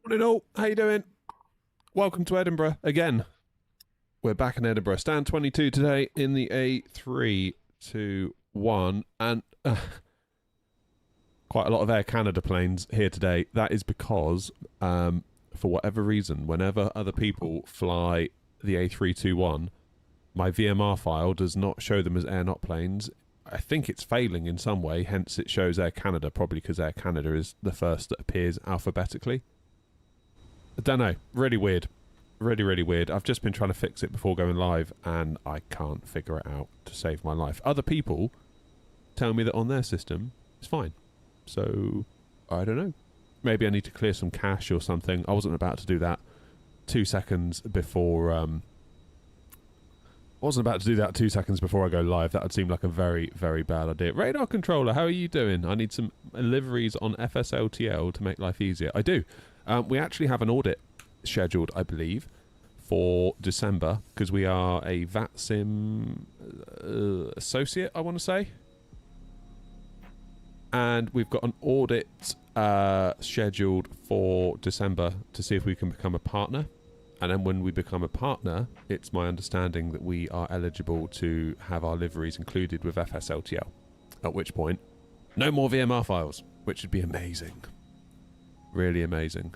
Morning all, how you doing? Welcome to Edinburgh again. We're back in Edinburgh. Stand 22 today in the A321 and quite a lot of Air Canada planes here today. That is because, for whatever reason, whenever other people fly the A321, my VMR file does not show them as Air Not planes. I think it's failing in some way, hence it shows Air Canada, probably because Air Canada is the first that appears alphabetically. I don't know. Really weird. Really, really weird. I've just been trying to fix it before going live, and I can't figure it out to save my life. Other people tell me that on their system, it's fine. So, I don't know. Maybe I need to clear some cache or something. I wasn't about to do that 2 seconds before... I wasn't about to do that 2 seconds before I go live. That would seem like a very, very bad idea. Radar controller, how are you doing? I need some liveries on FSLTL to make life easier. I do. We actually have an audit scheduled, I believe, for December, because we are a VATSIM associate, I want to say. And we've got an audit scheduled for December to see if we can become a partner. And then when we become a partner, it's my understanding that we are eligible to have our liveries included with FSLTL. At which point, no more VMR files, which would be amazing. Really amazing.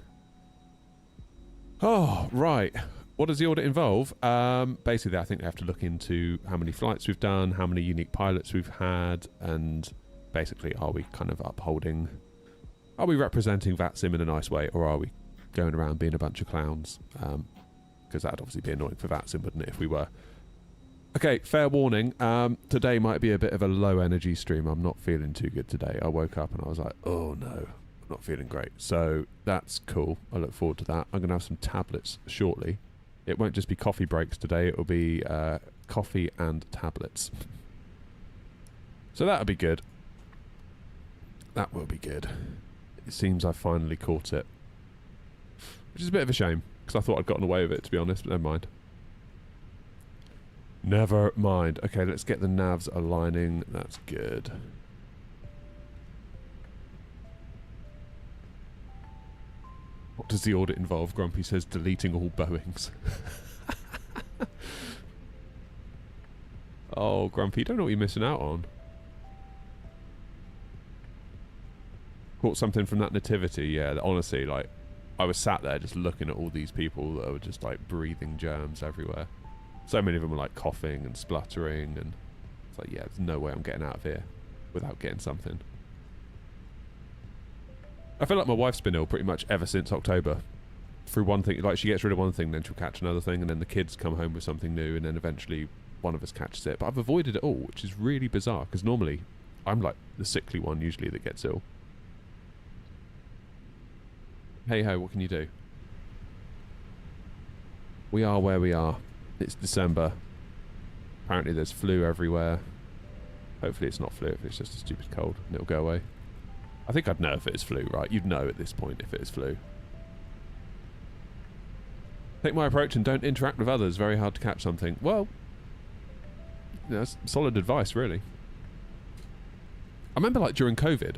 Oh, right. What does the audit involve? Basically, I think they have to look into how many flights we've done, how many unique pilots we've had, and basically, are we kind of upholding... Are we representing VATSIM in a nice way, or are we going around being a bunch of clowns? Because that'd obviously be annoying for VATSIM, wouldn't it, if we were? Okay, fair warning. Today might be a bit of a low energy stream. I'm not feeling too good today. I woke up and I was like, oh no. Not feeling great, so that's cool. I look forward to that. I'm gonna have some tablets shortly. It won't just be coffee breaks today, it will be coffee and tablets. So that'll be good. That will be good. It seems I finally caught it, which is a bit of a shame, because I thought I'd gotten away with it, to be honest, but never mind. Never mind. Okay, let's get the navs aligning. That's good. What does the audit involve? Grumpy says deleting all Boeings. Oh, Grumpy, you don't know what you're missing out on. Caught something from that nativity, yeah. Honestly, like, I was sat there just looking at all these people that were just, like, breathing germs everywhere. So many of them were, like, coughing and spluttering, and it's like, yeah, there's no way I'm getting out of here without getting something. I feel like my wife's been ill pretty much ever since October. Through one thing, like she gets rid of one thing, then she'll catch another thing, and then the kids come home with something new, and then eventually one of us catches it. But I've avoided it all, which is really bizarre, because normally I'm like the sickly one usually that gets ill. Hey ho, what can you do? We are where we are. It's December. Apparently there's flu everywhere. Hopefully it's not flu, if it's just a stupid cold, and it'll go away. I think I'd know if it is flu, right? You'd know at this point if it is flu. Take my approach and don't interact with others. Very hard to catch something. Well, that's solid advice, really. I remember, like, during COVID,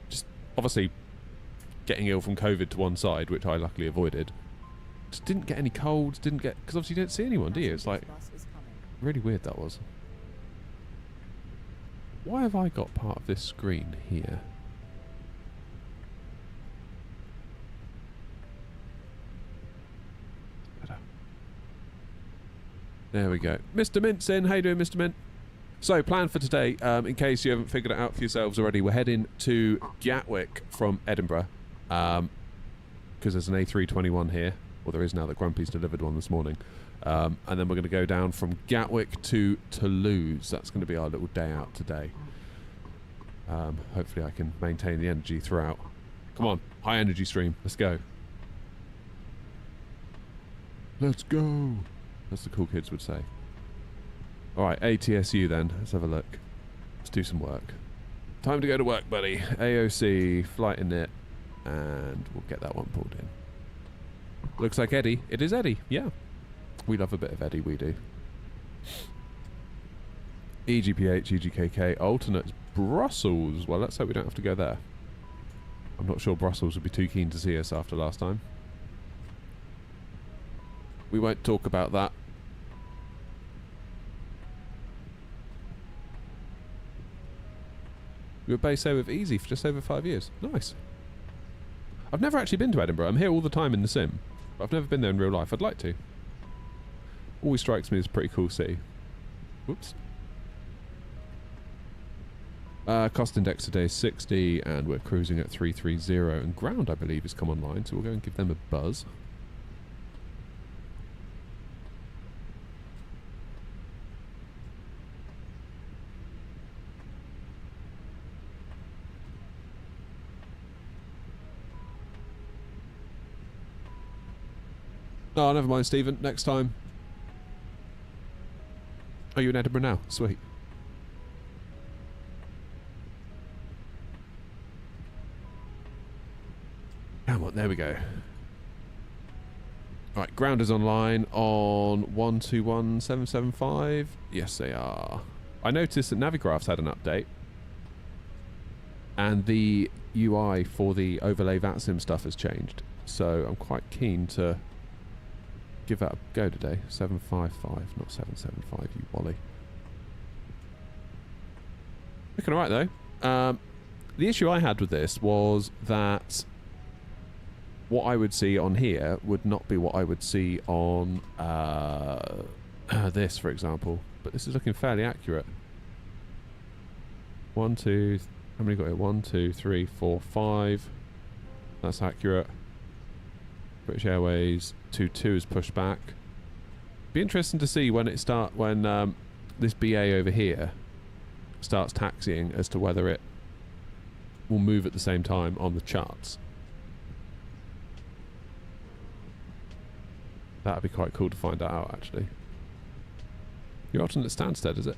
just obviously getting ill from COVID to one side, which I luckily avoided. Just didn't get any colds, didn't get... Because obviously you don't see anyone, do you? It's like... Really weird that was. Why have I got part of this screen here? There we go. Mr. Mint's in. How you doing, Mr. Mint? So, plan for today, in case you haven't figured it out for yourselves already, we're heading to Gatwick from Edinburgh, because there's an A321 here, or there is now that Grumpy's delivered one this morning, and then we're going to go down from Gatwick to Toulouse. That's going to be our little day out today. Hopefully I can maintain the energy throughout. Come on, high energy stream. Let's go. Let's go. As the cool kids would say. Alright, ATSU then. Let's have a look. Let's do some work. Time to go to work, buddy. AOC, flight init, and we'll get that one pulled in. Looks like Eddie. It is Eddie, yeah. We love a bit of Eddie, we do. EGPH, EGKK, alternates Brussels. Well, let's hope we don't have to go there. I'm not sure Brussels would be too keen to see us after last time. We won't talk about that. We were based there with Easy for just over 5 years. Nice. I've never actually been to Edinburgh. I'm here all the time in the sim. But I've never been there in real life. I'd like to. Always strikes me as a pretty cool city. Whoops. Cost index today is 60, and we're cruising at 330. And ground, I believe, has come online, so we'll go and give them a buzz. Oh, never mind, Stephen. Next time. Are you in Edinburgh now? Sweet. Come on, there we go. Right, ground is online on 121775. Yes, they are. I noticed that Navigraph's had an update. And the UI for the overlay VATSIM stuff has changed. So I'm quite keen to give that a go today. 755, not 775, you wally. Looking alright though. The issue I had with this was that what I would see on here would not be what I would see on this, for example. But this is looking fairly accurate. 1, 2, how many got here? 1, 2, 3, 4, 5. That's accurate. British Airways 22 is pushed back. Be interesting to see when this BA over here starts taxiing as to whether it will move at the same time on the charts. That'd be quite cool to find that out, actually. You're often at Stansted, is it?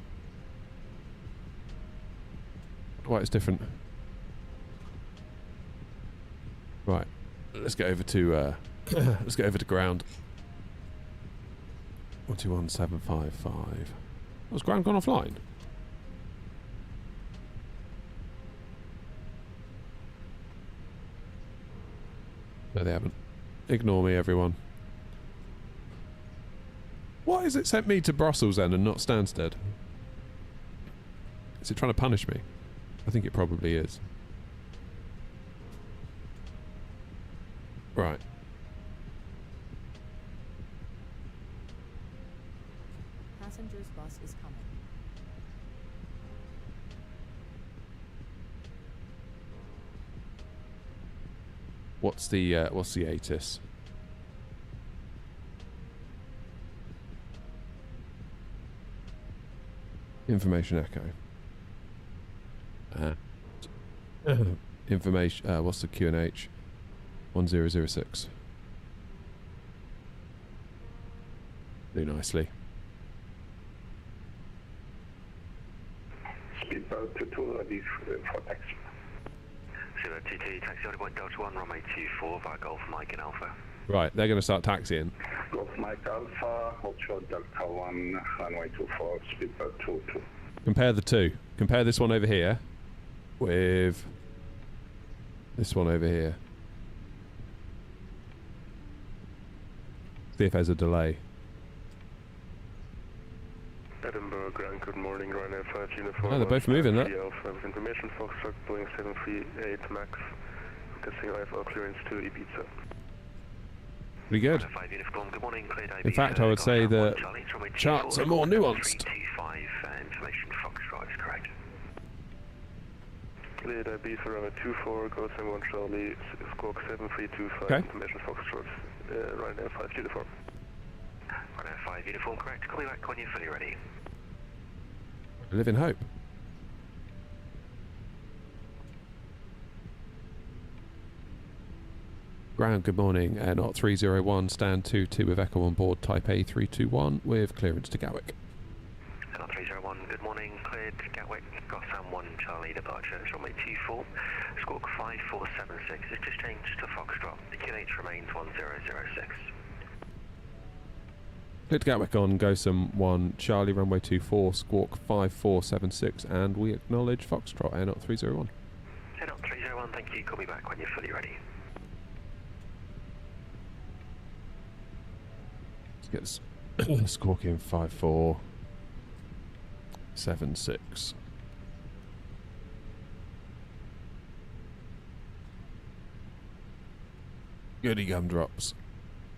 Why it's different. Right, let's get over to let's get over to ground. 121755. Was ground gone offline? No, they haven't. Ignore me, everyone. Why has it sent me to Brussels then and not Stansted? Is it trying to punish me? I think it probably is. Right. Passengers bus is coming. What's the ATIS? Information echo. Information. What's the QNH? 1006. Do nicely. Speedboat 22 ready for taxi. 022 taxi on point Delta 1 runway 24 via Golf Mike and Alpha. Right, they're going to start taxiing. Golf Mike Alpha, hold short Delta 1, runway 24, speedboat 22. Compare the two. Compare this one over here with this one over here. See if there's a delay. Edinburgh Grand, good morning, Ryanair 5 uniform. Oh, they're both moving, that. Alpha with information, Foxtrot, Boeing 738 MAX. I'm guessing I have all clearance to Ibiza. Pretty good. 5 uniform, good morning, cleared In fact, I would say the charts are more nuanced. 325, information, Foxtrot is correct. Cleared Ibiza, runway 24, go 71 Charlie, squawk 7325, Okay. information, Foxtrot, Ryanair 5 uniform. Ryanair 5 uniform, correct. Call me back when you're fully ready. Live in hope. Ground, good morning. Not 301, stand 22 with Echo on board, type A321 with clearance to Gatwick. Not 301, good morning, cleared Gatwick, Gotham 1 Charlie departure, runway 24, squawk 5476. It's just changed to Foxtrot. The QNH remains 1006. Cleared Gatwick on Gosam 1 Charlie, runway 24, squawk 5476, and we acknowledge Foxtrot, Air Not 301. Air Not 301, thank you. Call me back when you're fully ready. Let's get this squawk in 5476. Goody gumdrops.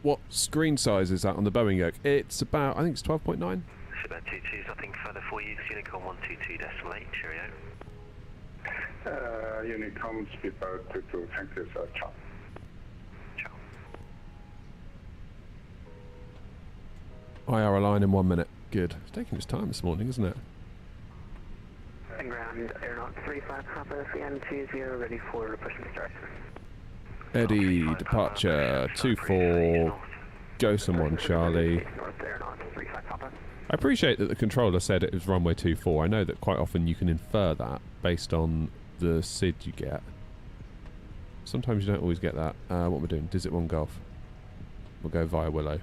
What screen size is that on the Boeing yoke? It's about, I think it's 12.9. It's about 22, nothing further for you. Unicom 122.8, cheerio. Unicom, speedbird 22, thank you, sir. Ciao. Ciao. IR a line in 1 minute. Good. It's taking its time this morning, isn't it? Ground aeronaut 35 Papa, CN20, ready for push and start. Eddie, departure 24, go someone Charlie. North aeronaut 35 Papa. I appreciate that the controller said it was runway 24. I know that quite often you can infer that based on the SID you get. Sometimes you don't always get that. What we're doing, Desert 1 Golf. We'll go via Willow.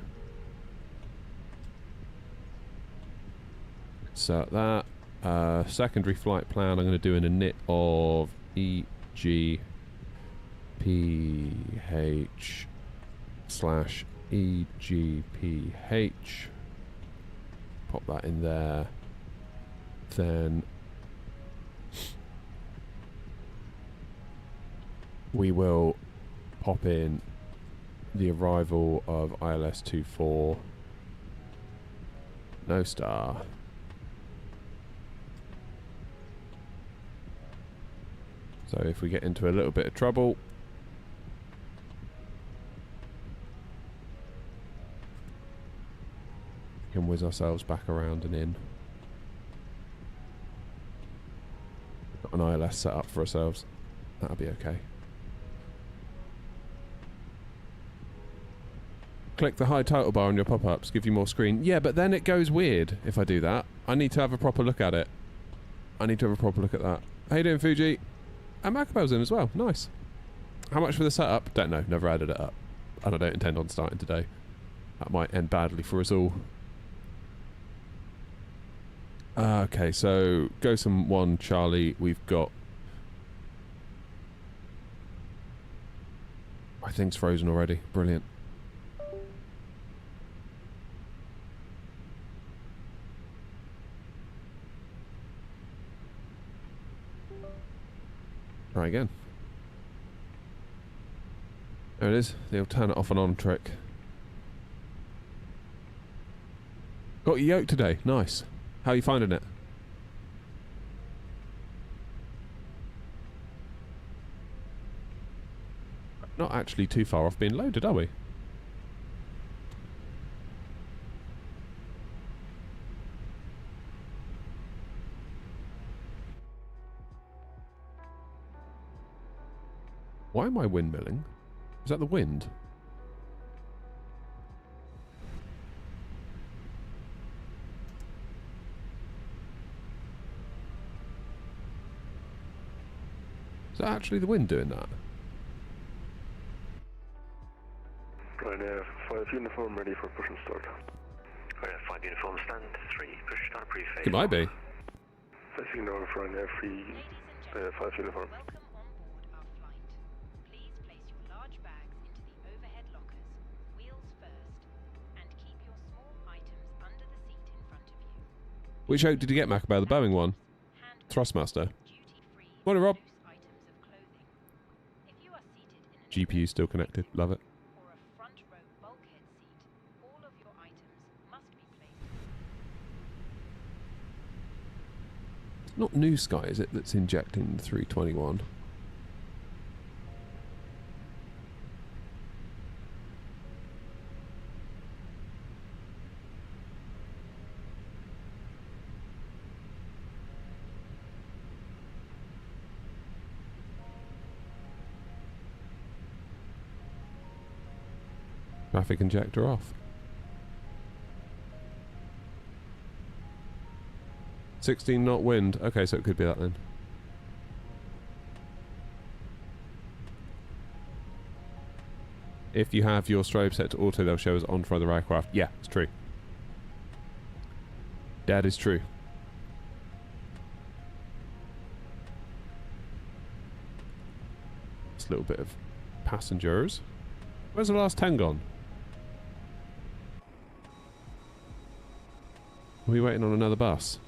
So that secondary flight plan I'm going to do in a knit of EGPH / EGPH. Pop that in there. Then we will pop in the arrival of ILS 24 no star. So if we get into a little bit of trouble, we can whiz ourselves back around and in. Got an ILS set up for ourselves. That'll be okay. Click the high title bar on your pop-ups, give you more screen. Yeah, but then it goes weird if I do that. I need to have a proper look at it. I need to have a proper look at that. How you doing, Fuji? And Macabell's in as well. Nice. How much for the setup? Don't know. Never added it up. And I don't intend on starting today. That might end badly for us all. Okay, so go some 1 Charlie. We've got... My thing's frozen already. Brilliant. Try again. There it is. The alternate off and on trick. Got your yoke today. Nice. How are you finding it? Not actually too far off being loaded, are we? Why am I windmilling? Is that the wind? Is that actually the wind doing that? Right, 5 uniform ready for push and start. Right, 5 uniform stand, 3 push start pre-phase. It might be. Facing north, Ryanair 3, 5 uniform. Which yoke did you get, Macabell? The Boeing one? Thrustmaster. Morning, Rob. GPU still connected. Love it. It's not New Sky, is it, that's injecting the 321? Traffic injector off. 16 knot wind. Okay, so it could be that then. If you have your strobe set to auto, they'll show us on for other aircraft. Yeah, it's true. That is true. Just a little bit of passengers. Where's the last 10 gone? Are we waiting on another bus?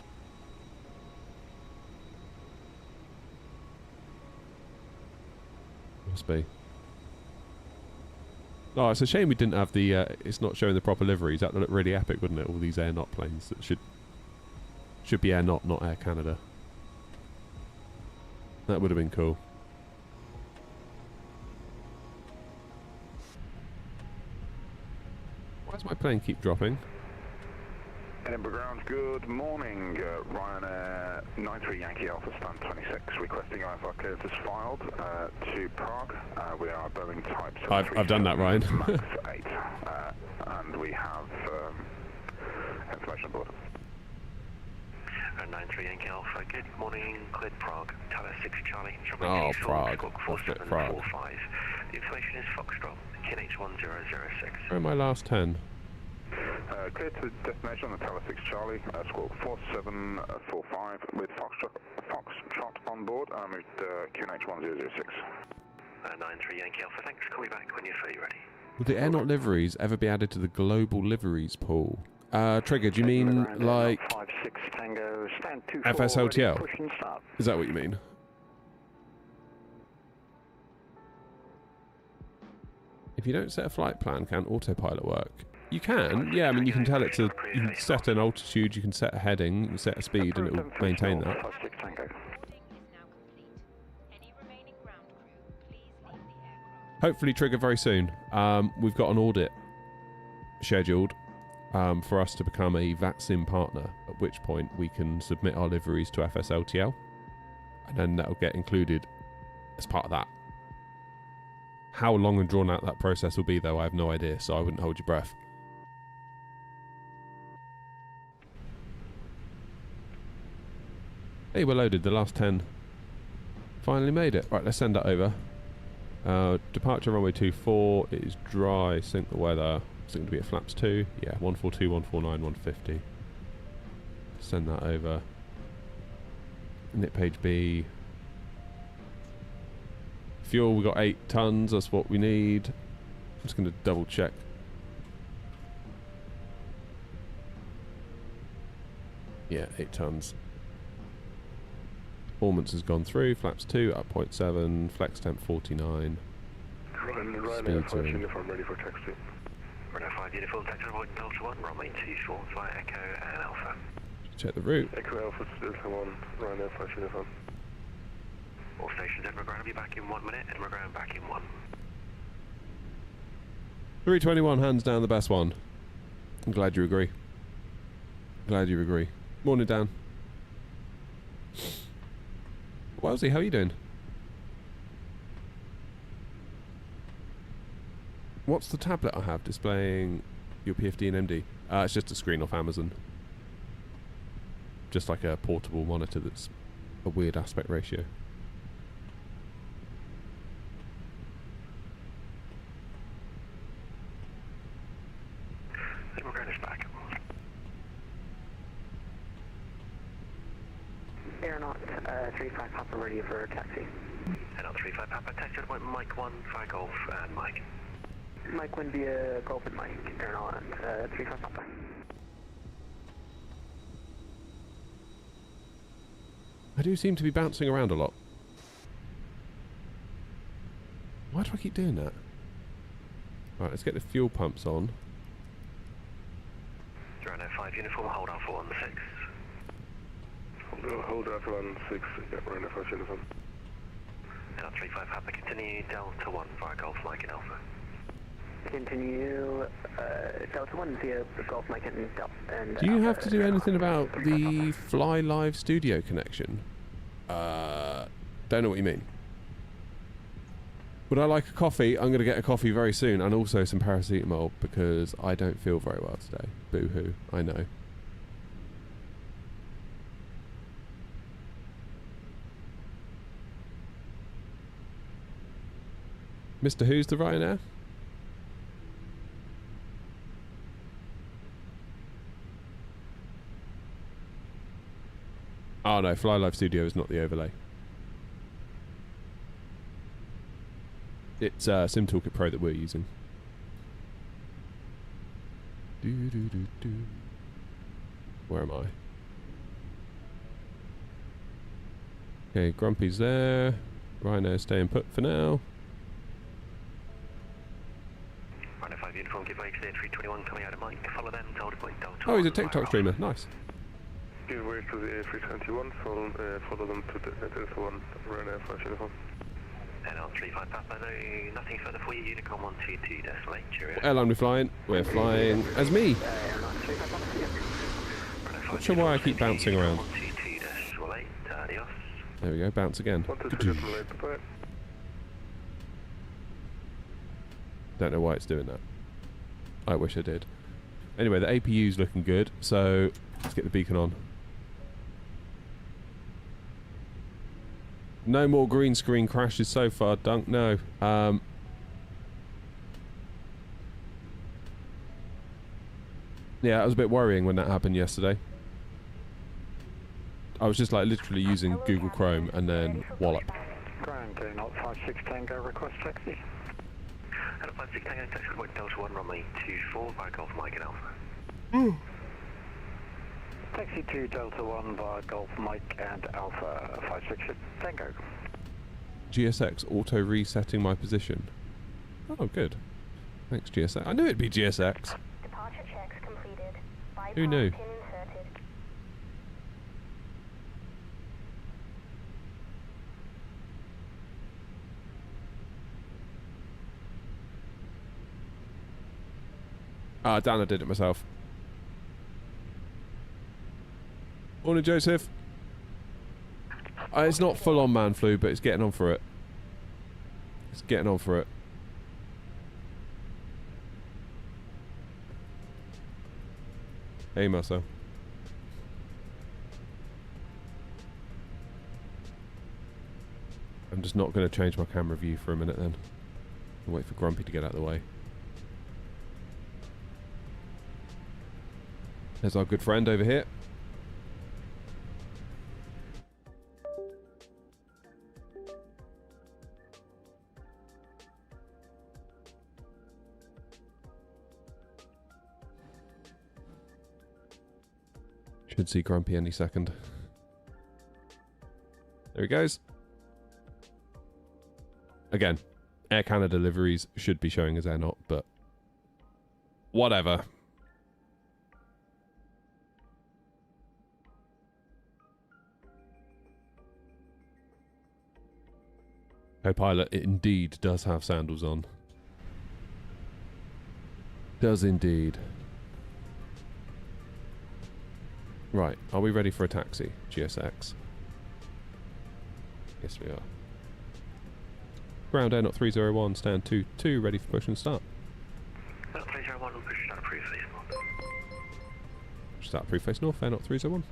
Must be. Oh, it's a shame we didn't have the... it's not showing the proper liveries. That would look really epic, wouldn't it? All these Air Not planes that should be Air Not Air Canada. That would have been cool. Why does my plane keep dropping? Edinburgh Ground, good morning. Ryanair 93 Yankee Alpha Stand 26, requesting IFR clearance is filed to Prague. We are Boeing Type I've done that, Ryan. Max 8, and we have information on board. 93 Yankee Alpha, good morning, cleared Prague, Tower 6 Charlie, Oh, Prague. Squawk 4745. The information is Foxtrot, QNH1006. Where are my last 10? Clear to destination on the Tower 6 Charlie, Squawk 4745 with Foxtrot on board, with QNH1006. 93 Yankee Alpha, thanks, call me back when you're fully ready. Will the Air Not liveries ever be added to the global liveries pool? Trigger, do you mean like 56 Tango, stand 2 FSLTL? push and start. Is that what you mean? If you don't set a flight plan, can autopilot work? You can, yeah, I mean you can tell it to, you can set an altitude, you can set a heading, you can set a speed and it will maintain that. 56 Tango. Hopefully trigger very soon. We've got an audit scheduled for us to become a VATSIM partner, at which point we can submit our liveries to FSLTL and then that will get included as part of that. How long and drawn out that process will be though, I have no idea, so I wouldn't hold your breath. Hey, we're loaded. The last 10 finally made it. Right, let's send that over. Departure runway 24. It is dry. Sync the weather. It's going to be at flaps 2. Yeah, 142, 149, 150. Send that over. Init page B. Fuel, we got 8 tons. That's what we need. I'm just going to double check. Yeah, 8 tons. Performance has gone through. Flaps 2 up 0.7. Flex temp 49. Ryanair 5 uniform ready for taxi. Ryanair 5 uniform, taxi point Delta 1, runway 24, fly Echo and Alpha. Check the route. Echo Alpha Delta 1, Ryanair 5 uniform. All stations, Edinburgh Ground will be back in 1 minute, Edinburgh Ground back in 1. 321, hands down the best one. I'm glad you agree. Glad you agree. Morning, Dan. Wellesley, how are you doing? What's the tablet I have displaying your PFD and MD? It's just a screen off Amazon. Just like a portable monitor that's a weird aspect ratio. Edinburgh Ground is back. Aeronaut 35 Papa ready for taxi. Aeronaut 35 Papa, taxi point Mike 1, fly Golf and Mike. Mike 1 via Golf and Mike. Aeronaut 35 Papa. I do seem to be bouncing around a lot. Why do I keep doing that? Right, let's get the fuel pumps on. Ryanair 5 uniform, hold Alpha 16. Hold Alpha 16, yeah, Ryanair 5 uniform. Aeronaut 35 Papa, continue Delta 1 via Golf Mike and Alpha. Continue Delta 1 via Golf Mike and Delta. And Do you Alpha, have to do anything about 35 the Fly Live studio connection? Don't know what you mean. Would I like a coffee? I'm going to get a coffee very soon, and also some paracetamol because I don't feel very well today. Boo-hoo, I know. Mr. Who's the Ryanair? Oh no, Fly Live Studio is not the overlay. It's Sim Toolkit Pro that we're using. Where am I? Okay, Grumpy's there. Rhino's staying put for now. Rhino 5 uniform, give way to the A321 coming out of Mike. Follow them, Delta Point, Delta. Oh, he's a TikTok streamer. Nice. Give way to the A321, follow them to the Delta 1, Ryanair 5 uniform. NL 35 Papa, no, nothing further for you, Unicorn 122.8, cheerio. What airline we flying? We're flying as me. Not sure why I keep bouncing around. 122.8, adios. There we go, bounce again. 122.8, bye-bye. Don't know why it's doing that. I wish I did. Anyway, the APU's looking good, so let's get the beacon on. No more green screen crashes so far, Dunk. No. Yeah, it was a bit worrying when that happened yesterday. I was just like literally using Google Chrome and then wallop. Ground 205 Tango, request taxi. Hello 56 Tango, taxi point Delta 1, runway 24 by Golf Mike and Alpha. Taxi to Delta 1 via Golf Mike and Alpha 56 Tango. GSX auto resetting my position. Oh, good. Thanks, GSX. I knew it'd be GSX. Departure checks completed. Who knew? Pin inserted. Ah, Dan, I did it myself. Morning, Joseph. It's not full-on man flu, but it's getting on for it. It's getting on for it. Hey, Marcel. I'm just not going to change my camera view for a minute then. I'll wait for Grumpy to get out of the way. There's our good friend over here. Should see Grumpy any second. There he goes. Again, Air Canada deliveries should be showing as Air Not, but whatever. Co-pilot, it indeed does have sandals on. Does indeed. Right, are we ready for a taxi, GSX? Yes, we are. Ground Air Not 301, stand 2-2, ready for push and start. 301, push start approved, face north. Start approved, face north, Air Not 301.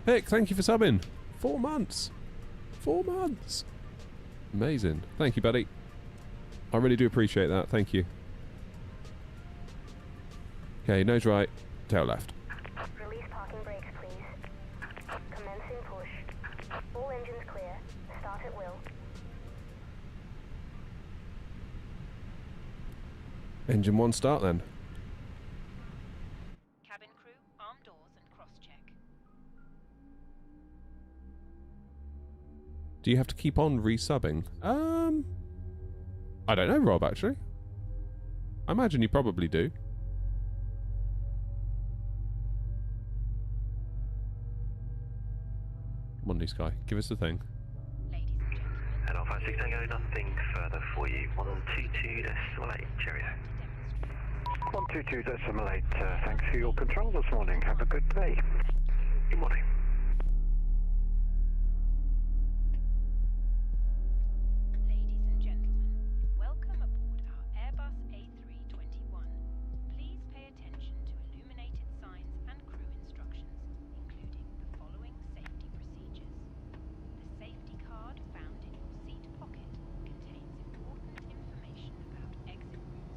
Pick, thank you for subbing. 4 months. 4 months. Amazing. Thank you, buddy. I really do appreciate that. Thank you. Okay, nose right, tail left. Release parking brakes, please. Commencing push. All engines clear. Start at will. Engine 1 start then. Cabin crew, arm doors and cross-check. Do you have to keep on resubbing? I don't know, Rob, actually. I imagine you probably do. Come on, new Sky. Give us the thing. Ladies and gentlemen, Hello 56 Tango, nothing further for you. 122.8, cheerio. 122.8, thanks for your control this morning. Have a good day. Good morning. ladies and gentlemen, welcome aboard our Airbus A321. Please pay attention to illuminated signs and crew instructions, including the following safety procedures. The safety card found in your seat pocket contains important information about exit routes,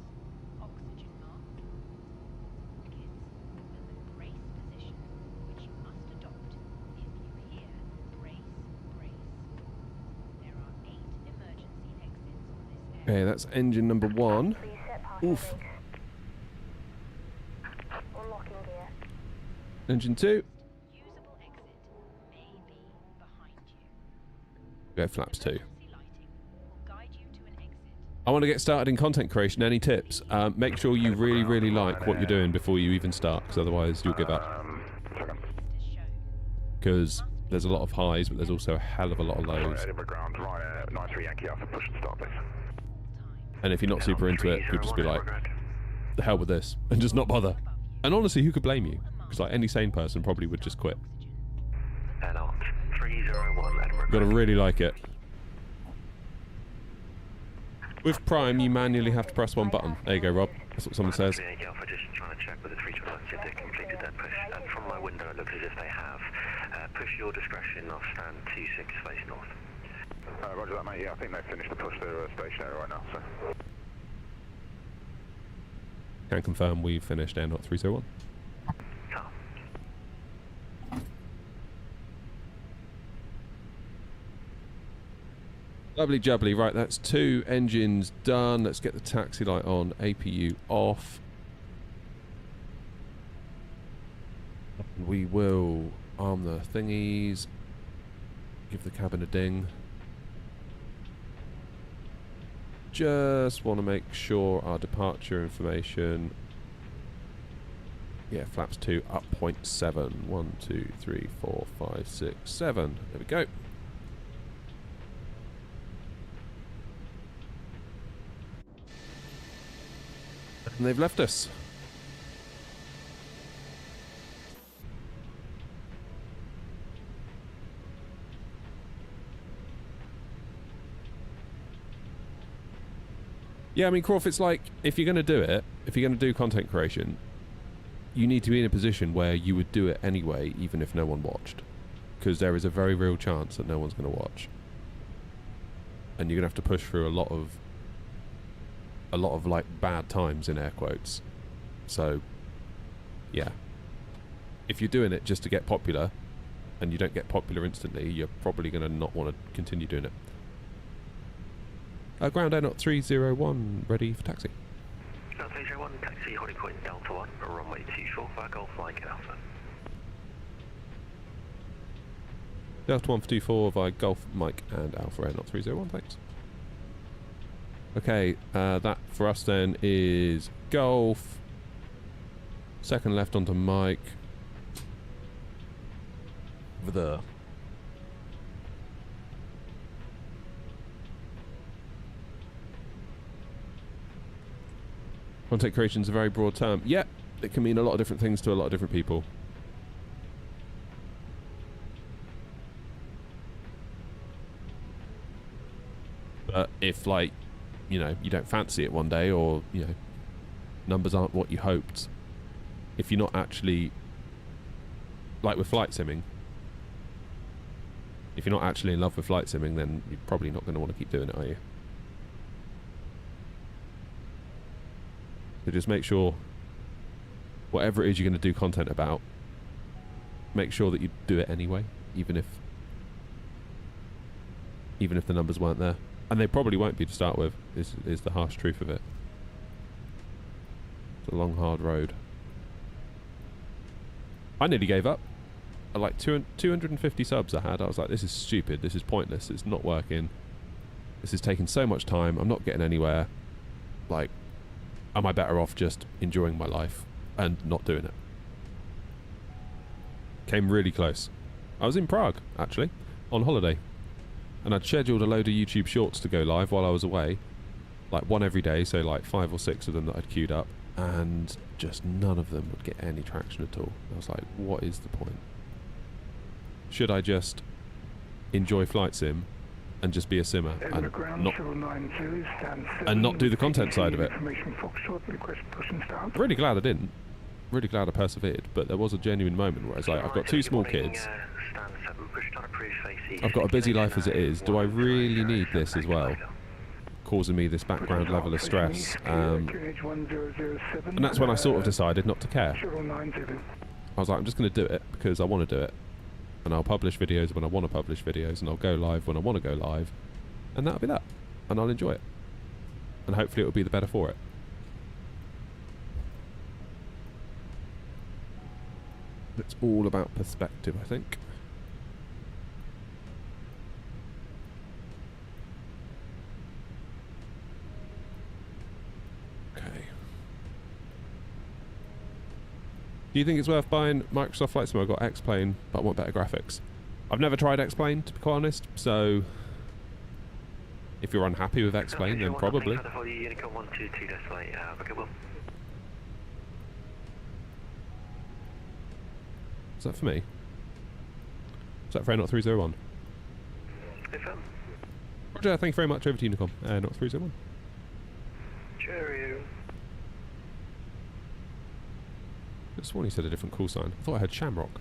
oxygen masks, kits, and the brace position, which you must adopt if you hear brace, brace. There are 8 emergency exits on this aircraft. Okay, that's engine number 1. Please set parking Oof. brakes. Unlocking gear. Engine 2. Usable exit may be behind you. Go flaps 2. Emergency lighting will guide you to an exit. I want to get started in content creation. Any tips? Make sure you really, really like what you're doing before you even start, because otherwise you'll give up. Second. Is shown. Because there's a lot of highs, but there's also a hell of a lot of lows. Edinburgh ground, Ryanair 93 Yankee Alpha, push and start, please. And if you're not super into it, you'll just be like, the hell with this, and just not bother. And honestly, who could blame you? Because like any sane person probably would just quit. And out 301 Edinburgh. Gotta really like it. With Prime, you manually have to press one button. There you go, Rob. That's what someone says. Yankee Alpha, just trying to check with the 321 see if they've completed that push. And from my window, it looks as if they have. Push your discretion, I'll stand 26 face north. Roger that, mate. Yeah, I think they've finished the push. They're stationary right now, so. Can confirm we've finished Air 301. Tom. Lovely jubbly. Right, that's 2 engines done. Let's get the taxi light on. APU off. We will arm the thingies. Give the cabin a ding. Just want to make sure our departure information. Yeah, flaps 2 up 0.7. 1, 2, 3, 4, 5, 6, 7. There we go. And they've left us. Yeah, I mean, Croft, it's like, if you're going to do it, if you're going to do content creation, you need to be in a position where you would do it anyway, even if no one watched. Because there is a very real chance that no one's going to watch. And you're going to have to push through a lot of like bad times in air quotes. So, yeah. If you're doing it just to get popular, and you don't get popular instantly, you're probably going to not want to continue doing it. Ground Air 301, ready for taxi. 301, taxi, holding point Delta 1, runway 24 for Golf Mike and Alpha. Delta 1 for 24 via Golf Mike and Alpha Air 301, thanks. Okay, that for us then is Golf. Second left onto Mike. Over there. Content creation is a very broad term. Yeah, it can mean a lot of different things to a lot of different people. But if, like, you know, you don't fancy it one day, or, you know, numbers aren't what you hoped, if you're not actually, like with flight simming, if you're not actually in love with flight simming, then you're probably not going to want to keep doing it, are you? So just make sure, whatever it is you're going to do content about, make sure that you do it anyway, even if the numbers weren't there. And they probably won't be to start with, is the harsh truth of it. It's a long, hard road. I nearly gave up. At like 250 subs I had, I was like, this is stupid, this is pointless, it's not working. This is taking so much time, I'm not getting anywhere. Like, am I better off just enjoying my life and not doing it? Came really close. I was in Prague, actually, on holiday. And I'd scheduled a load of YouTube shorts to go live while I was away. Like one every day, so like 5 or 6 of them that I'd queued up. And just none of them would get any traction at all. I was like, what is the point? Should I just enjoy flight sim and just be a simmer and not do the content side of it? Really glad I didn't. Really glad I persevered, but there was a genuine moment where I was like, I've got 2 small kids, I've got a busy life as it is, do I really need this as well? Causing me this background level of stress, and that's when I sort of decided not to care. I was like, I'm just going to do it because I want to do it, and I'll publish videos when I want to publish videos, and I'll go live when I want to go live, and that'll be that, and I'll enjoy it, and hopefully it'll be the better for it. It's all about perspective, I think. Okay. Do you think it's worth buying Microsoft Flight Sim? I've got X-Plane, but I want better graphics. I've never tried X-Plane, to be quite honest, so if you're unhappy with X-Plane, then probably. Is that for me? Is that for Air 301? Roger, thank you very much. Over to Unicom. Air 301. Cheerio. I sworn he said a different call sign. I thought I heard Shamrock.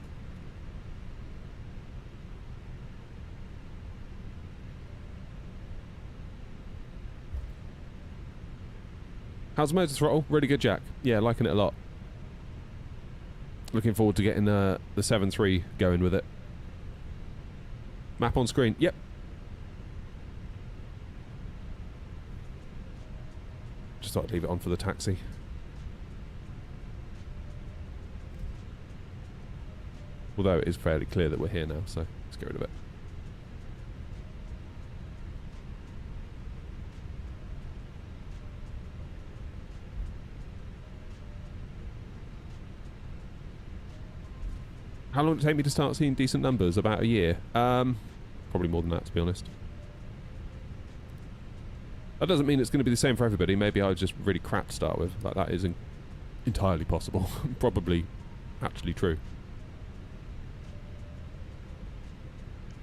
How's the motor throttle? Really good, Jack. Yeah, liking it a lot. Looking forward to getting the 7.3 going with it. Map on screen. Yep. Just thought I'd leave it on for the taxi. Although it is fairly clear that we're here now, so let's get rid of it. How long did it take me to start seeing decent numbers? About a year. Probably more than that, to be honest. That doesn't mean it's going to be the same for everybody. Maybe I was just really crap to start with. Like, that is entirely possible. Probably actually true.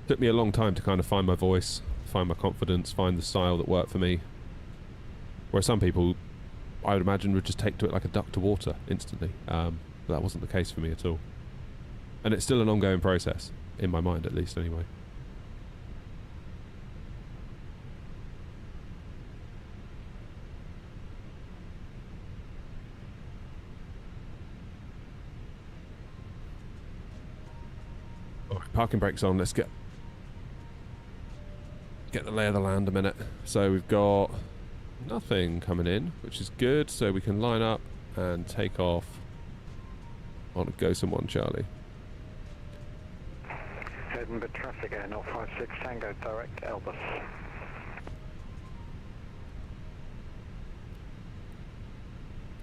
Took me a long time to kind of find my voice, find my confidence, find the style that worked for me. Whereas some people, I would imagine, would just take to it like a duck to water instantly. But that wasn't the case for me at all. And it's still an ongoing process, in my mind at least anyway. Alright, parking brakes on, let's get the lay of the land a minute. So we've got nothing coming in, which is good, so we can line up and take off on a Go Someone Charlie. Edinburgh traffic Air 056 Tango direct Elbus.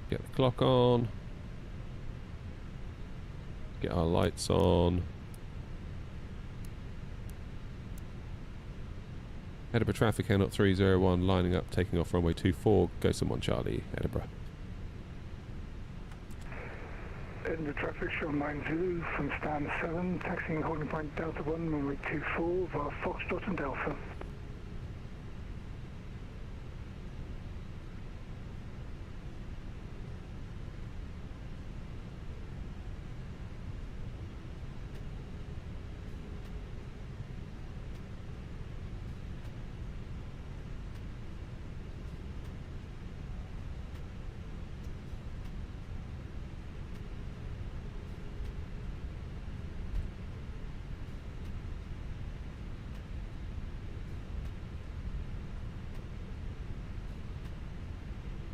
Get the clock on. Get our lights on. Edinburgh traffic Air 301 lining up, taking off runway 24. Go Someone Charlie, Edinburgh. Edinburgh traffic show 90 from stand 7, taxiing holding point Delta 1, runway 24 via Foxtrot and Delta.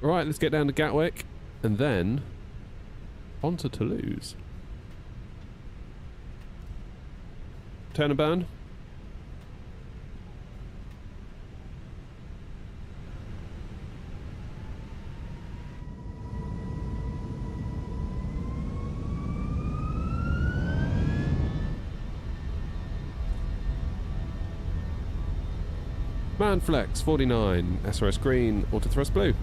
Right, let's get down to Gatwick and then on to Toulouse. Turn and burn. Manflex 49, SRS green, auto thrust blue.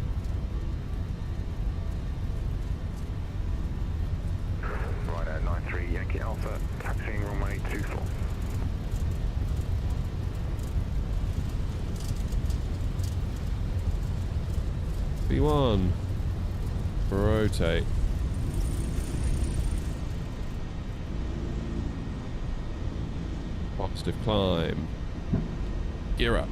Right Air 93 Yankee Alpha, taxiing runway 24. B1. Rotate. Positive climb. Gear up.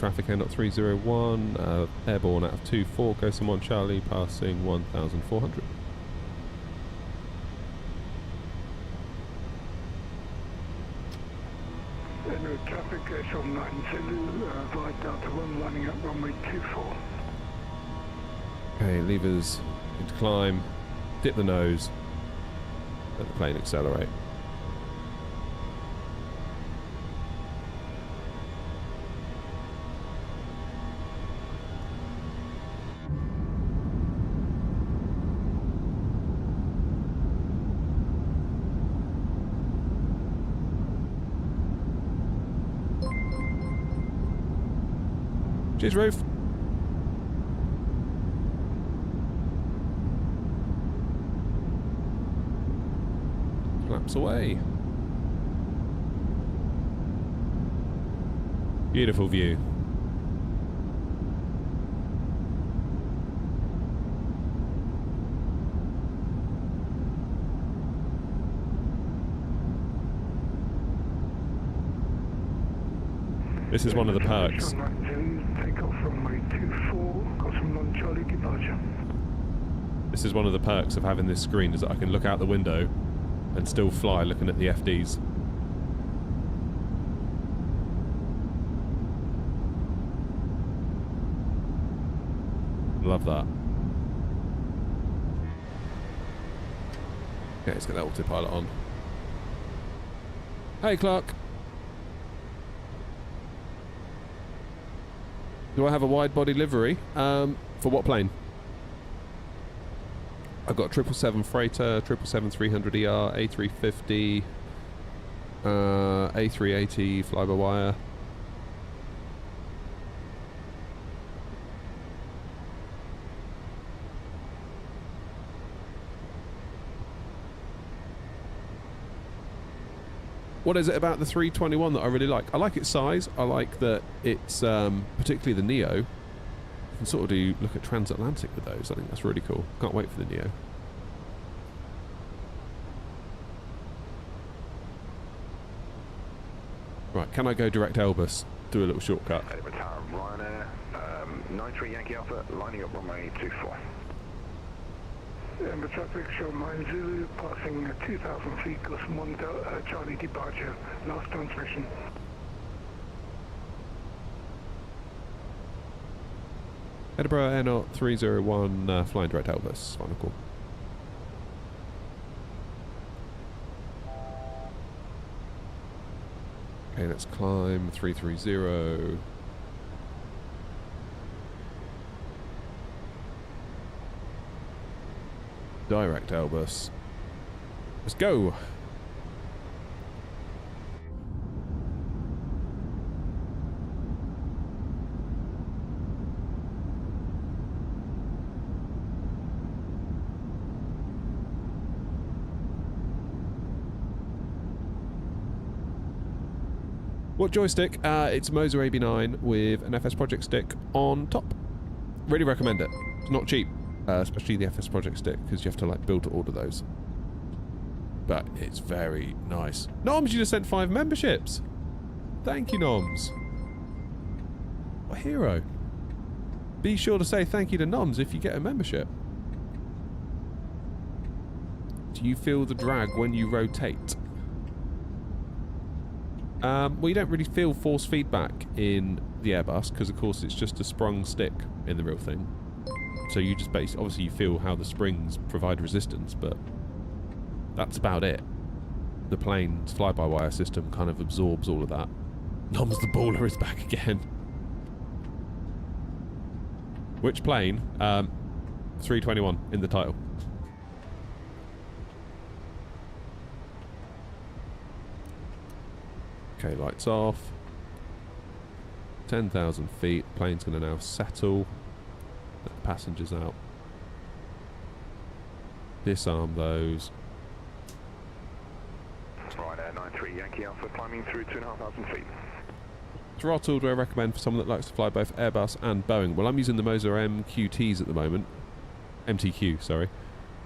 traffic, A321, airborne out of 24, go someone Charlie, passing 1,400. No traffic, Shell 9 Zulu, via Delta 1, lining up runway 24. Okay, levers into climb, dip the nose, let the plane accelerate. Cheers, Roof. Flaps away. Beautiful view. This is one of the perks. This is one of the perks of having this screen, is that I can look out the window and still fly looking at the FDs. Love that. Okay, let's get that autopilot on. Hey, Clark. Do I have a wide body livery? For what plane? I've got 777 freighter, 777-300ER, A350, A380 fly-by-wire. What is it about the 321 that I really like? I like its size. I like that it's, particularly the Neo, you can sort of look at transatlantic with those. I think that's really cool. Can't wait for the Neo. Right, can I go direct Elbus? Do a little shortcut. Ryanair, 93 Yankee Alpha, lining up runway 24. The traffic, Shell 9 Zulu, passing 2,000 feet, course 1 Charlie departure, last transmission. Edinburgh Air Knot 301, flying direct Elbus, final call. Okay, let's climb 330. Direct Elbus. Let's go! What joystick? It's Moser AB9 with an FS Project stick on top. Really recommend it. It's not cheap. Especially the FS Project stick, because you have to like build to order those. But it's very nice. Noms, you just sent 5 memberships. Thank you, Noms. What a hero. Be sure to say thank you to Noms if you get a membership. Do you feel the drag when you rotate? Well, you don't really feel force feedback in the Airbus, because of course it's just a sprung stick in the real thing. So you just obviously you feel how the springs provide resistance, but that's about it. The plane's fly-by-wire system kind of absorbs all of that. Noms the baller is back again. Which plane? 321 in the title. Okay, lights off. 10,000 feet. Plane's going to now settle. Let the passengers out. Disarm those. Ryanair 93 Yankee Alpha, climbing through 2,500 feet. Throttled, I recommend for someone that likes to fly both Airbus and Boeing. Well, I'm using the Moser MQTs at the moment. MTQ, sorry.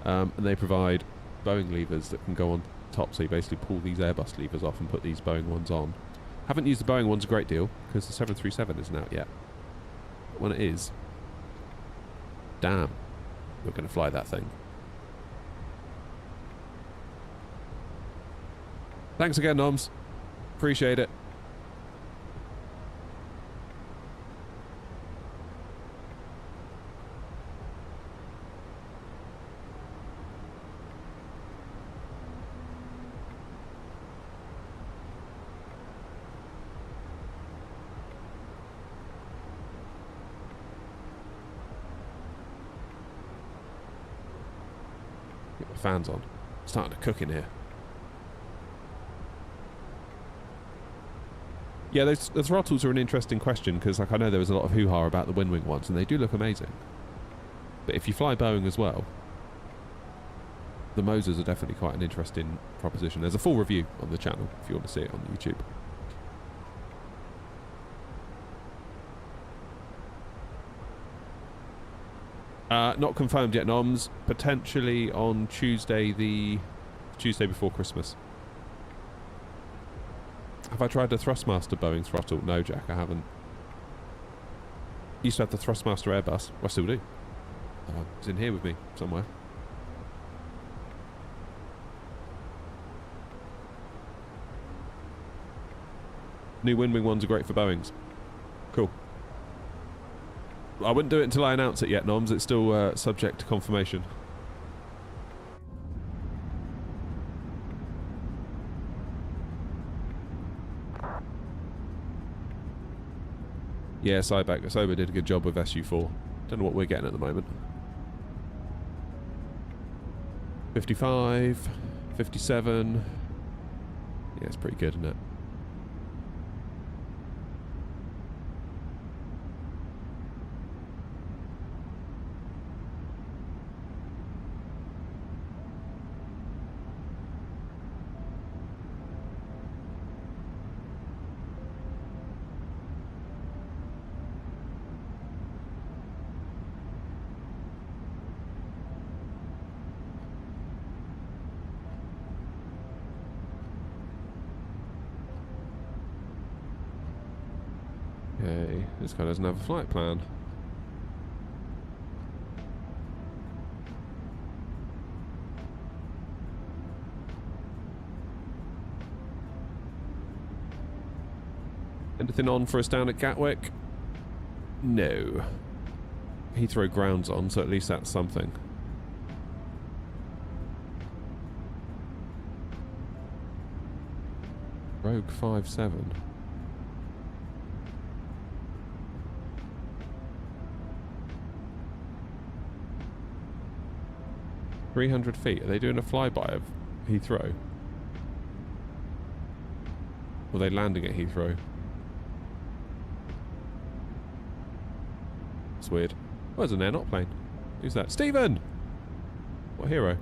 And they provide Boeing levers that can go on top, so you basically pull these Airbus levers off and put these Boeing ones on. Haven't used the Boeing ones a great deal because the 737 isn't out yet. But when it is, damn, we're going to fly that thing. Thanks again, Noms. Appreciate it. Get the fans on. It's starting to cook in here. Yeah, the throttles are an interesting question because, like, I know there was a lot of hoo-ha about the Winwing ones, and they do look amazing. But if you fly Boeing as well, the Mosers are definitely quite an interesting proposition. There's a full review on the channel if you want to see it on YouTube. Not confirmed yet, Noms. Potentially on Tuesday before Christmas. Have I tried the Thrustmaster Boeing throttle? No, Jack, I haven't. Used to have the Thrustmaster Airbus. Well, I still do. It's in here with me somewhere. New Winwing ones are great for Boeings. Cool. I wouldn't do it until I announce it yet, Noms. It's still subject to confirmation. Yeah, Cyback. Sober did a good job with SU4. Don't know what we're getting at the moment. 55, 57. Yeah, it's pretty good, isn't it? Okay, this guy doesn't have a flight plan. Anything on for us down at Gatwick? No. Heathrow ground's on, so at least that's something. Rogue 57. $300 feet. Are they doing a flyby of Heathrow? Or are they landing at Heathrow? That's weird. Oh, there's an air not plane. Who's that? Stephen! What hero?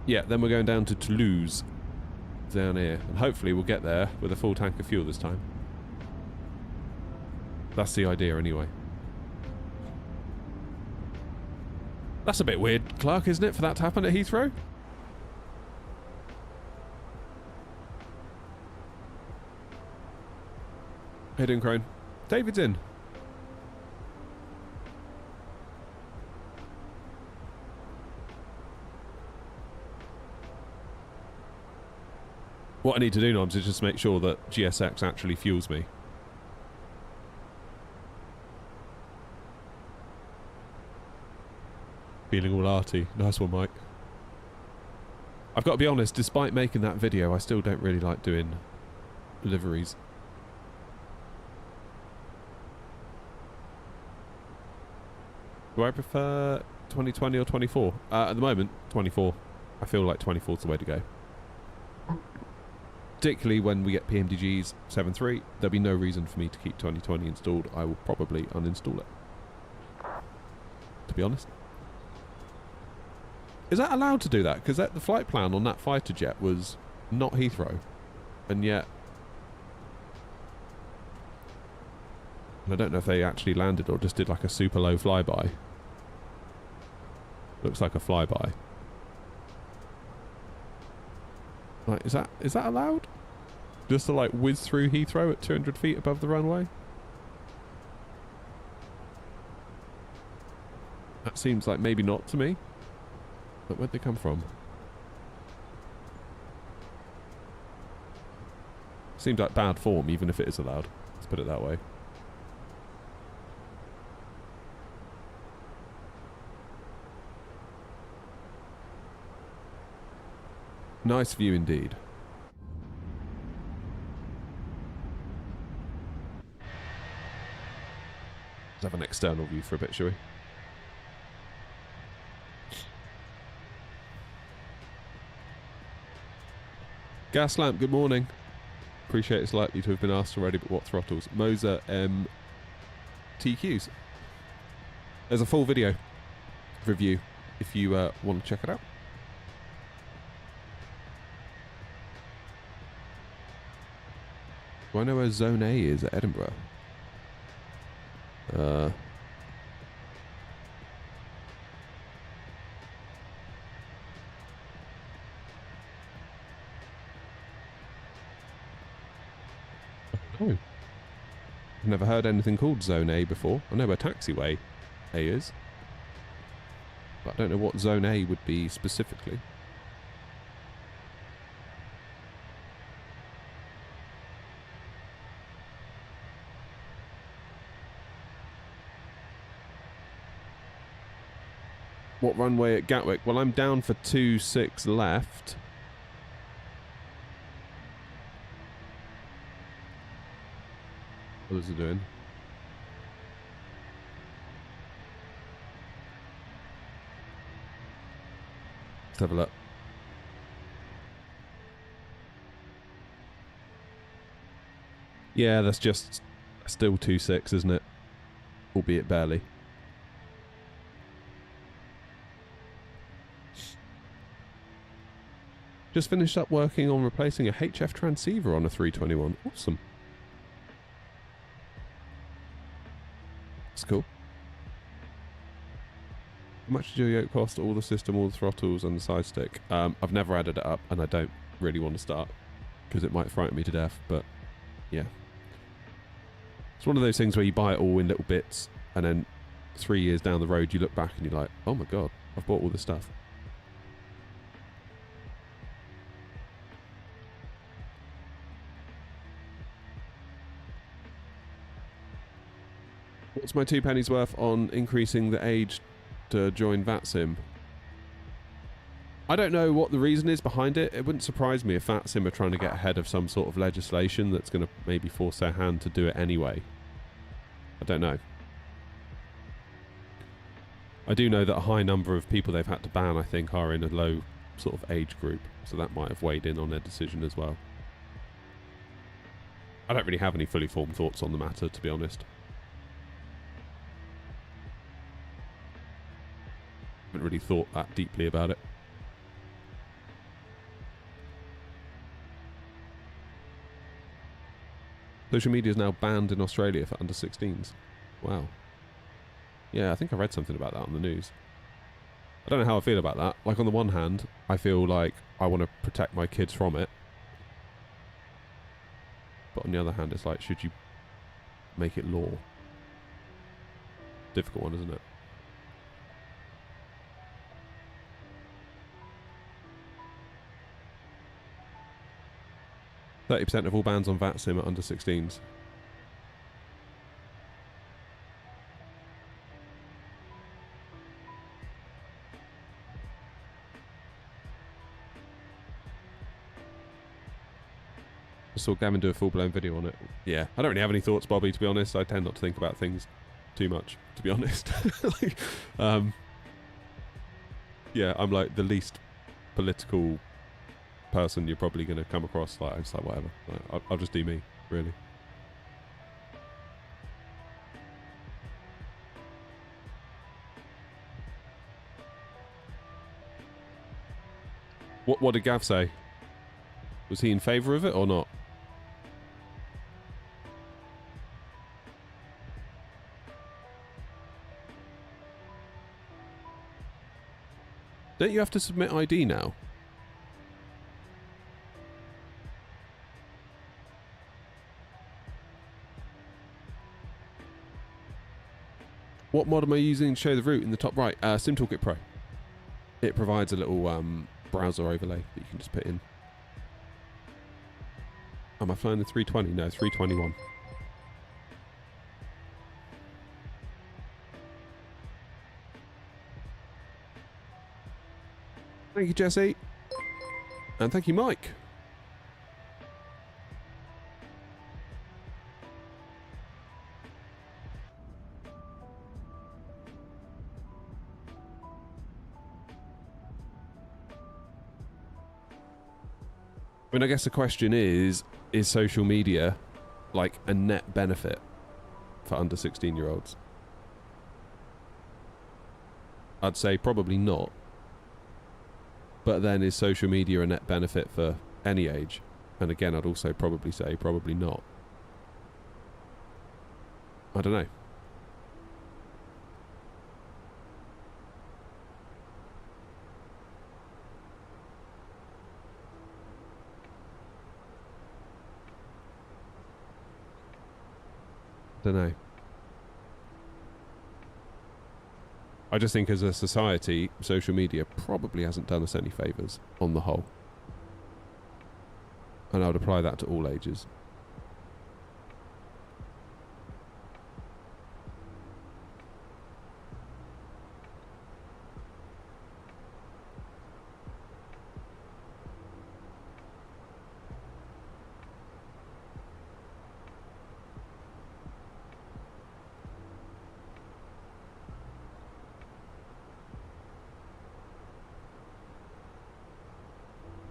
Yeah, then we're going down to Toulouse. Down here. And hopefully we'll get there with a full tank of fuel this time. That's the idea anyway. That's a bit weird, Clark, isn't it, for that to happen at Heathrow? How you doing, Crone? David's in. What I need to do, Noms, is just make sure that GSX actually fuels me. Feeling all arty. Nice one, Mike. I've got to be honest, despite making that video, I still don't really like doing liveries. Do I prefer 2020 or 24? At the moment, 24. I feel like 24 is the way to go. Particularly when we get PMDGs 7.3, there'll be no reason for me to keep 2020 installed. I will probably uninstall it. To be honest. Is that allowed to do that? Because the flight plan on that fighter jet was not Heathrow. And yet... I don't know if they actually landed or just did like a super low flyby. Looks like a flyby. Like, is that allowed? Just to like whiz through Heathrow at 200 feet above the runway? That seems like maybe not to me. But where'd they come from? Seems like bad form, even if it is allowed. Let's put it that way. Nice view indeed. Let's have an external view for a bit, shall we? Gas lamp, good morning. Appreciate it's likely to have been asked already, but what throttles? Moser TQs. There's a full video review if you want to check it out. Do I know where Zone A is at Edinburgh? Oh. I've never heard anything called Zone A before. I know where taxiway A is, but I don't know what Zone A would be specifically. What runway at Gatwick? Well, I'm down for 26 left. What is it doing? Let's have a look. Yeah, that's just still 26, isn't it? Albeit barely. Just finished up working on replacing a HF transceiver on a 321. Awesome. That's cool. How much did your yoke cost? All the system, all the throttles, and the side stick? I've never added it up, and I don't really want to start because it might frighten me to death. But yeah, it's one of those things where you buy it all in little bits, and then 3 years down the road, you look back and you're like, "Oh my god, I've bought all this stuff." What's my 2 pennies worth on increasing the age to join VATSIM? I don't know what the reason is behind it. It wouldn't surprise me if VATSIM are trying to get ahead of some sort of legislation that's going to maybe force their hand to do it anyway. I don't know. I do know that a high number of people they've had to ban, I think, are in a low sort of age group, so that might have weighed in on their decision as well. I don't really have any fully formed thoughts on the matter, to be honest. Haven't really thought that deeply about it. Social media is now banned in Australia for under 16s. Wow. Yeah, I think I read something about that on the news. I don't know how I feel about that. Like, on the one hand, I feel like I want to protect my kids from it. But on the other hand, it's like, should you make it law? Difficult one, isn't it? 30% of all bans on VATSIM are under 16s. I saw Gavin do a full-blown video on it. Yeah, I don't really have any thoughts, Bobby, to be honest. I tend not to think about things too much, to be honest. Like, yeah, I'm like the least political person you're probably going to come across. Like, I'm just like, whatever. Like, I'll just do me, really. What did Gav say? Was he in favour of it or not? Don't you have to submit ID now? What mod am I using to show the route in the top right? SimToolkit Pro. It provides a little browser overlay that you can just put in. Am I flying the 320? No, 321. Thank you, Jesse. And thank you, Mike. I mean, I guess the question is social media like a net benefit for under 16-year-olds? I'd say probably not. But then is social media a net benefit for any age? And again, I'd also probably say probably not. I don't know. Don't know. I just think as a society, social media probably hasn't done us any favours on the whole. And I would apply that to all ages.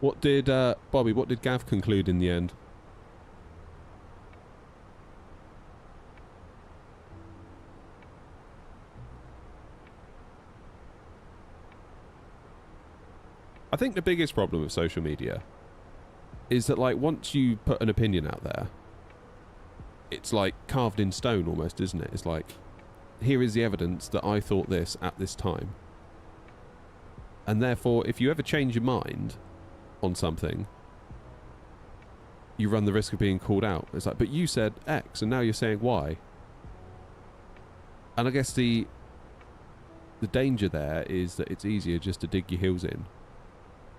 What did, Bobby, what did Gav conclude in the end? I think the biggest problem with social media is that, like, once you put an opinion out there, it's like carved in stone almost, isn't it? It's like, here is the evidence that I thought this at this time. And therefore, if you ever change your mind on something, you run the risk of being called out. It's like, but you said X and now you're saying Y. And I guess the danger there is that it's easier just to dig your heels in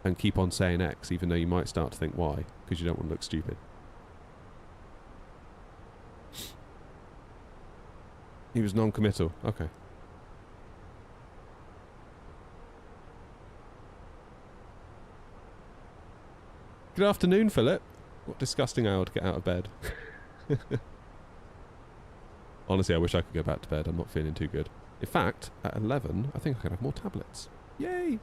and keep on saying X, even though you might start to think Y, because you don't want to look stupid. He was non-committal. Okay. Good afternoon, Philip. What disgusting hour to get out of bed. Honestly, I wish I could go back to bed. I'm not feeling too good. In fact, at 11, I think I can have more tablets. Yay!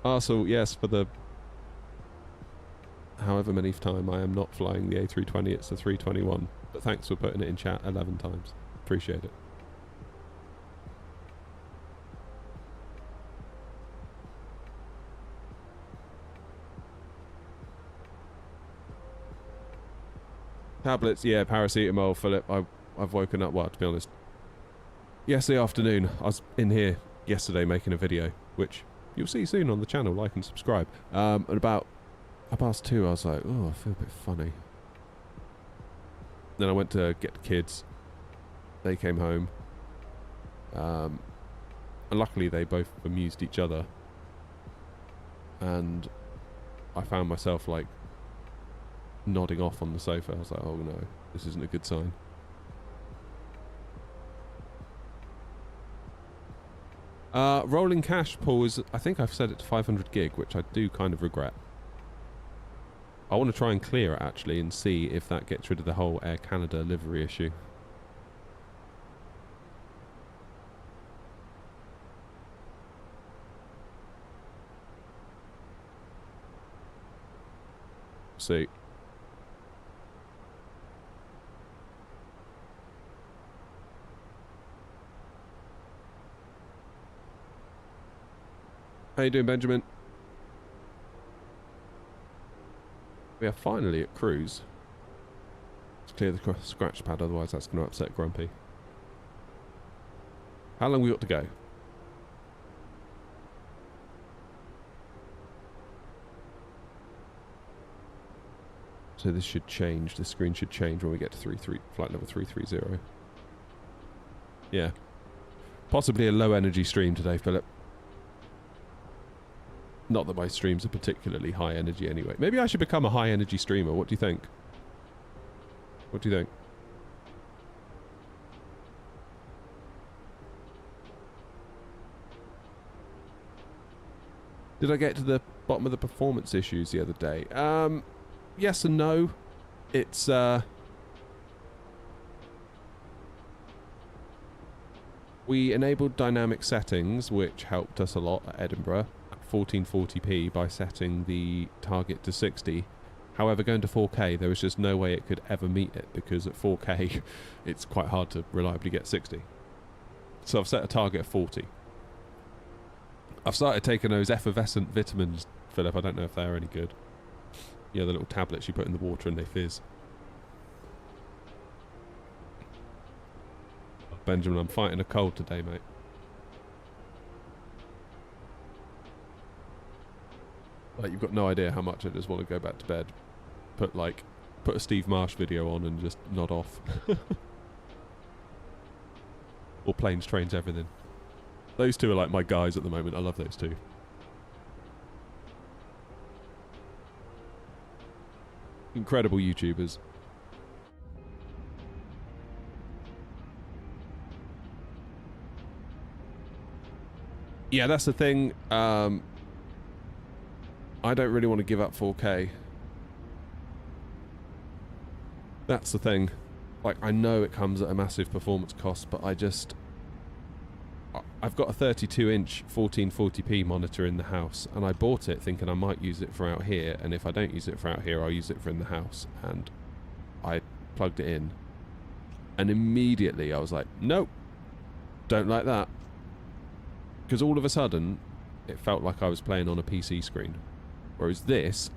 Arsenal, yes, for the however many time I am not flying the A320, it's the 321. But thanks for putting it in chat 11 times. Appreciate it. Tablets, yeah, paracetamol, Philip. I've woken up, well, to be honest, yesterday afternoon. I was in here yesterday making a video, which you'll see soon on the channel. Like and subscribe. At about 2:30, I was like, oh, I feel a bit funny. Then I went to get the kids. They came home. And luckily they both amused each other. And I found myself, like, nodding off on the sofa. I was like, oh no, this isn't a good sign. Rolling cash, Paul, is, I think I've set it to 500 gig, which I do kind of regret. I want to try and clear it actually and see if that gets rid of the whole Air Canada livery issue. See. How you doing, Benjamin? We are finally at cruise. Let's clear the scratch pad, otherwise that's going to upset Grumpy. How long we got to go? So this should change. The screen should change when we get to flight level 330. Yeah. Possibly a low energy stream today, Philip. Not that my streams are particularly high energy anyway. Maybe I should become a high energy streamer. What do you think? What do you think? Did I get to the bottom of the performance issues the other day? Yes and no. It's we enabled dynamic settings, which helped us a lot at Edinburgh at 1440p by setting the target to 60. However, going to 4K, there was just no way it could ever meet it, because at 4K it's quite hard to reliably get 60. So I've set a target of 40. I've started taking those effervescent vitamins, Philip. I don't know if they're any good. Yeah, the little tablets you put in the water and they fizz. Benjamin, I'm fighting a cold today, mate. Like, you've got no idea how much I just want to go back to bed. Put a Steve Marsh video on and just nod off. Or Planes, Trains, Everything. Those two are like my guys at the moment. I love those two. Incredible YouTubers. Yeah, that's the thing. I don't really want to give up 4K. That's the thing. Like, I know it comes at a massive performance cost, but I've got a 32-inch 1440p monitor in the house, and I bought it thinking I might use it for out here, and if I don't use it for out here, I'll use it for in the house. And I plugged it in, and immediately I was like, nope, don't like that. Because all of a sudden, it felt like I was playing on a PC screen. Whereas this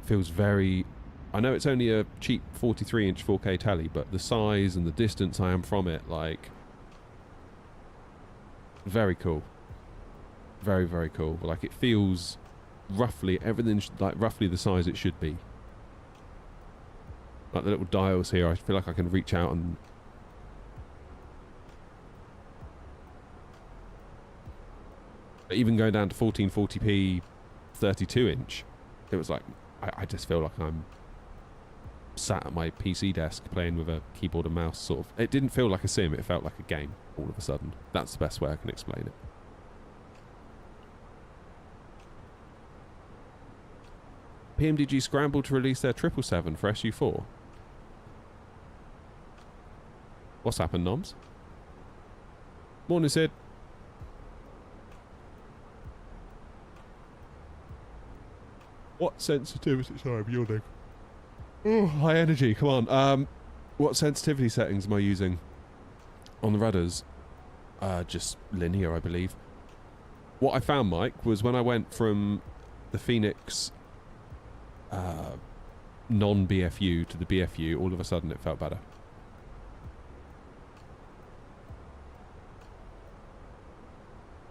feels very... I know it's only a cheap 43-inch 4K telly, but the size and the distance I am from it, like... Very cool. Very, very cool. Like, it feels roughly... Everything's like roughly the size it should be. Like the little dials here, I feel like I can reach out and... Even going down to 1440p 32-inch, it was like, I just feel like I'm sat at my PC desk playing with a keyboard and mouse, sort of. It didn't feel like a sim, it felt like a game all of a sudden. That's the best way I can explain it. PMDG scrambled to release their 777 for SU4. What's happened, Noms? Morning, Sid. What sensitivity... Sorry, I'm yawning. Oh, high energy, come on. What sensitivity settings am I using on the rudders? Just linear, I believe. What I found, Mike, was when I went from the Phoenix non-BFU to the BFU, all of a sudden it felt better.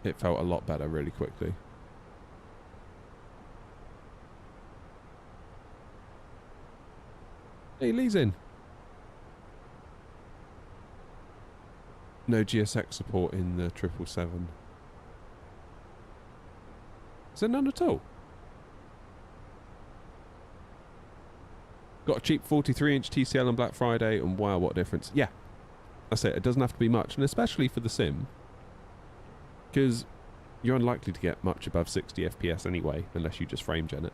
It felt a lot better really quickly. Hey, Lee's in. No GSX support in the 777. Is there none at all? Got a cheap 43-inch TCL on Black Friday, and wow, what a difference. Yeah, that's it. It doesn't have to be much, and especially for the sim, because you're unlikely to get much above 60 FPS anyway, unless you just frame gen it.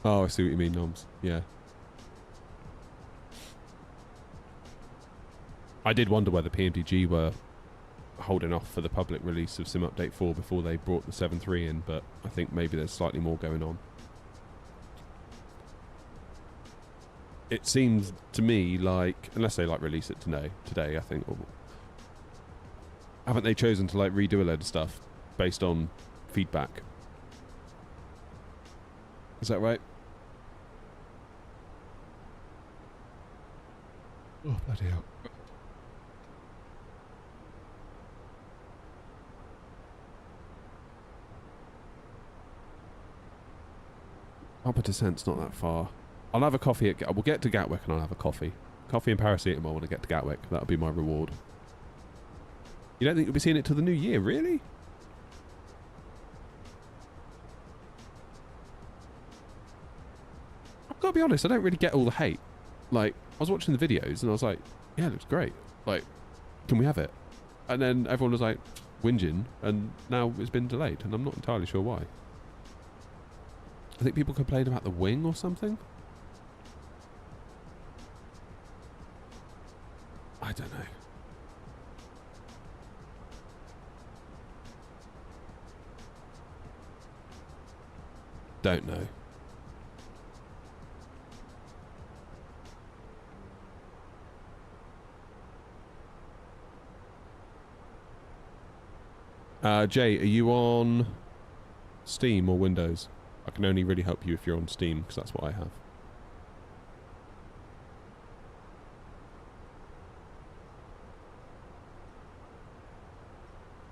Oh, I see what you mean, Noms. Yeah. I did wonder whether PMDG were holding off for the public release of Sim Update 4 before they brought the 7.3 in, but I think maybe there's slightly more going on. It seems to me like, unless they like release it today, I think, or haven't they chosen to like redo a load of stuff based on feedback? Is that right? Oh, bloody hell. Upper Descent's not that far. I'll have a coffee at... We'll get to Gatwick and I'll have a coffee. Coffee and paracetamol when I get to Gatwick. That'll be my reward. You don't think you'll be seeing it till the new year, really? I've got to be honest, I don't really get all the hate. Like, I was watching the videos and I was like, yeah, it looks great. Like, can we have it? And then everyone was like, whinging, and now it's been delayed, and I'm not entirely sure why. I think people complain about the wing or something. I don't know. Don't know. Jay, are you on Steam or Windows? I can only really help you if you're on Steam, because that's what I have.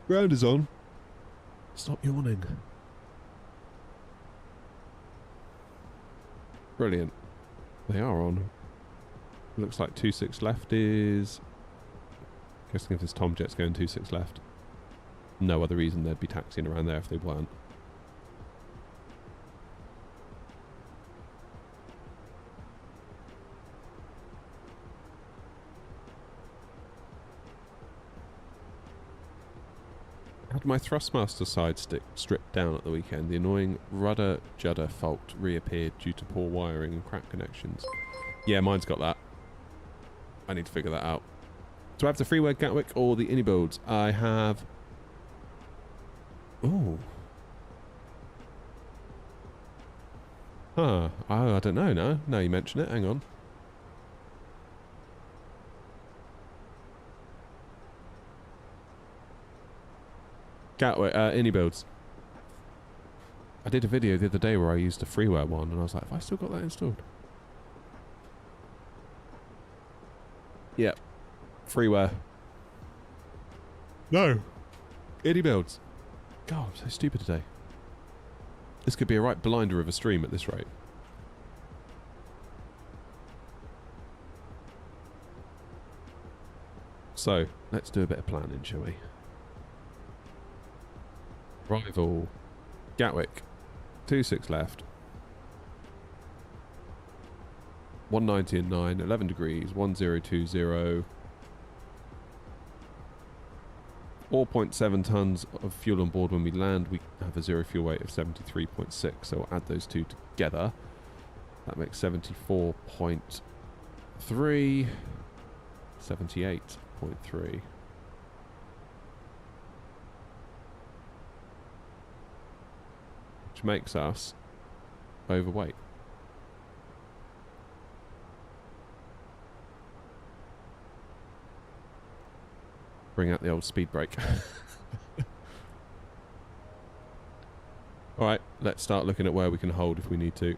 Ground is on. Stop yawning. Brilliant. They are on. Looks like 26 left is... Guessing if this Tomjet's going 26 left. No other reason they'd be taxiing around there if they weren't. Had my Thrustmaster side stick stripped down at the weekend. The annoying rudder judder fault reappeared due to poor wiring and cracked connections. Yeah, mine's got that. I need to figure that out. Do I have the freeware Gatwick or the Innie builds? I have... Oh. Huh. Oh, I don't know now. Now you mention it. Hang on. Gatwick, Innie builds. I did a video the other day where I used a freeware one, and I was like, have I still got that installed? Yep. Freeware. No. Innie builds. God, I'm so stupid today. This could be a right blinder of a stream at this rate. So, let's do a bit of planning, shall we? Arrival. Gatwick. 26 left. 190 and 9. 11 degrees. 1020. 4.7 tons of fuel on board when we land. We have a zero fuel weight of 73.6. So we'll add those two together. That makes 74.3. 78.3. Which makes us overweight. Bring out the old speed brake. Alright, let's start looking at where we can hold if we need to.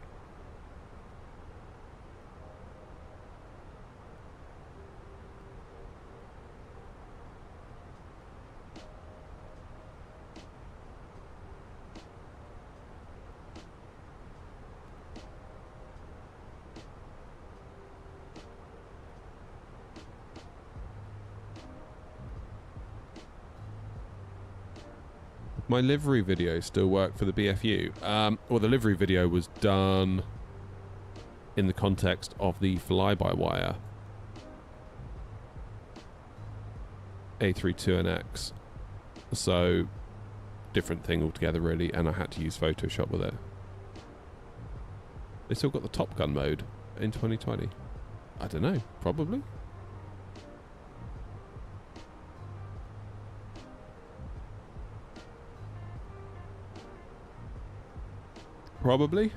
My livery video still work for the BFU? Well, the livery video was done in the context of the fly-by-wire A321X. So, different thing altogether, really, and I had to use Photoshop with it. They still got the Top Gun mode in 2020. I don't know, probably. Probably.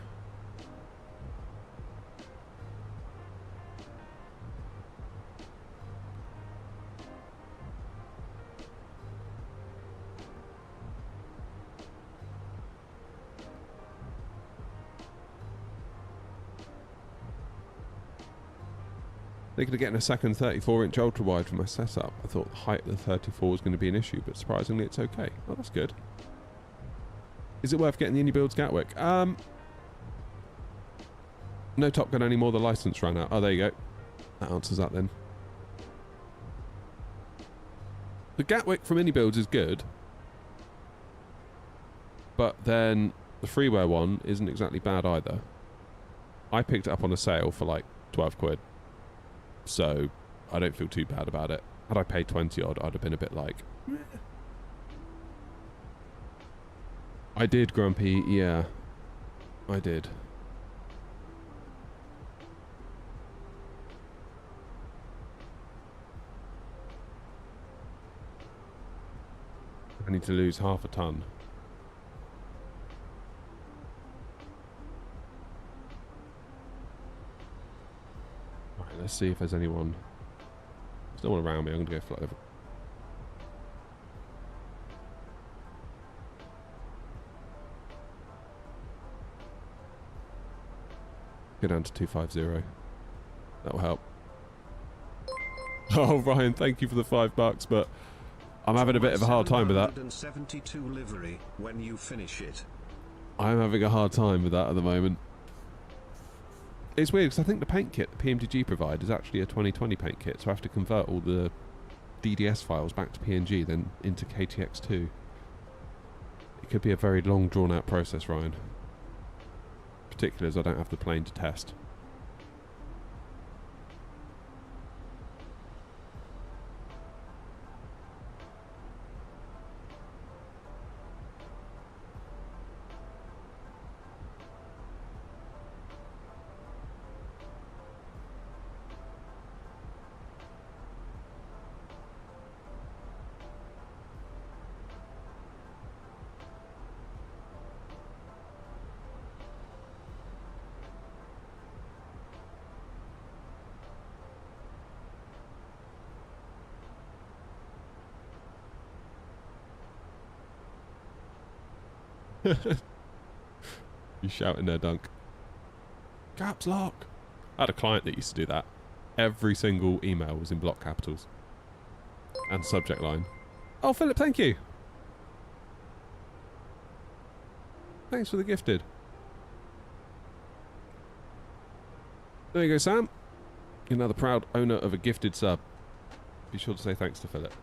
Thinking of getting a second 34-inch ultra-wide for my setup. I thought the height of the 34 was going to be an issue, but surprisingly it's okay. Oh, that's good. Is it worth getting the Indie-Builds Gatwick? No Top Gun anymore, the license ran out. Oh, there you go. That answers that then. The Gatwick from Indie-Builds is good, but then the freeware one isn't exactly bad either. I picked it up on a sale for like 12 quid. So, I don't feel too bad about it. Had I paid 20 odd, I'd have been a bit like... Meh. I did, Grumpy, yeah. I did. I need to lose half a ton. Let's see if there's anyone. There's no one around me. I'm going to go fly over. Go down to 250. That'll help. Oh, Ryan, thank you for the $5, but I'm having a bit of a hard time with that. 772 livery when you finish it. I'm having a hard time with that at the moment. It's weird because I think the paint kit the PMDG provide is actually a 2020 paint kit, so I have to convert all the DDS files back to PNG, then into KTX2. It could be a very long, drawn-out process, Ryan. Particularly as I don't have the plane to test. You shouting there, Dunk. Caps lock. I had a client that used to do that. Every single email was in block capitals. And subject line. Oh, Philip, thank you. Thanks for the gifted. There you go, Sam. You're now the proud owner of a gifted sub. Be sure to say thanks to Philip.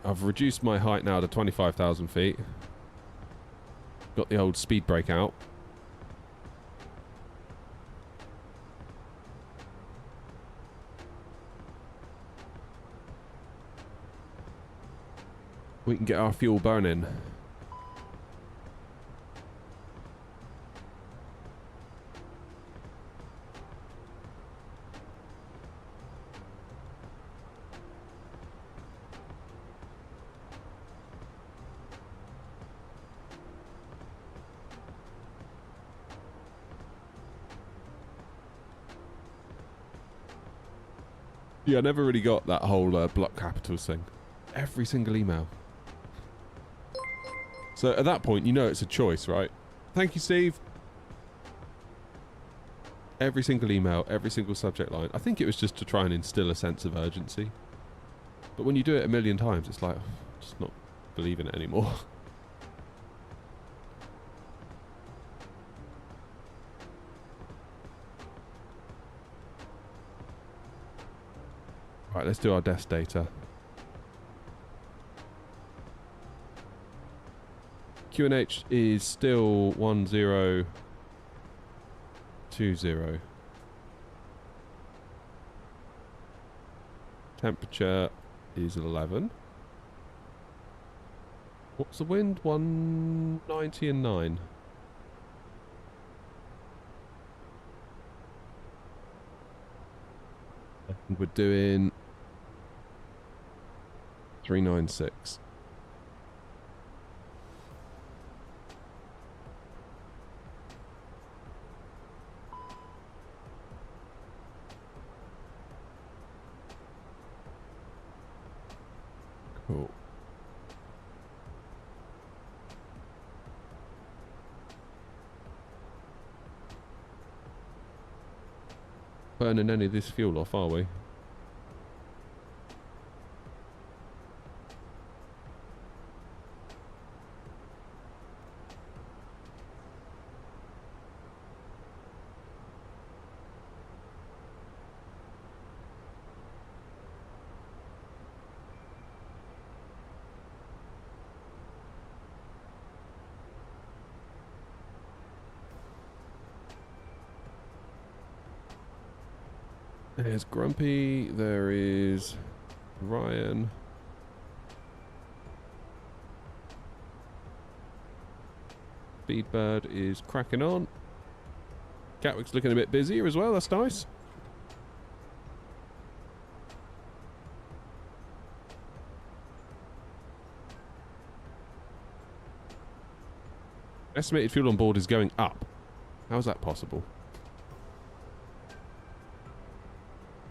I've reduced my height now to 25,000 feet. Got the old speed brake out. We can get our fuel burning. Yeah, I never really got that whole block capitals thing. Every single email. So at that point, you know it's a choice, right? Thank you, Steve. Every single email, every single subject line. I think it was just to try and instill a sense of urgency. But when you do it a million times, it's like, I'm just not believing it anymore. Right, let's do our desk data. QNH is still 1020. Temperature is 11. What's the wind? 190 and 9. And we're doing 396. Cool. burning any of this fuel off, are we? There's Grumpy, there is Ryan. Speedbird is cracking on. Gatwick's looking a bit busier as well, that's nice. Estimated fuel on board is going up. How is that possible?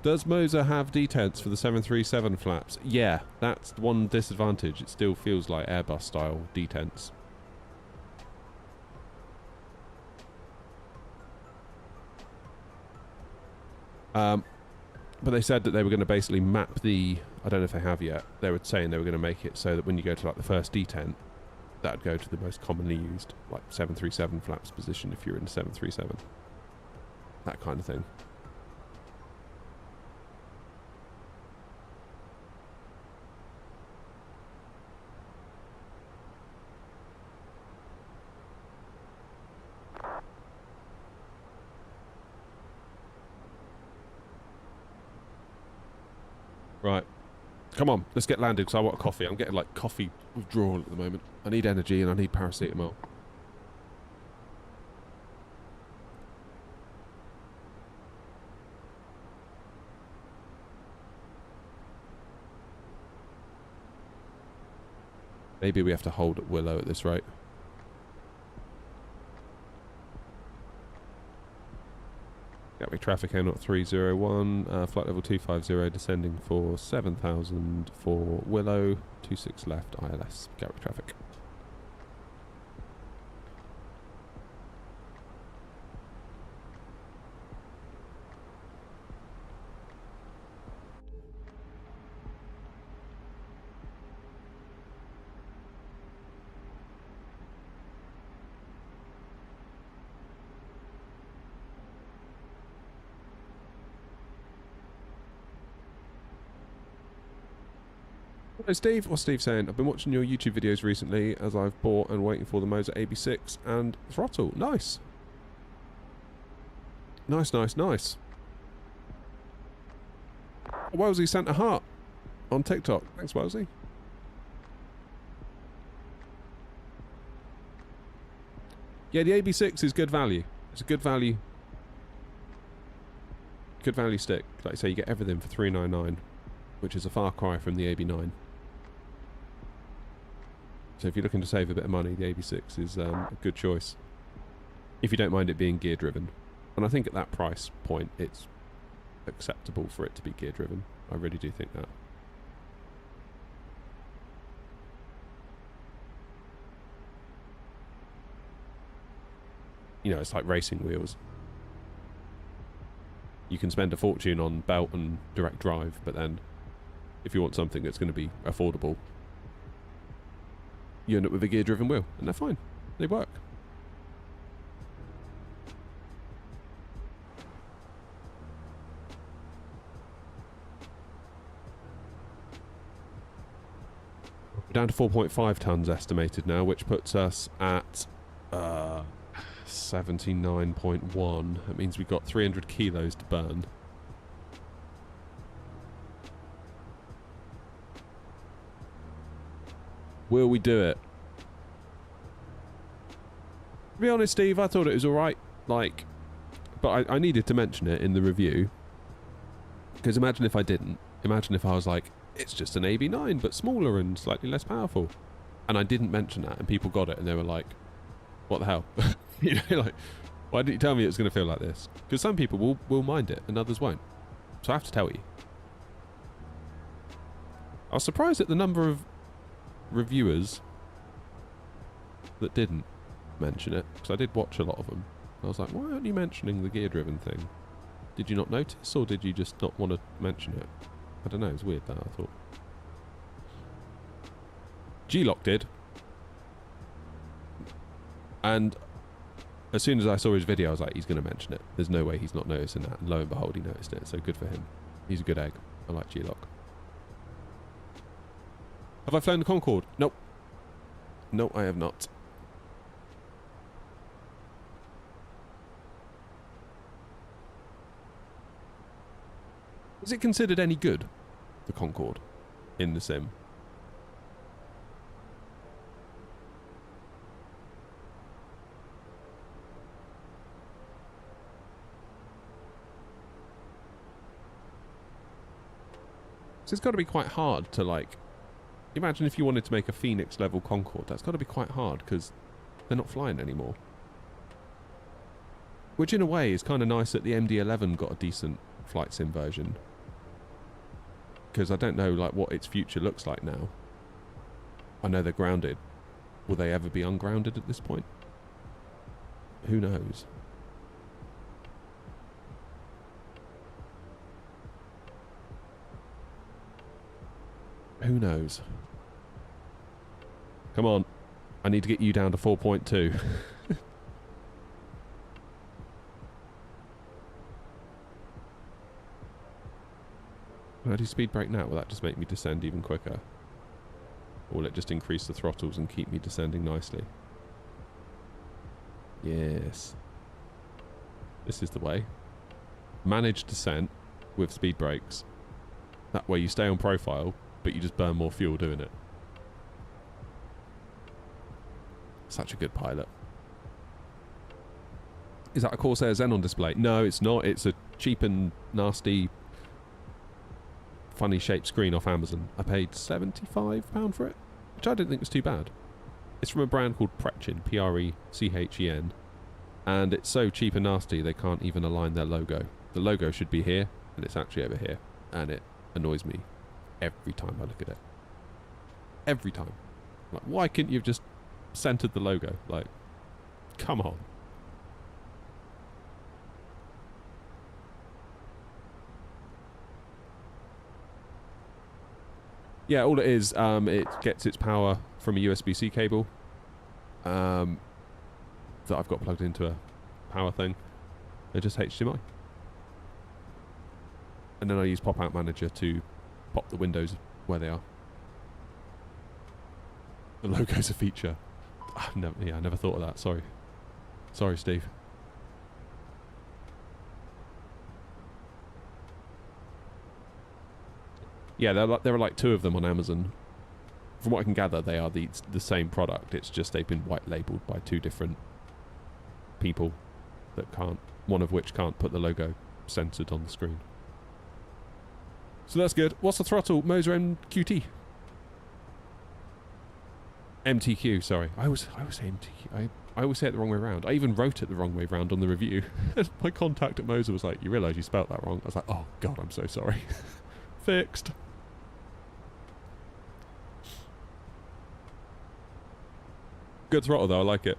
Does Moser have detents for the 737 flaps? Yeah, that's one disadvantage. It still feels like Airbus style detents. But they said that they were going to basically map the... I don't know if they have yet. They were saying they were going to make it so that when you go to like the first detent, that would go to the most commonly used, like 737 flaps position if you're in 737. That kind of thing. Right. Come on, let's get landed because I want a coffee. I'm getting like coffee withdrawal at the moment. I need energy and I need paracetamol. Maybe we have to hold at Willow at this rate. Gatwick traffic A0301, flight level 250, descending for 7,000 for Willow, 26 left, ILS, Gatwick traffic. Hello Steve, what's Steve saying? I've been watching your YouTube videos recently as I've bought and waiting for the Moser AB6 and throttle. Nice. Nice, nice, nice. Wellesley sent a heart on TikTok. Thanks, Wellesley. Yeah, the AB6 is good value. It's a good value. Good value stick. Like I say, you get everything for $399, which is a far cry from the AB9. So if you're looking to save a bit of money, the AB6 is a good choice. If you don't mind it being gear driven. And I think at that price point, it's acceptable for it to be gear driven. I really do think that. You know, it's like racing wheels. You can spend a fortune on belt and direct drive, but then if you want something that's going to be affordable, you end up with a gear-driven wheel, and they're fine. They work. We're down to 4.5 tons estimated now, which puts us at 79.1. That means we've got 300 kilos to burn. Will we do it? To be honest, Steve, I thought it was alright. Like, but I needed to mention it in the review. Because imagine if I didn't. Imagine if I was like, it's just an AB9, but smaller and slightly less powerful. And I didn't mention that, and people got it, and they were like, what the hell? You know, like, why didn't you tell me it was going to feel like this? Because some people will mind it, and others won't. So I have to tell you. I was surprised at the number of reviewers that didn't mention it, because I did watch a lot of them. I was like, why aren't you mentioning the gear driven thing? Did you not notice, or did you just not want to mention it? I don't know, it's weird that, I thought. G-Lock did. And as soon as I saw his video, I was like, he's going to mention it. There's no way he's not noticing that. And lo and behold, he noticed it. So good for him. He's a good egg. I like G-Lock. Have I flown the Concorde? Nope. No, I have not. Is it considered any good, the Concorde, in the sim? So it's got to be quite hard to, like... Imagine if you wanted to make a Phoenix level Concorde. That's got to be quite hard because they're not flying anymore. Which in a way is kind of nice that the MD-11 got a decent flight sim version. Because I don't know like what its future looks like now. I know they're grounded. Will they ever be ungrounded at this point? Who knows? Who knows? Come on. I need to get you down to 4.2. How do you speed brake now? Will that just make me descend even quicker? Or will it just increase the throttles and keep me descending nicely? Yes. This is the way. Manage descent with speed brakes. That way you stay on profile, but you just burn more fuel doing it. Such a good pilot. Is that a Corsair Xenon display? No, it's not. It's a cheap and nasty, funny shaped screen off Amazon. I paid £75 for it, which I didn't think was too bad. It's from a brand called Precchen, P-R-E-C-H-E-N. And it's so cheap and nasty they can't even align their logo. The logo should be here, and it's actually over here. And it annoys me every time I look at it. Every time. Like, why couldn't you have just centered the logo? Like, come on. Yeah, all it is, it gets its power from a USB-C cable that I've got plugged into a power thing. It's just HDMI. And then I use Pop-Out Manager to pop the windows where they are. The logo's a feature. I never thought of that. Sorry. Sorry, Steve. Yeah, there are like two of them on Amazon. From what I can gather, they are the same product. It's just they've been white labelled by two different people that can't, one of which can't put the logo centered on the screen. So that's good. What's the throttle? Moser MQT. MTQ, sorry. I always say MTQ. I always say it the wrong way around. I even wrote it the wrong way around on the review. My contact at Moser was like, you realise you spelt that wrong? I was like, oh god, I'm so sorry. Fixed. Good throttle though, I like it.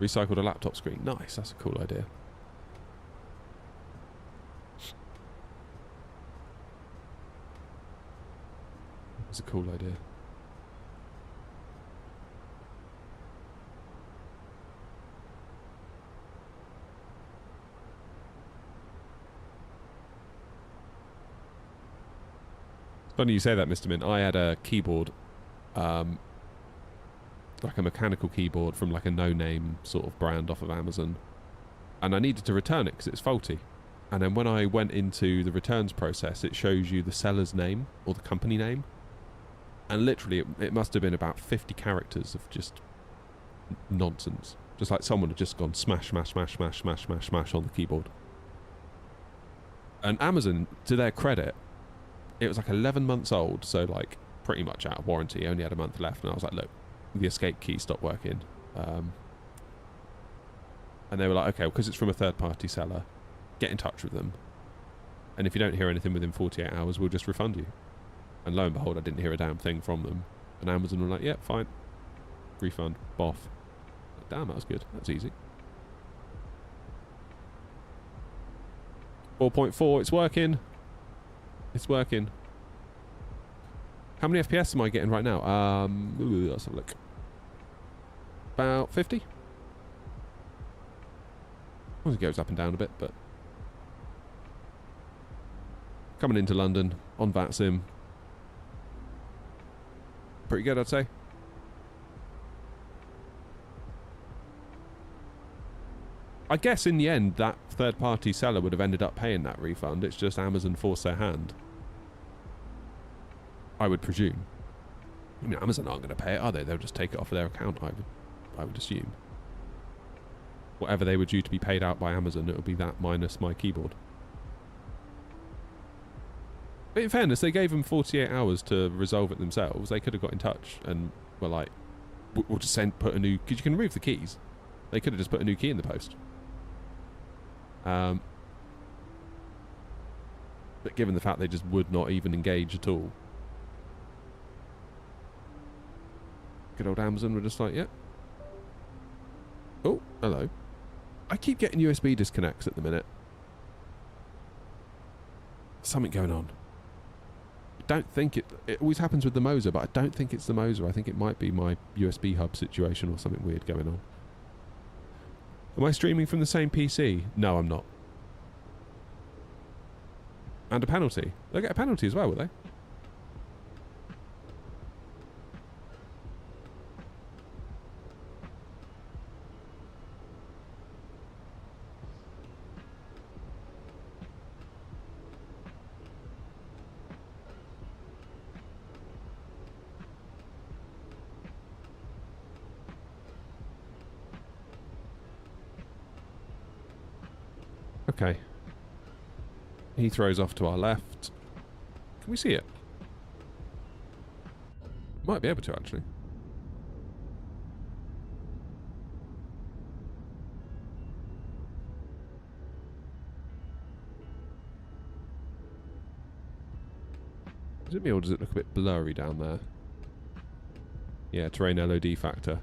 Recycled a laptop screen. Nice, that's a cool idea. That's a cool idea. Funny you say that, Mr. Mint. I had a keyboard, like a mechanical keyboard from like a no-name sort of brand off of Amazon, and I needed to return it because it's faulty. And then when I went into the returns process, it shows you the seller's name or the company name, and literally it must have been about 50 characters of just nonsense. Just like someone had just gone smash, smash, smash, smash, smash, smash, smash on the keyboard. And Amazon, to their credit, it was like 11 months old, so like pretty much out of warranty. Only had a month left, and I was like, look, the escape key stopped working. And they were like, okay, because it's from a third-party seller, get in touch with them. And if you don't hear anything within 48 hours, we'll just refund you. And lo and behold, I didn't hear a damn thing from them. And Amazon were like, yeah, fine. Refund. Boff. Damn, that was good. That was easy. 4.4, it's working. It's working. How many FPS am I getting right now? Let's have a look. About 50? It goes up and down a bit, but... Coming into London on VATSIM. Pretty good, I'd say. I guess in the end, that third-party seller would have ended up paying that refund. It's just Amazon forced their hand. I would presume. I mean, Amazon aren't going to pay it, are they? They'll just take it off of their account, I would assume. Whatever they were due to be paid out by Amazon, it would be that minus my keyboard. But in fairness, they gave them 48 hours to resolve it themselves. They could have got in touch and were like, we'll just put a new... Because you can remove the keys. They could have just put a new key in the post. But given the fact they just would not even engage at all. Good old Amazon were just like, yeah. Oh, hello. I keep getting USB disconnects at the minute. Something going on. I don't think it always happens with the Moser, but I don't think it's the Moser. I think it might be my USB hub situation or something weird going on. Am I streaming from the same PC? No, I'm not. And a penalty. They'll get a penalty as well, will they? Okay. Heathrow's off to our left. Can we see it? Might be able to, actually. Is it me or does it look a bit blurry down there? Yeah, terrain LOD factor.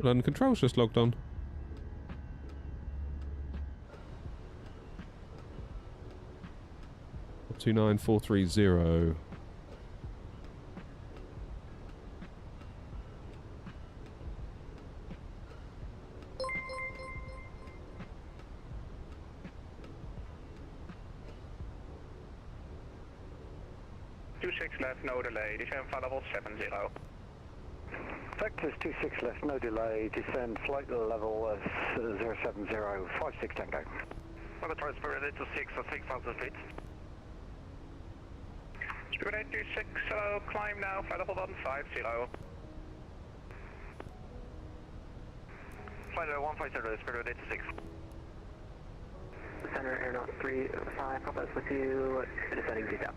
London Control's just logged on. Or 29430. Left, no delay, descend flight level 70. Vectors 26 left, no delay, descend flight level 070, 56 Tango. Weather transfer to 6 or 6,000 feet. Spirit 826, hello, climb now, flight level 150. Flight level 150, Spirit 826. Center Aeronaut 35, Papa with you, descending to down.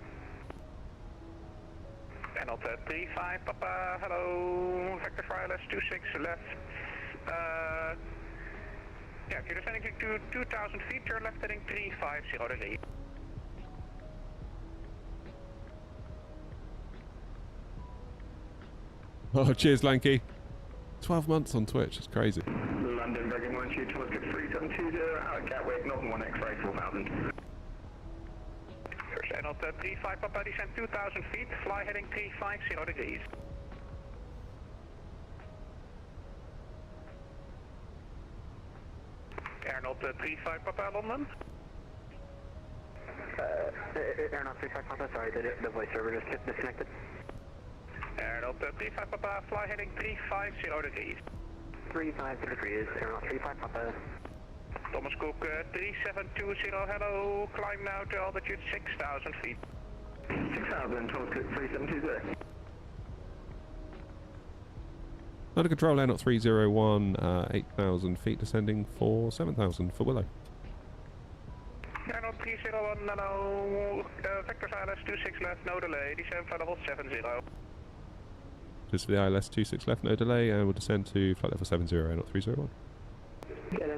Aeronaut 35, Papa, hello, Vector Wireless 26 left. Yeah, if you're descending to 2,000 feet, you're left heading 350 delay. Oh, cheers, Lanky. 12 months on Twitch, it's crazy. London, Bergen 1, telescope 3720, out Gatwick, Northern 1 X-ray 4000. First Aeronaut 35, Papa, descend 2,000 feet, fly heading 350 degrees. Aeronaut 35, Papa, London. Aeronaut 35, Papa, sorry, the voice server just disconnected. Aeronaut 35, Papa, fly heading 350 degrees. 350 degrees, Aeronaut 35, Papa. Thomas Cook 3720, hello, climb now to altitude 6,000 feet. 6,000, Thomas Cook 3720. Under control, Aeronaut 301, 8,000 feet, descending for 7,000 for Willow. Aeronaut 301, hello, Vector ILS 26 left, no delay, descend flight level 70. Just for the ILS 26 left, no delay, and we'll descend to flight level 70, Aeronaut 301.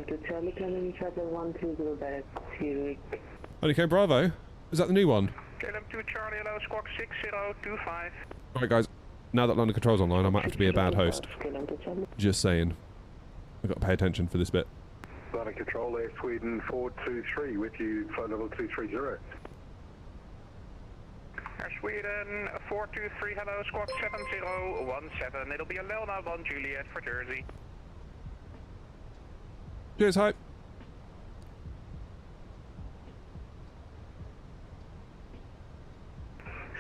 To Charlie, Clement, Traveler 120 back to... Honeycomb Bravo? Is that the new one? KLM 2 Charlie, hello, squawk 6025. Alright guys, Now that London Control's online, I might have to be a bad host. Just saying. I've got to pay attention for this bit. London Control, Air Sweden 423 with you, flight level 230. Air Sweden 423, hello, squawk 7017. It'll be a Lelna 1 Juliet for Jersey. Cheers, hi.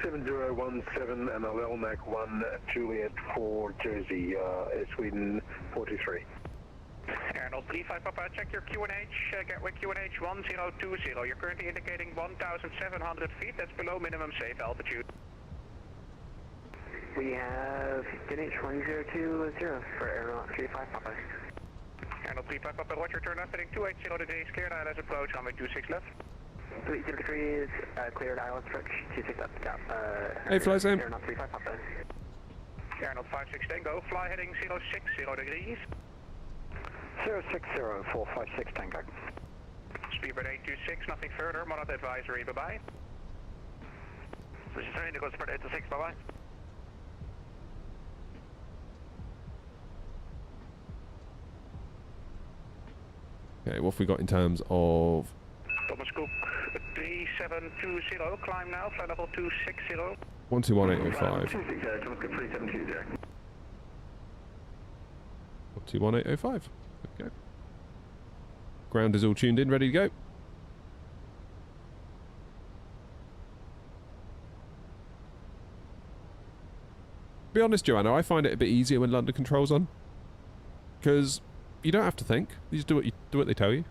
.7017 and Lelmac 1 Juliet for Jersey, Air Sweden 423. Arnold 35 Papa, check your QNH, Gatwick QNH 1020. You're currently indicating 1,700 feet, that's below minimum safe altitude. We have QNH 1020 for Arnold 35 Papa. Arnold 35 Papa, roger, turn left, heading 280 degrees, cleared ILS approach, runway 26 left. 280 degrees, cleared ILS approach, 26 left, Hey, fly Sam. Arnold 35 Papa. Arnold 56 Tango, fly heading 060 degrees. 060456 Tango. Speedbird 826, nothing further, Monad advisory, bye-bye. Switch to Indigo, Speedbird 826, bye-bye. Okay, what have we got in terms of... Thomas Cook 3720, climb now, flight level 260. 121805. 260, Thomas Cook 3720. 121805. Okay. Ground is all tuned in, ready to go. Be honest, Joanna, I find it a bit easier when London Control's on. Because you don't have to think. You just do what they tell you.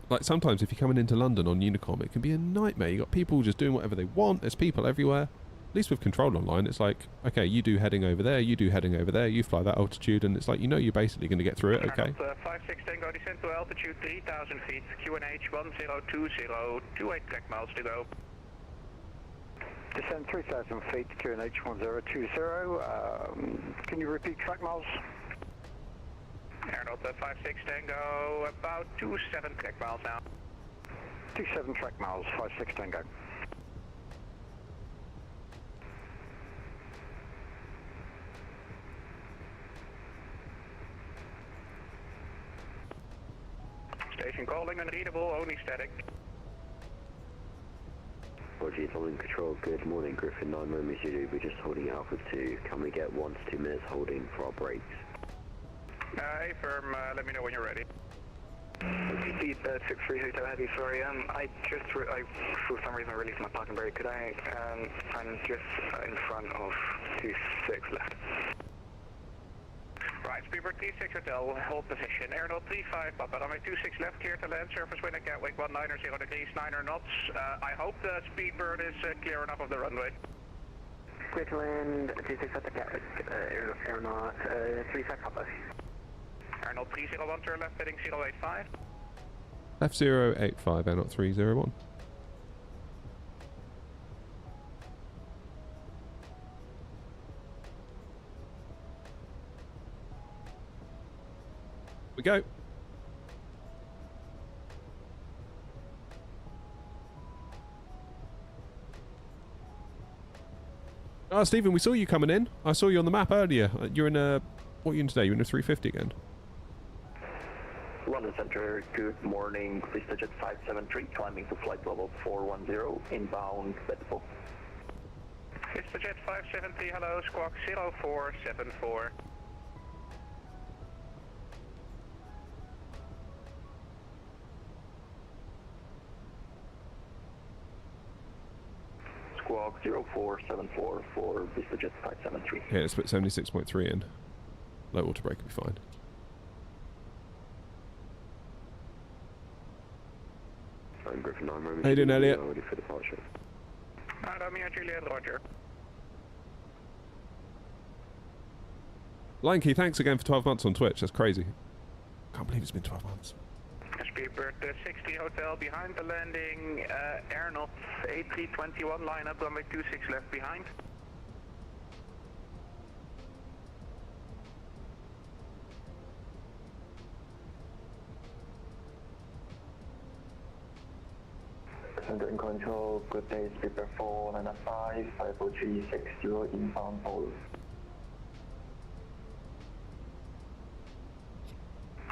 Like, sometimes if you're coming into London on Unicom, it can be a nightmare. You got people just doing whatever they want. There's people everywhere. At least with Control Online, it's like, okay, you do heading over there, you do heading over there, you fly that altitude, and it's like, you know you're basically going to get through it, okay? 56 Tango, descend to altitude 3,000 feet, QNH 1020, 28 track miles to go. Descend 3,000 feet, QNH 1020. Can you repeat track miles? Arnold 56 Tango, about 27 track miles now. 27 track miles, 56 Tango. Station calling, unreadable, only static. Roger, it's London Control, good morning, Griffin 9 moments you do, we're just holding Alpha 2, can we get 1 to 2 minutes holding for our brakes? Hey firm, let me know when you're ready. Speed 63 Hotel Heavy, sorry, I for some reason released my parking brake, could I, I'm just in front of 26 left. Right, Speedbird 36 Hotel, hold position. Arnold 35 Papa, runway 26 left, clear to land, surface wind at Gatwick 190 degrees, 9 knots. I hope the Speedbird is clear enough of the runway. Clear to land, 26 left at Gatwick, Arnold 35 Papa. Arnold 301, turn left, heading 085. Left 085, Arnold 301. We go. Oh, Stephen, we saw you coming in. I saw you on the map earlier. You're in a... What are you in today? You're in a 350 again. London Centre, good morning. Please digit 573, climbing to flight level 410, inbound Bedford. Vista Jet 573, hello, squawk 0474. Squawk 0474 for Vista Jet 573. Yeah, let's put 76.3 in. Low water brake will be fine. I'm Griffin 9 moments. How you doing, Elliot? Ready for departure. Romeo Juliet, Roger. Lion-Key, thanks again for 12 months on Twitch. That's crazy. Can't believe it's been 12 months. Speedbird 60 Hotel, behind the landing, Arnold A321, line up, runway 26 left behind. Center in control, good day, prepare for 905, 50360 inbound hold.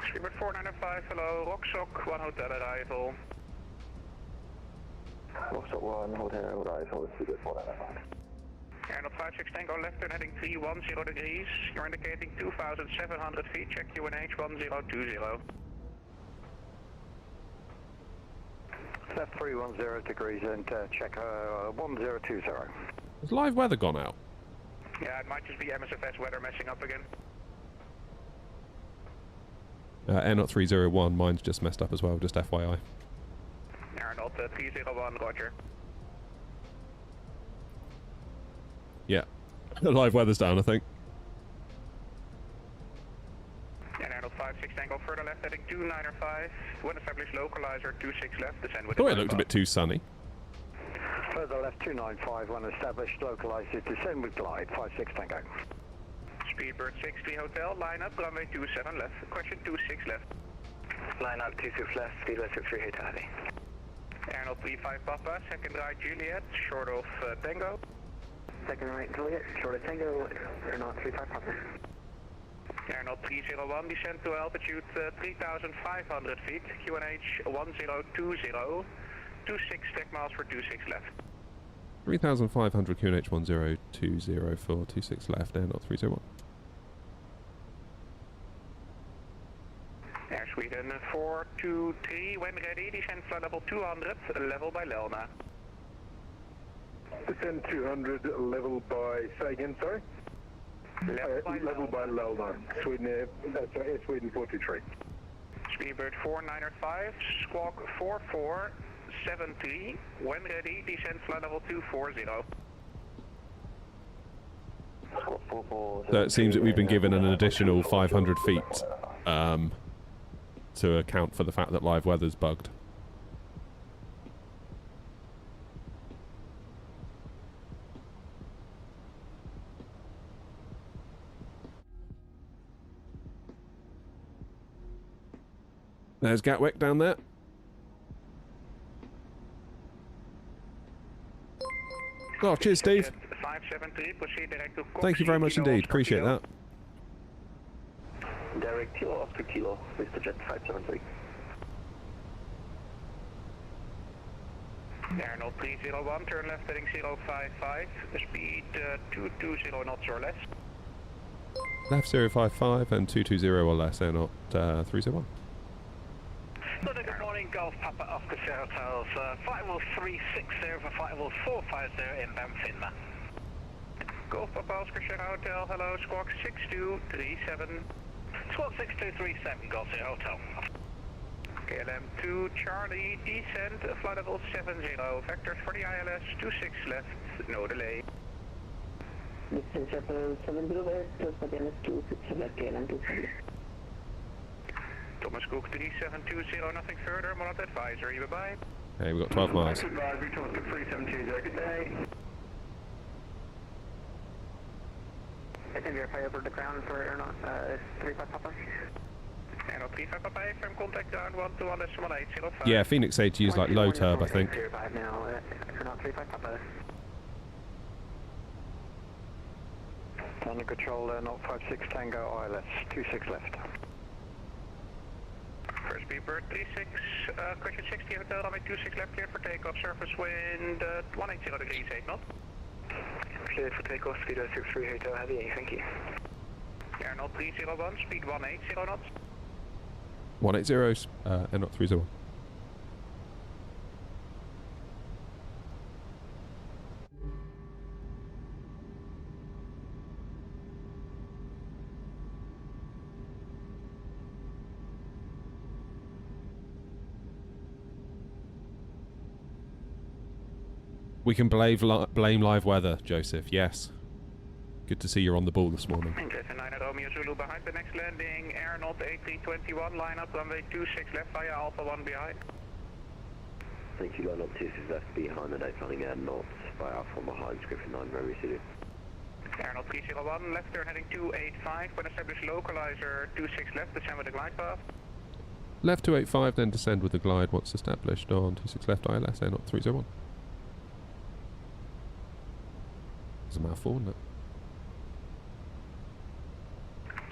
Speedbird 4905, hello, Rocksock, 1 hotel arrival. Rocksock 1 hotel arrival, Speedbird 4905. Airnaut 56 Tango left turn heading 310 degrees. You're indicating 2,700 feet, check UNH 1020. Left 310 degrees and check 1020. Has live weather gone out? Yeah, it might just be MSFS weather messing up again. Airnaut 301, mine's just messed up as well, just FYI. Airnaut 301, roger. Yeah. The live weather's down, I think. And Airnaut 56 Tango further left heading 295. When established localizer 26 left, descend with Oh, it looked a bit too sunny. Further left 295, when established localizer, descend with glide, 56 Tango. Speedbird 63 Hotel, line up, runway 27 left, question 26 left. Line up 26 left, Speedbird 63 Hotel heavy. Airnaut 35 Papa, second right Juliet, short of Tango. Second right Juliet, short of Tango, Airnaut 35 Papa. Airnaut 301, descend to altitude 3,500 feet, QNH 1020, 26 tech miles for 26 left. 3,500 QNH 1020 for 26 left, Airnaut 301. Air Sweden 423, when ready, descend flight level 200, level by Lelna. Descend 200, level by, say again, sorry? Level by Lelna, Sweden, Sweden 423. Speedbird 4905, squawk 4473, when ready, descend flight level 240. So it seems that we've been given an additional 500 feet to account for the fact that live weather's bugged. There's Gatwick down there. Oh, cheers, Steve. 573, proceed direct to Thank you very much indeed. Appreciate that. Direct kilo after kilo, Mr. Jet 573. Airnaut 301, turn left heading 055, speed 220 knots or less. Left 055 and 220 or less, Airnaut 301. Good morning, Golf Papa Oscar Sierra Hotels, flight level 360 for flight level 450 inbound Finland. Golf Papa Oscar Sierra Hotel, hello, squawk 6237. Squawk 6237, Golf Sierra Hotel. KLM 2 Charlie, descent, flight level 70, vectors for the ILS 26 left, no delay. Descent Chapel 70 left, just for the ILS 26 left, KLM 2 Charlie. Thomas Cook 3720, nothing further, Monad advisory, bye-bye. Hey, we've got 12 miles. Advisory, Thomas Cook 3720, good day. I can verify over the ground for Airnaut 35 Papa. Airnaut 35 Papa, from contact ground 121.805. Yeah, Phoenix 8 use like low turb, I think. Now, Airnaut 35 Papa. Under control, Airnaut 56 Tango ILS, 26 left. First Speedbird 36, question 60 Hotel, runway 26 left, cleared for takeoff, surface wind 180 degrees, 8 knots. Cleared for takeoff, speed 63 Hotel Heavy, thank you. Airnaut 301, speed 180 knots. 180, Airnaut 301. We can blame live weather, Joseph, yes. Good to see you're on the ball this morning. Jason 9 Romeo Zulu behind the next landing, Airnaut A321, line up runway 26 left via Alpha 1 behind. Thank you, line up 26 left behind the day flying Airnaut by Alpha 1 behind, Griffin 9 Romeo Zulu. Airnaut 301, left turn heading 285, when established localizer 26 left, descend with the glide path. Left 285, then descend with the glide once established on 26 left ILS, air 0301. It's a mouthful, isn't it?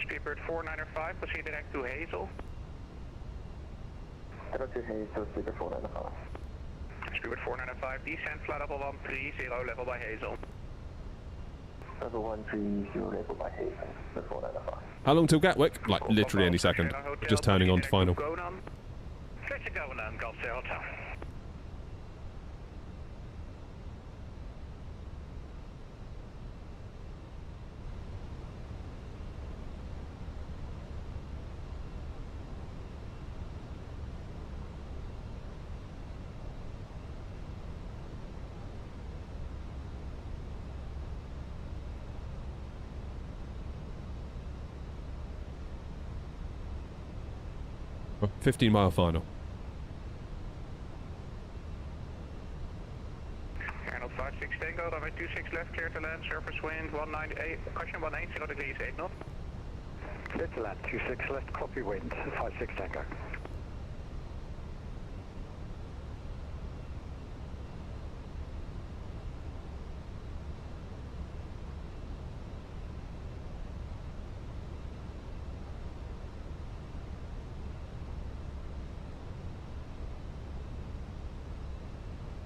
Speedbird 495, proceed direct to Hazel. Direct to Hazel, Speedbird 495. Speedbird 495, descend flight level 130, level by Hazel. Level 130, level by Hazel, Speedbird 495. How long till Gatwick? Like, literally any second. Just turning on to final. Switch to going on, Golf Sierra Hotel. Oh, 15-mile final. Arnold 56 Tango, runway 26 left, clear to land, surface wind 198, caution 180 degrees, 8 knots. Clear to land, 26 left, copy wind, 56 Tango.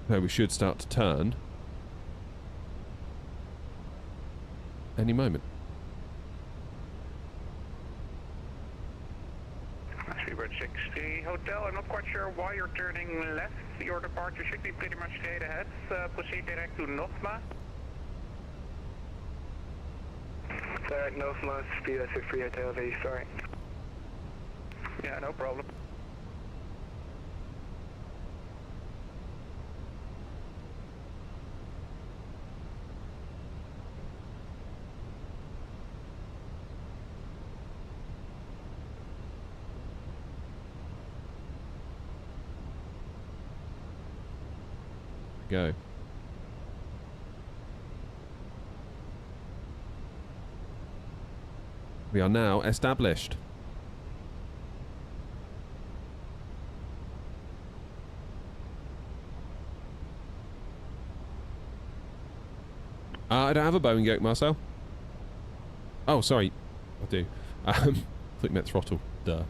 So we should start to turn any moment. Speedbird 60 Hotel, I'm not quite sure why you're turning left. Your departure should be pretty much straight ahead. Proceed direct to Notma. Direct Notma, speed 63 Hotel V, sorry. Yeah, no problem. Go. We are now established. I don't have a Boeing yoke, Marcel. Oh, sorry. I do. I thought you meant throttle. Duh.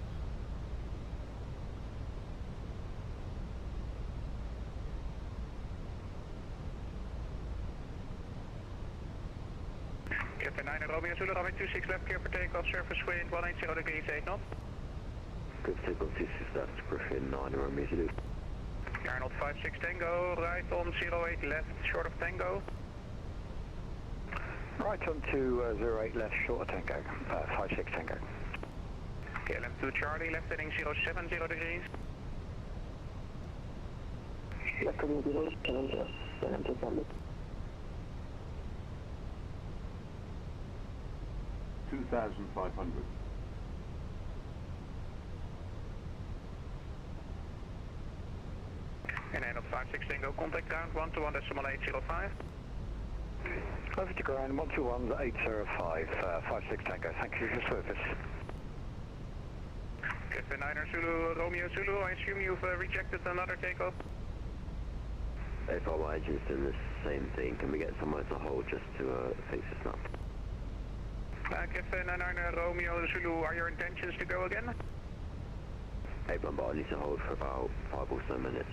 Captain 9 Romeo Zulu, runway 26 left, clear for takeoff, surface wind 180 degrees, 8 knots. Good takeoff, 26 left, Griffin 9 Romeo Zulu. Arnold 56 Tango, right on 08 left, short of Tango. Right on to 08 left, short of Tango, 56 Tango. KLM 2 Charlie, left heading 070 degrees. Left heading 070, then to summit. 2,500. And Arnold 56 Tango, contact ground 121.805. Over to ground 121.805, 56 Tango, thank you for your service. Captain 9 Zulu, Romeo Zulu, I assume you've rejected another takeoff? If our agent's doing the same thing, can we get somewhere to hold just to fix this up? Captain 9 Romeo Zulu, are your intentions to go again? Hey, Bombard, I need to hold for about 5 or so minutes.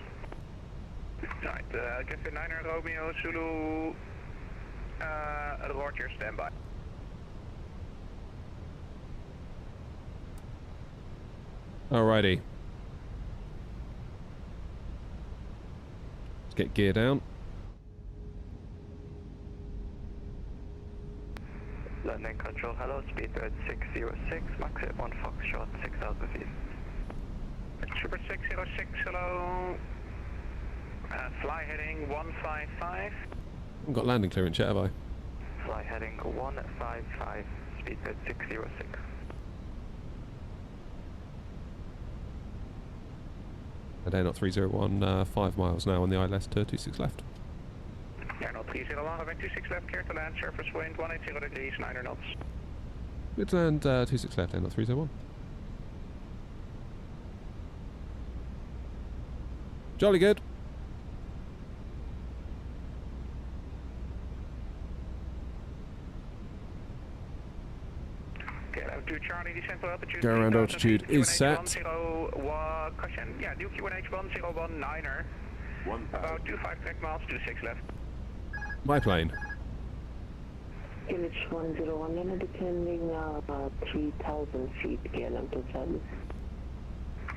Right, Captain 9 Romeo Zulu, Roger, standby. Alrighty. Let's get gear down. Landing control, hello, speedbird 606, max at 1 Foxtrot, 6,000 feet. Super 606, hello. Fly heading 155. I haven't got landing clearance yet, have I? Fly heading 155, speedbird 606. And air 0301, 5 miles now on the ILS to 26 left. Air 301, runway 26 left, clear to land, surface wind 180 degrees, 9 knots. Good to land 26 left, air 0301. Jolly good. To Charlie, descent altitude. Go around altitude is set. Caution, yeah, new QNH1019er. About 25 track miles, 26 left. My plane. QNH101, then depending 3,000 feet, KLM to Charlie.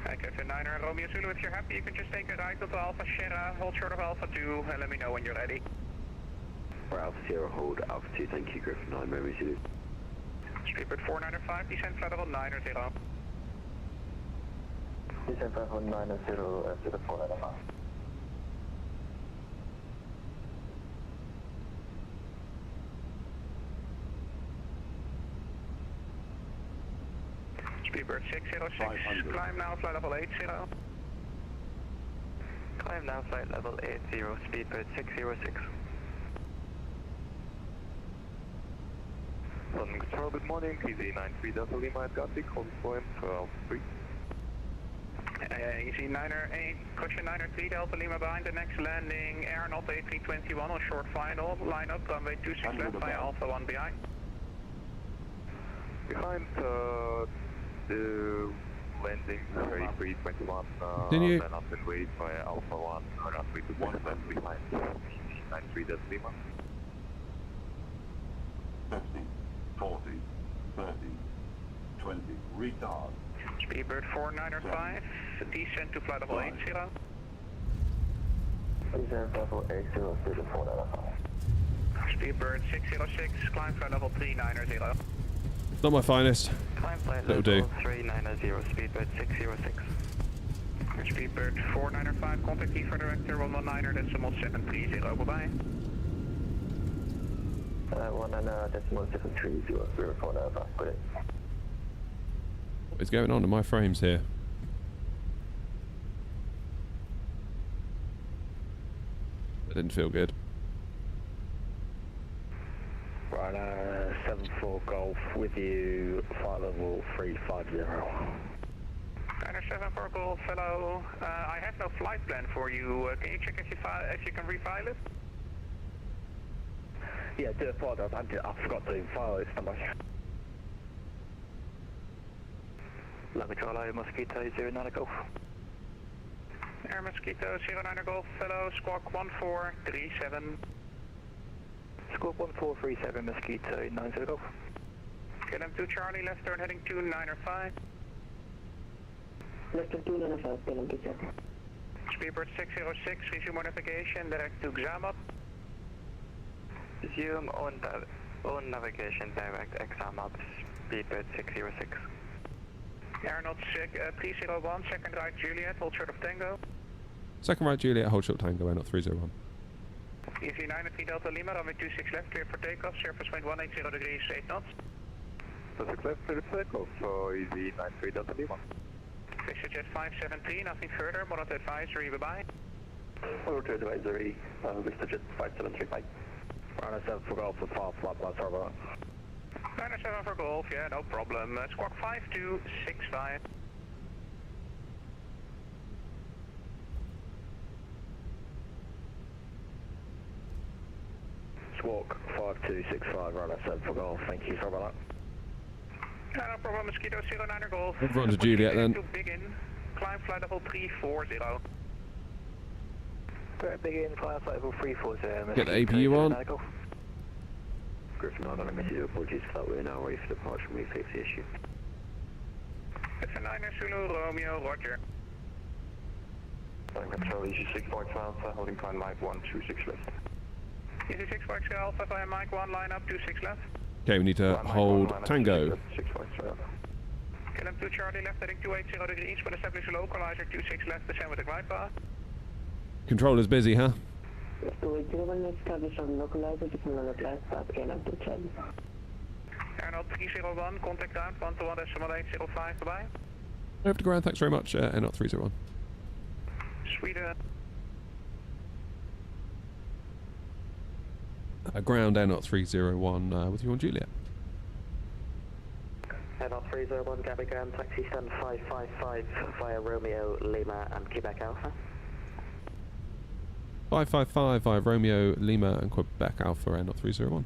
Captain 9er, Romeo Zulu, if you're happy, you can just take a right of Alpha Sierra, hold short of Alpha 2, and let me know when you're ready. For Alpha Sierra, hold Alpha 2, thank you, Griffin 9, Romeo Zulu. Speedbird 495, descent flight level 90. Descent flight level 90, 0495. Speedbird 606, climb now, flight level 80. Climb now, flight level 80, Speedbird 606. London Control, good morning, PZ93 Delta Lima, I've got the confirm 12-3. Easy 9er 8, caution 9er 3 Delta Lima behind the next landing, Air not A321 on short final, line up, runway 26 left by Alpha 1 behind. Behind the landing, A321, then up and wait by Alpha 1, runway 26 left behind, PZ93 Delta Lima. 50, 40, 30, 20, retard. Speedbird 495, descent to flight level 80. Descent level 80, Speedbird 495. Speedbird 606, climb flight level 390. Not my finest. Climb flight That'll do. level 390, Speedbird 606. Speedbird 495, contact key for director 119er, decimal 730, bye-bye. decimal 730, 0495, good day. What is going on in my frames here? That didn't feel good. Right, 74 Golf with you, flight level 350. 74 Golf, hello. I have no flight plan for you. Can you check if you can refile it? Yeah, do a flight. I forgot to file it, standby. Lava Charlie, Mosquito 09 Golf. Air Mosquito 09 Golf, hello, squawk 1437. Squawk 1437, Mosquito 90 Golf. KLM2 Charlie, left turn heading 295. Left turn 295, KLM2 Charlie. Speedbird 606, resume our navigation, direct to Xamap. Resume on navigation, direct Xamap, Speedbird 606. Aeronaut 301, second right Juliet, hold short of Tango. Second right Juliet, hold short Tango, Air not 301. Easy 93 Delta Lima, runway 26 left, clear for takeoff, surface wind 180 degrees, 8 knots. 26 left, clear for takeoff, Easy 93 Delta Lima. Jet 573, nothing further, monitor advisory, bye-bye. Monitor advisory, Jet 573, bye. Runner 7 for Golf with far flat plus over. Runner 7 for Golf, yeah, no problem. Squawk 5265. Squawk 5265, runner 7 for Golf, thank you, sorry about that. No problem, Mosquito 09 Golf. Everyone's a Juliet then. Begin, climb flight level 340. Begin, climb flight level 340. Get the APU on. Griffin 9, I miss you, apologies for that, we're now ready for departure and we fix the issue. It's a 9er Zulu, Romeo, Roger. Control, Easy 6 Alpha, holding climb Mike 126 left. Easy 6 Alpha, via Mike 1, line up, 26 left. Okay, we need to hold Tango. KLM2 Charlie, left heading 280 degrees, will establish a localizer, 26 left, descend with the glide path. Controller's busy, huh? 280 establish on localizer, descend on the glide path, KLM2 Charlie. Aeronaut 301, contact ground 121.805, bye-bye. Over to ground, thanks very much, Air 301. Sweden. Ground Air 301 with you on Juliet. Air 301, Gabigan, taxi stand 555 via Romeo, Lima and Quebec Alpha. 555 via Romeo, Lima and Quebec Alpha Air 0301.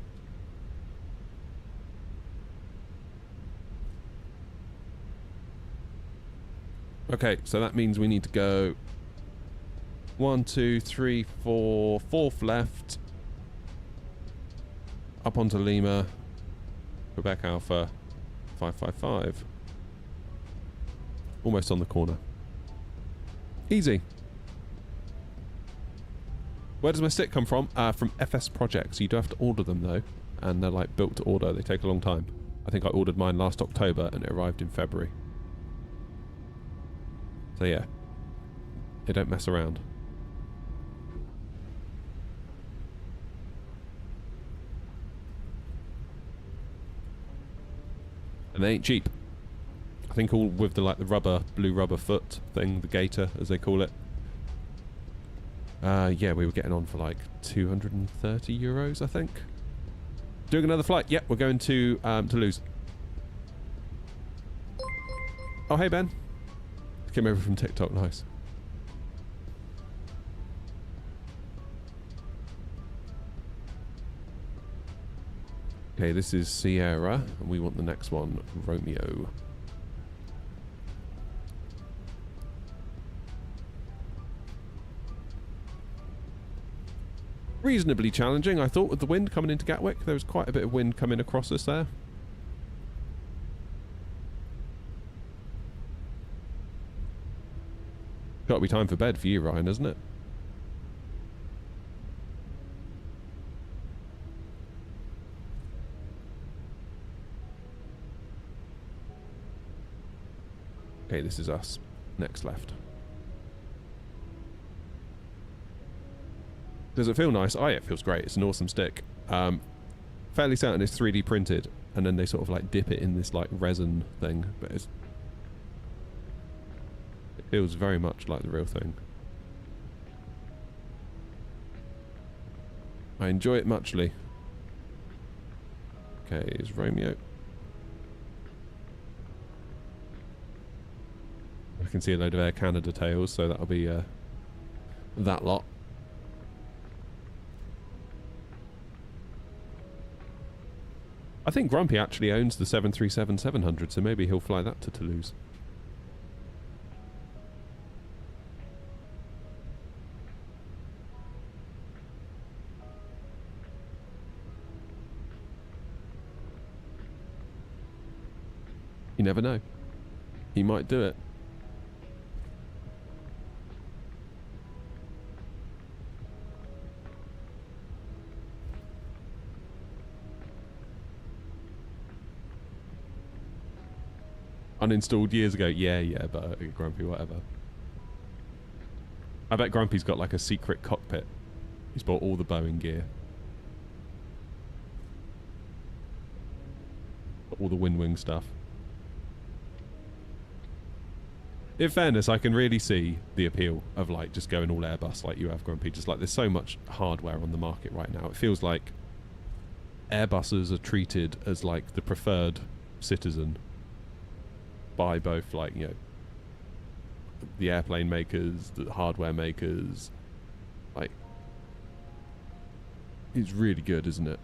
Okay, so that means we need to go 1, 2, 3, 4, fourth left, up onto Lima, Quebec Alpha, 555. Almost on the corner. Easy. Where does my stick come from? From FS Projects. You do have to order them though, and they're like built to order. They take a long time. I think I ordered mine last October and it arrived in February. So yeah, they don't mess around. And they ain't cheap. I think all with the like the rubber, blue rubber foot thing, the gator as they call it. Yeah, we were getting on for like 230 euros, I think. Doing another flight. Yep, we're going to Toulouse. Oh, hey Ben. Came over from TikTok, nice. Okay, this is Sierra, and we want the next one, Romeo. Reasonably challenging, I thought, with the wind coming into Gatwick. There was quite a bit of wind coming across us there. Got to be time for bed for you, Ryan, isn't it? Okay, this is us. Next left. Does it feel nice? Oh yeah, it feels great. It's an awesome stick. Fairly certain it's 3D printed, and then they sort of like dip it in this like resin thing, but it feels very much like the real thing. I enjoy it muchly. Okay, is Romeo. I can see a load of Air Canada tails, so that'll be that lot. I think Grumpy actually owns the 737-700, so maybe he'll fly that to Toulouse. You never know. He might do it. Uninstalled years ago. Yeah, but Grumpy, whatever. I bet Grumpy's got like a secret cockpit. He's bought all the Boeing gear. All the Wing stuff. In fairness, I can really see the appeal of like just going all Airbus like you have, Grumpy. Just like there's so much hardware on the market right now. It feels like Airbusers are treated as like the preferred citizen by both, like, you know, the airplane makers, the hardware makers. Like, it's really good, isn't it?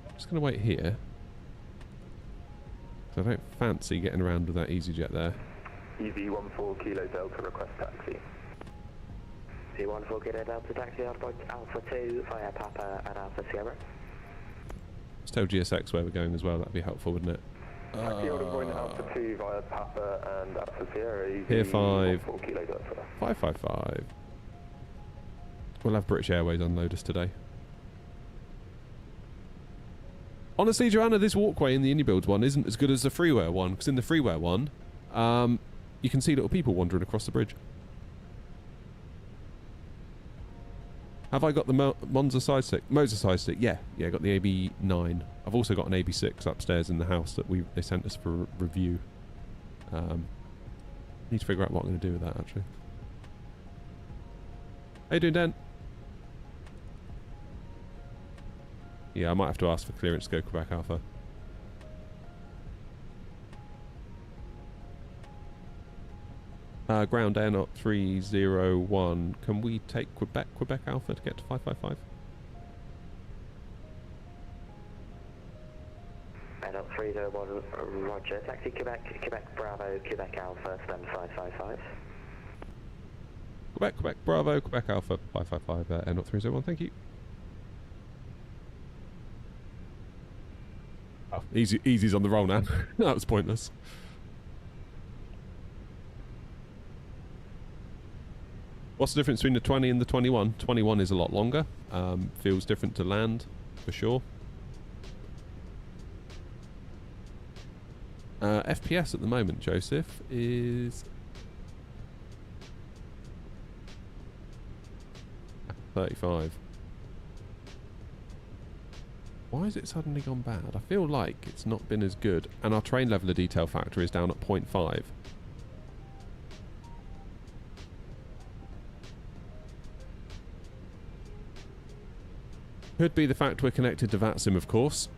I'm just gonna wait here. I don't fancy getting around with that EasyJet there. EV14 Kilo Delta request taxi. C14 Kilo Delta taxi out of Alpha 2 via Papa and Alpha Sierra. Just tell GSX where we're going as well, that'd be helpful, wouldn't it? Taxi order point Alpha 2 via Papa and Alpha Sierra. Here 5. 555. We'll have British Airways unload us today. Honestly, Joanna, this walkway in the Indie one isn't as good as the freeware one, because in the freeware one, you can see little people wandering across the bridge. Have I got the Monza side stick? Moza side stick? Yeah, I got the AB9. I've also got an AB6 upstairs in the house that they sent us for review. Need to figure out what I'm going to do with that, actually. How you doing, Dan? Yeah, I might have to ask for clearance to go Quebec Alpha. Ground air not 301. Can we take Quebec Alpha to get to 555? Air not 301, roger. Taxi Quebec Bravo, Quebec Alpha, stand 555. Quebec Bravo, Quebec Alpha, 555, air not 301, thank you. Oh, easy's on the roll now. That was pointless. What's the difference between the 20 and the 21? 21 is a lot longer. Feels different to land, for sure. FPS at the moment, Joseph, is 35. Why has it suddenly gone bad? I feel like it's not been as good. And our train leveler detail factor is down at 0.5. Could be the fact we're connected to VATSIM, of course.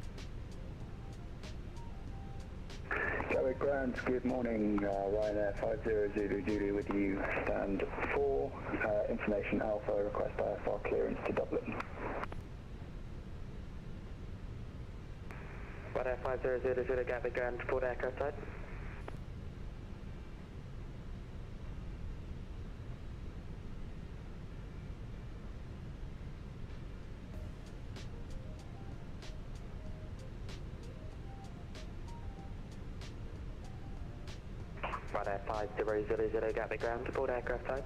Gatwick Ground, good morning. Ryanair 50 Zulu with you. Stand 4. Information Alpha, request IFR clearance to Dublin. Ryanair 50 Gatwick Ground, port aircraft side. Ryanair 50 Gatwick Ground, port aircraft side.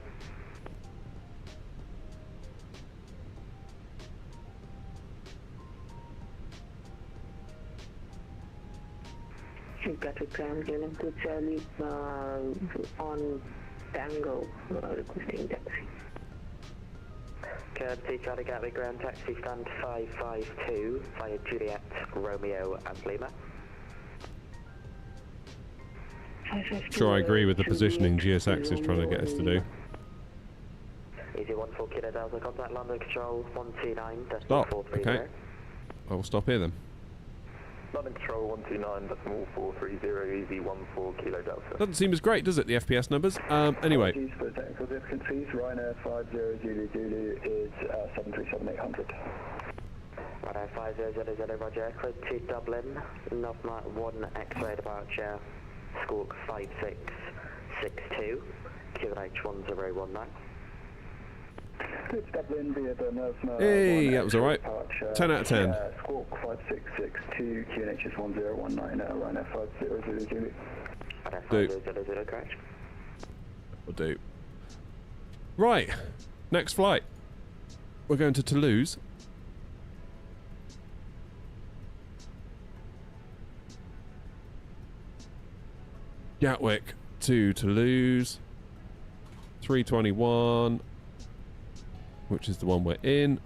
Gatwick Ground, Galen to Charlie on Tango, requesting taxi. Courtesy Charlie Gatwick Ground, taxi stand 552 via Juliet, Romeo and Lima. Sure, I agree with the positioning GSX is trying to get us to do. Easy 14 Kilo Delta, contact London Control 129. Stop. Okay. I will stop here then. London Control 129.430, easy 14 Kilo Delta. Doesn't seem as great, does it, the FPS numbers? Anyway. Apologies for technical difficulties. Ryanair 50 Zulu is 737-800. Ryanair 50 roger, clear to Dublin, Northnight 1 X-ray departure, squawk 5662, QNH 1019. It's Dublin via the Northnight. Hey, that was alright. 10 out of 10. Squawk 5662, QNH is 1019, Ryanair 50 Zulu. Ryanair 50 correct. Will do. Right, next flight. We're going to Toulouse. Gatwick to Toulouse. 321, which is the one we're in.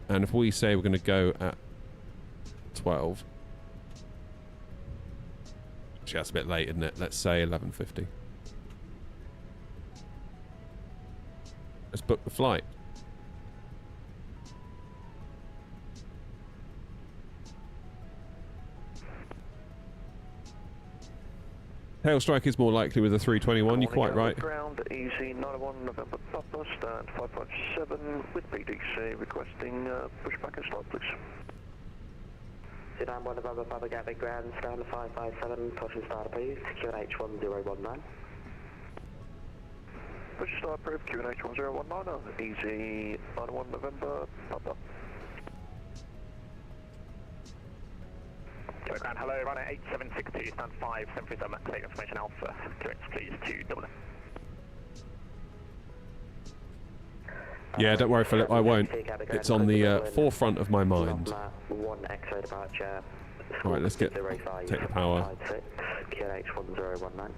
And if we say we're going to go at 12. Actually, that's a bit late, isn't it? Let's say 11:50. Let's book the flight. Tail strike is more likely with a 321, you're quite right. Ground, easy 91 November Papa, stand 557 with BDC, requesting pushback and start, please. Sit down 1 November Papa Gatwick Ground, stand 557, push and start please, QNH 1019. Push and start approved, QNH 1019, easy 91 November Papa. Ground, hello, Ryanair 8762, stand 5737, take information Alpha, correct please to Dublin. Yeah, don't worry, Philip, I won't. It's on the forefront of my mind. One X-ray departure. Right, let's take the power. QNH 1019.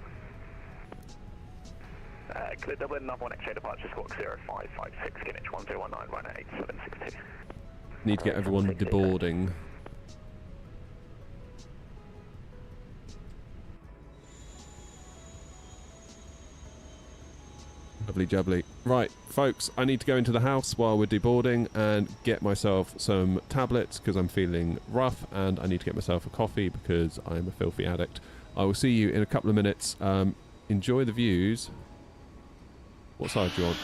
Clear Dublin, number 1 X-ray departure, squawk 0556, QNH 1019, Ryanair 8762. Need to get everyone deboarding. Lovely jubbly. Right, folks, I need to go into the house while we're deboarding and get myself some tablets because I'm feeling rough, and I need to get myself a coffee because I'm a filthy addict. I will see you in a couple of minutes. Enjoy the views. What side do you want?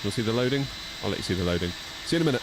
You'll see the loading? I'll let you see the loading. See you in a minute.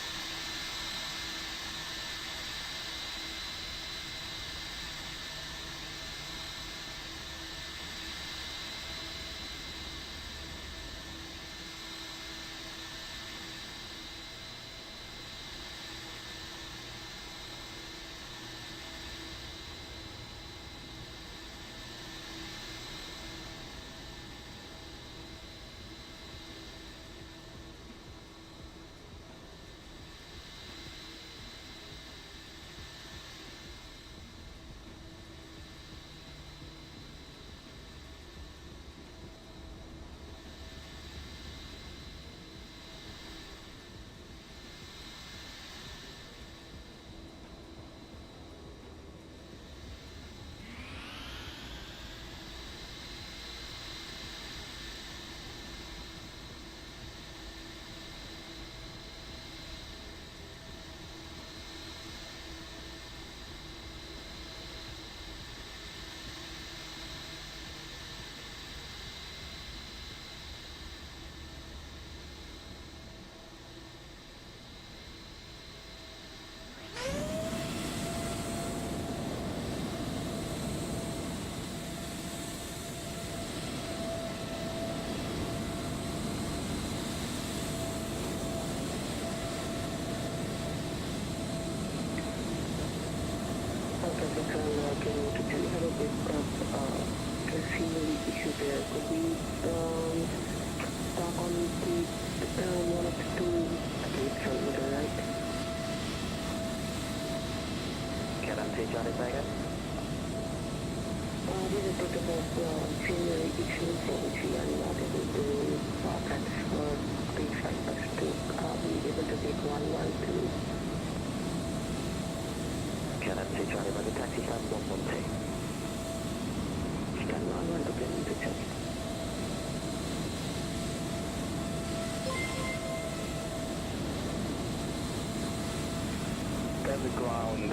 The ground,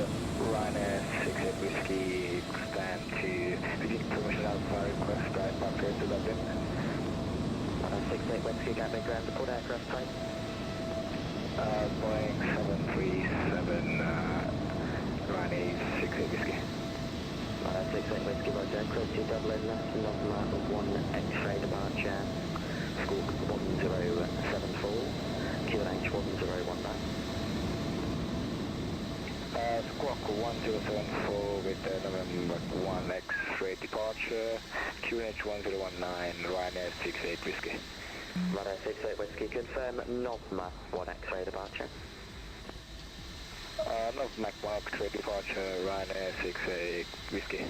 Ryanair 68 Whiskey, stand to, we get permission out for request, right, back here to Dublin. 68 Whiskey, Gatwick ground, report aircraft type. Boeing 737, Ryanair 68 Whiskey. 68 Whiskey, roger, close to Dublin, number 1 X-ray departure, squawk 1074, QNH 1019. Squawk 1074 with November 1 X-ray departure, QNH 1019, Ryanair 68 Whiskey. Ryanair 68 Whiskey, confirm November 1 X-ray departure. November 1 X-ray departure, Ryanair 68 Whiskey.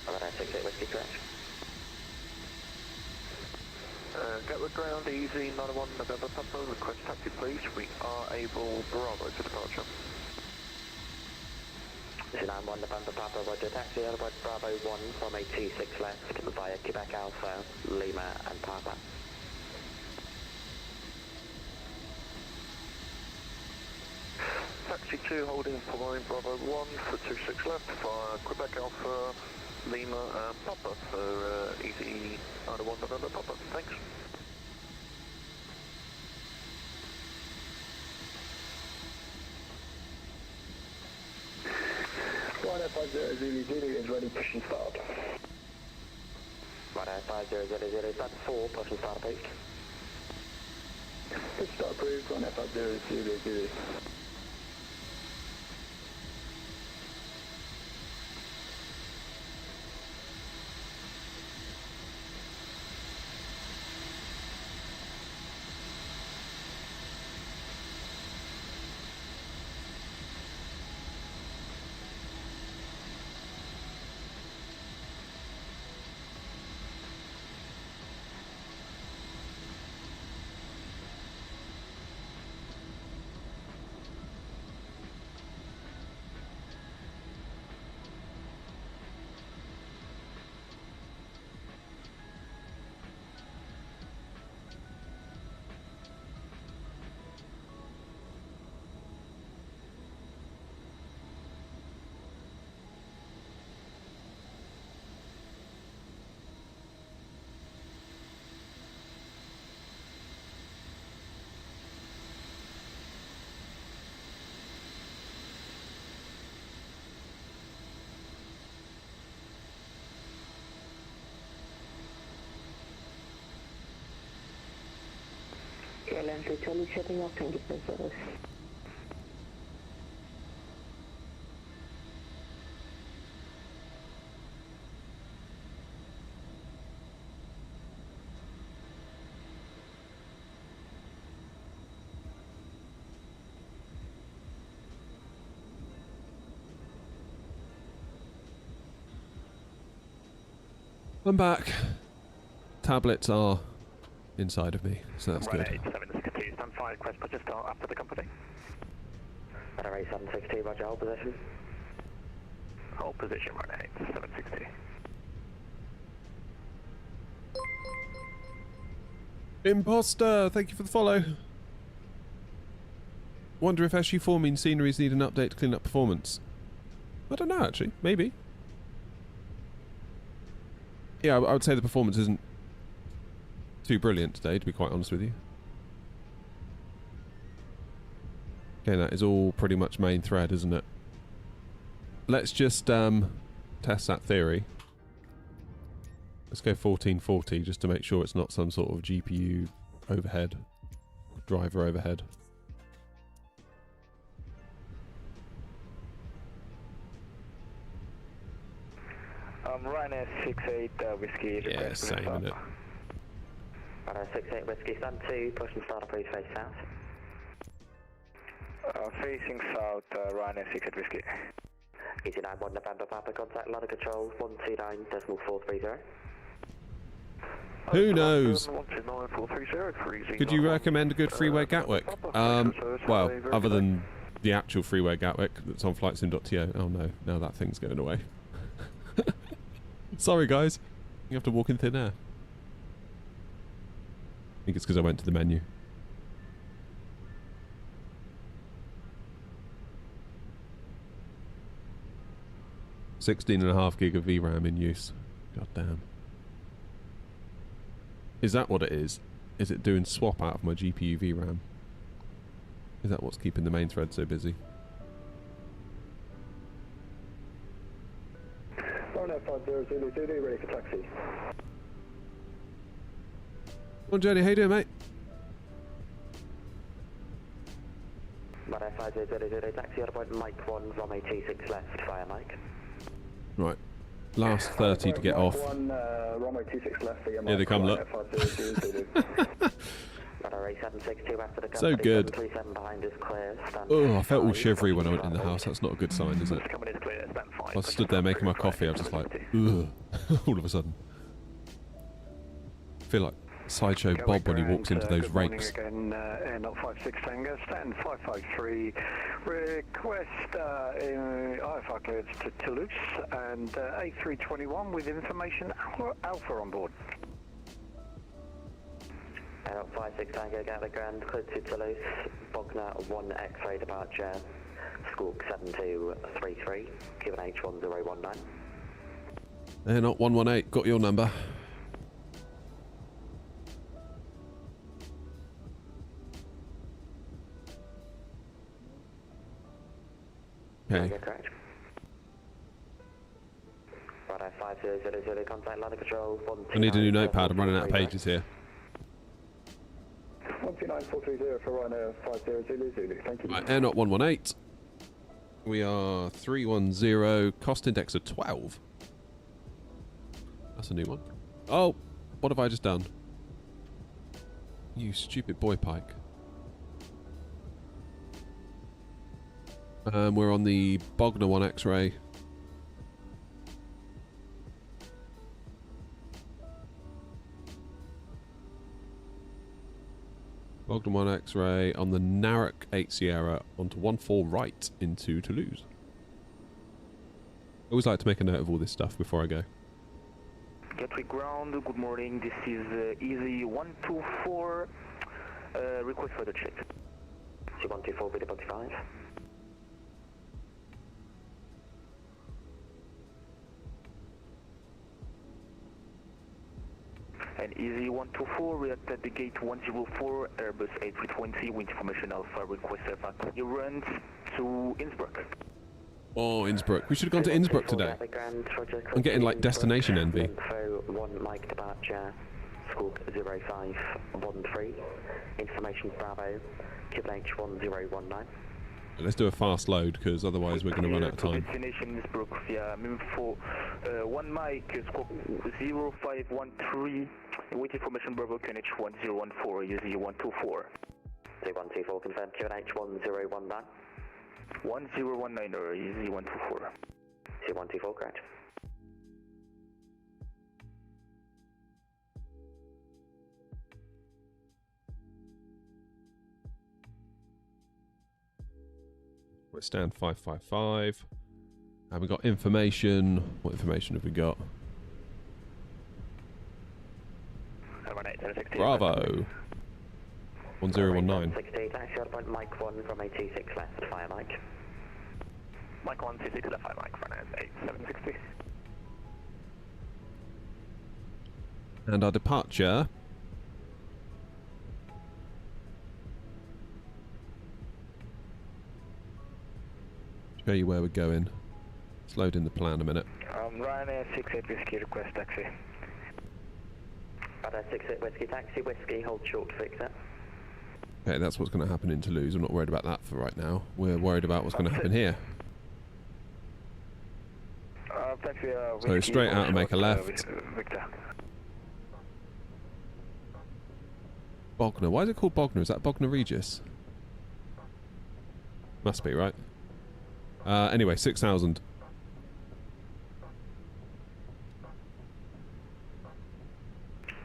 Ryanair 68 Whiskey, correct. Gatwick ground, easy, 91 November Papa, request taxi please, we are able Bravo to departure. 91 November Papa, roger, taxi Airport Bravo 1 from a 26 left via Quebec Alpha, Lima and Papa. Taxi 2 holding point Bravo 1 for 26 left via Quebec Alpha, Lima and Papa, so easy 91 November Papa, thanks. Ryanair 5000 is ready, push and start. Ryanair 5000, that's 4, push and start approved. Push start approved, Ryanair 5000. 1 Charlie setting up, thank you for the service. I'm back. Tablets are inside of me, so that's good. 762, stand 5, request push start after the company. Runway 762, roger, hold position. Hold position, runway 762. Imposter, thank you for the follow. Wonder if SU4 means sceneries need an update to clean up performance. I don't know, actually. Maybe. Yeah, I would say the performance isn't too brilliant today, to be quite honest with you. Okay, that is all pretty much main thread, isn't it? Let's just test that theory. Let's go 1440 just to make sure it's not some sort of GPU overhead, driver overhead. Ryanair 68 whiskey. Yeah, same, innit? Ryanair 68 whiskey, stand 2, push and start, please face south. Facing south, Ryanair 68 whiskey. Easy 91 November Papa, contact line of control 129.430. Who knows? Could you recommend a good freeway Gatwick? Well, other than the actual freeway Gatwick that's on flightsim.to. Oh no, now that thing's going away. Sorry guys, you have to walk in thin air. I think it's because I went to the menu. $16.5 gig of VRAM in use. God damn. Is that what it is? Is it doing swap out of my GPU VRAM? Is that what's keeping the main thread so busy? Ryanair 50 ready for taxi. Well, Jenny, how you doing, mate? Ryanair 50 taxi out about Mike 1 from A26 left via Mike. Right. Last 30 to get off. Runway 26 left, Here they come, look. So good. Oh, I felt all shivery when I went in the house. That's not a good sign, is it? I stood there making my coffee. I was just like, ugh, all of a sudden. I feel like Sideshow Bob when he walks into those rakes. Again, Air 56 Tango, stand 553. Request IFR clearance to Toulouse and A321 with information Alpha on board. Air 56 Tango, Gatwick Grand, cleared to Toulouse, Bogner 1 X-ray departure, Squawk 7233, QNH 1019. Air 118, got your number. Okay. I need a new notepad, I'm running out of pages here. 129.430 for Ryanair 50 Zulu, thank you. Right, Air 118. We are 310, cost index of 12. That's a new one. Oh, what have I just done? You stupid boy Pike. We're on the Bogner 1 X-ray. Bogner 1 X-ray on the Narrock 8 Sierra onto 14 right into Toulouse. I always like to make a note of all this stuff before I go. Gatwick ground, good morning, this is Easy 124, request for the check. C124, beta 45. And Easy 124, react at the gate 104, Airbus A320, with information Alpha, request clearance to Innsbruck. Oh, Innsbruck. We should have gone to Innsbruck today. I'm getting like destination envy. Squawk 0513. Information Bravo, Cuban H1019. Let's do a fast load, because otherwise we're going to run out of time. Destination is Brook via for 1 Mike, Squawk 0513. Waiting formation Bravo, QNH 1014, UZ 124. 0124, confirm QNH 1019. 1019 or UZ 124. C124, correct. We're stand 555. And we got information. What information have we got? Bravo. 1019. 60, taxi out point Mike 1 from 826 left, fire Mike. Mike 126 left, fire Mike, front end 8760. And our departure. Show you where we're going. Let's load in the plan a minute. Ryanair 68 Whiskey, request taxi. Ryanair 68 Whiskey, taxi, Whiskey, hold short to fix it. Okay, that's what's going to happen in Toulouse. I'm not worried about that for right now. We're worried about what's going to happen here. Taxi, so straight out and make a left. Victor. Bognor. Why is it called Bognor? Is that Bognor Regis? Must be, right? Anyway, 6,000.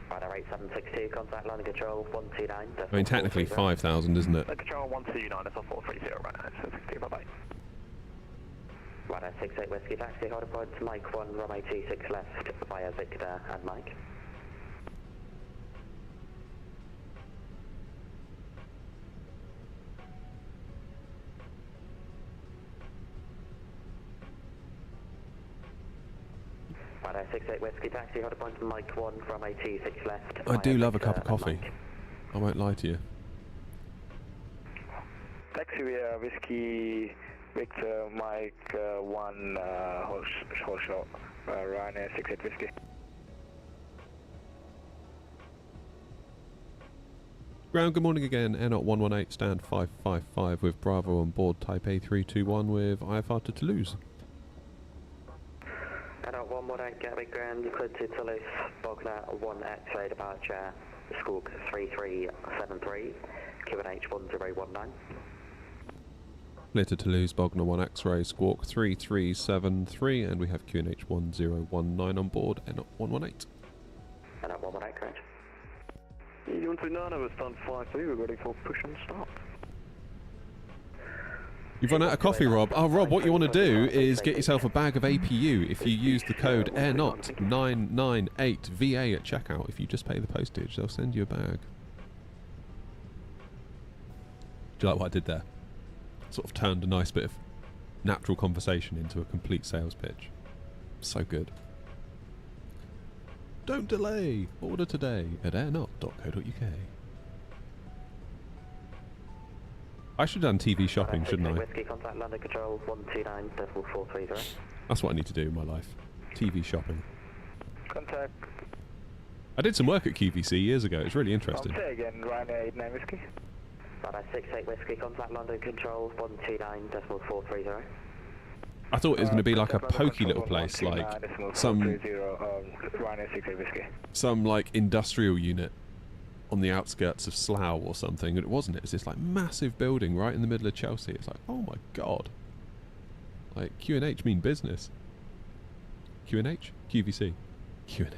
Ryanair 8762, contact line control 129. I mean, technically 5,000, isn't it? Control 129, that's 430, Ryanair 760, bye-bye. Ryanair 68 Whiskey, taxi, hold point Mike 1, runway 26 left, via Victor and Mike. Ryanair 68 Whiskey, taxi, hold point Mike 1 from 86 left. I do love a cup of coffee. I won't lie to you. Taxi via Whiskey, Victor, Mike 1, hold short, Ryanair 68 Whiskey. Ground, good morning again. Air 118, stand 555 with Bravo on board, type A321 with IFR to Toulouse. Air 118, Gatwick Ground, you cleared to Toulouse, Bognor 1 X-ray departure, Squawk 3373, QNH 1019. Clear to Toulouse, Bognor 1 X-ray, Squawk 3373, and we have QNH 1019 on board, Air 118. Air 118, correct. You want to know, we're stand 53, we're ready for push and start. You've run out of coffee, Rob. Oh, Rob, what you want to do is get yourself a bag of APU if you use the code AIRNOT998VA at checkout. If you just pay the postage, they'll send you a bag. Do you like what I did there? Sort of turned a nice bit of natural conversation into a complete sales pitch. So good. Don't delay. Order today at airnot.co.uk. I should have done TV shopping, shouldn't I? Whiskey, contact London Control 129.430. That's what I need to do in my life. TV shopping. Contact. I did some work at QVC years ago. It's really interesting. Say again, Ryanair 89 Whiskey. Ryanair 68 Whiskey, contact London Control 129.430. I thought it was going to be like a pokey little place, like some like industrial unit on the outskirts of Slough or something, and it wasn't. It was this like massive building right in the middle of Chelsea. It's like, oh my god, like QNH mean business. QNH, QVC, QNH.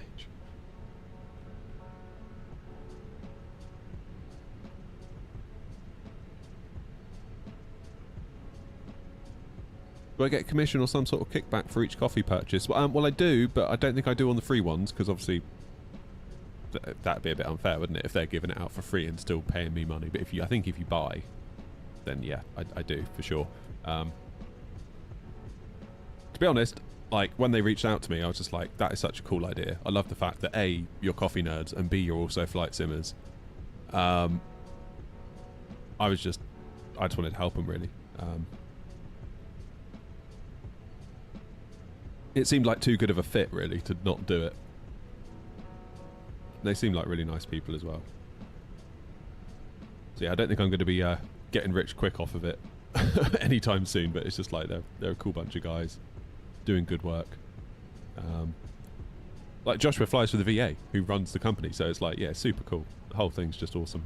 Do I get commission or some sort of kickback for each coffee purchase? Well, I do, but I don't think I do on the free ones, because obviously that'd be a bit unfair, wouldn't it, if they're giving it out for free and still paying me money. But I think if you buy, then yeah, I do for sure. To be honest, like when they reached out to me, I was just like, that is such a cool idea. I love the fact that A, you're coffee nerds, and B, you're also flight simmers. I just wanted to help them, really. It seemed like too good of a fit, really, to not do it. They seem like really nice people as well. So yeah, I don't think I'm going to be getting rich quick off of it anytime soon, but it's just like they're a cool bunch of guys doing good work. Like Joshua flies for the VA, who runs the company, so it's like, yeah, super cool. The whole thing's just awesome.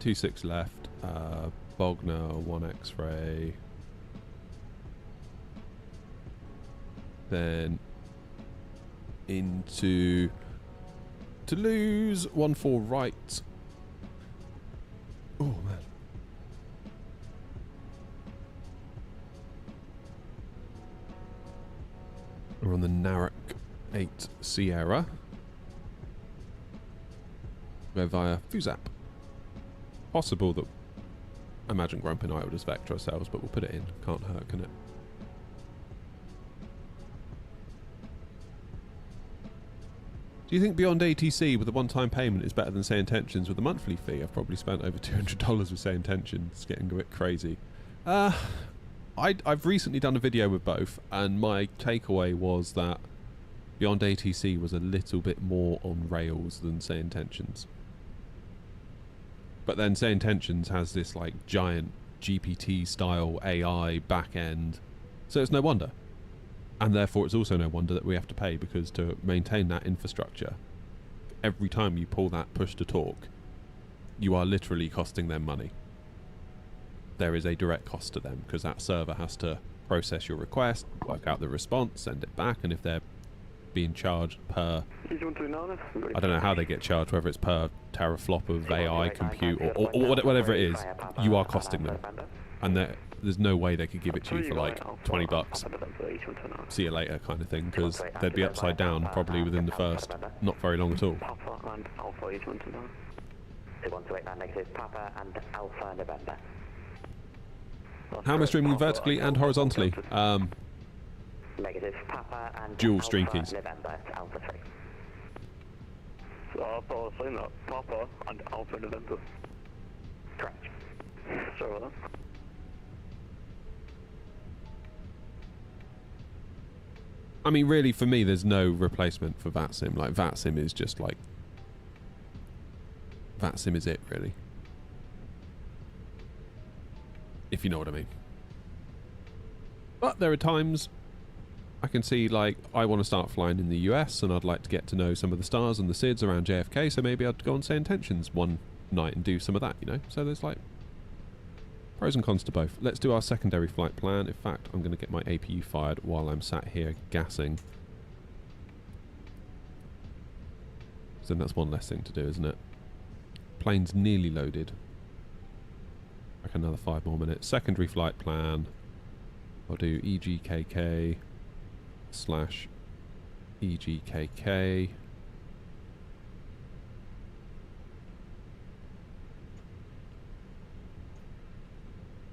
(26) left, Bogner 1 X-ray, then into Toulouse 14 right. Oh man. We're on the Narek 8 Sierra. Go via Fusap. Possible that I imagine Grump and I will just vector ourselves, but we'll put it in. Can't hurt, can it? Do you think Beyond ATC with a one-time payment is better than Say Intentions with a monthly fee? I've probably spent over $200 with Say Intentions. It's getting a bit crazy. I've recently done a video with both, and my takeaway was that Beyond ATC was a little bit more on rails than Say Intentions. But then Say Intentions has this like giant GPT-style AI back end, so it's no wonder. And therefore it's also no wonder that we have to pay, because to maintain that infrastructure, every time you pull that push to talk, you are literally costing them money. There is a direct cost to them, because that server has to process your request, work out the response, send it back, and if they're being charged per... I don't know how they get charged, whether it's per teraflop of AI compute or whatever it is, you are costing them. And there's no way they could give it to you for like $20. See you later kind of thing, because they'd be upside down probably within the first not very long at all. How am I streaming vertically and horizontally? Dual stream keys. So Alpha sign up, Papa and Alpha November. Correct. Sorry about that. I mean, really, for me, there's no replacement for VATSIM. Like, VATSIM is just like... VATSIM is it, really. If you know what I mean. But there are times I can see, like, I want to start flying in the US and I'd like to get to know some of the stars and the SIDS around JFK, so maybe I'd go on Say Intentions one night and do some of that, you know? So there's, like, pros and cons to both. Let's do our secondary flight plan. In fact, I'm going to get my APU fired while I'm sat here gassing. So then that's one less thing to do, isn't it? Plane's nearly loaded. Like another 5 more minutes. Secondary flight plan. I'll do EGKK / EGKK.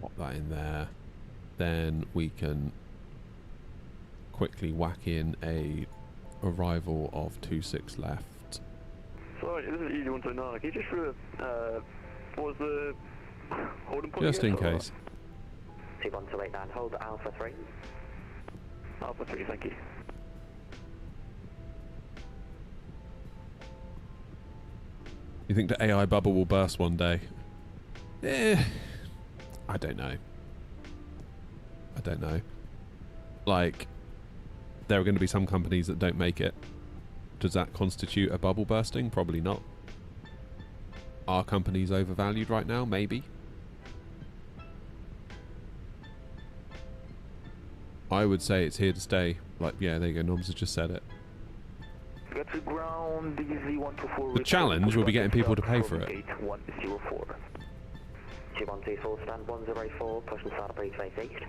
Pop that in there. Then we can quickly whack in a arrival of 26 left. Sorry, this is EG129. Can you just what was the holding point? Just in case. 21289, hold Alpha 3. Alpha 3, thank you. You think the AI bubble will burst one day? I don't know. I don't know. Like, there are going to be some companies that don't make it. Does that constitute a bubble bursting? Probably not. Are companies overvalued right now? Maybe. I would say it's here to stay. Like, yeah, there you go. Noms has just said it. Get to ground, DZ124. The challenge will be getting people to pay for it. 104. 2124, stand 104, push and start breach face east.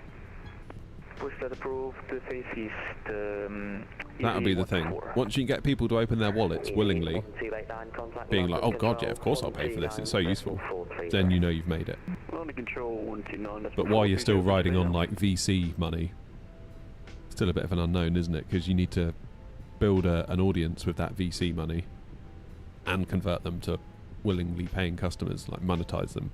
Push that approved, face east. That'll be the thing. Once you get people to open their wallets willingly, being like, oh god, yeah, of course I'll pay for this, it's so useful, then you know you've made it. But while you're still riding on like VC money, still a bit of an unknown, isn't it? Because you need to build an audience with that VC money and convert them to willingly paying customers, like monetize them.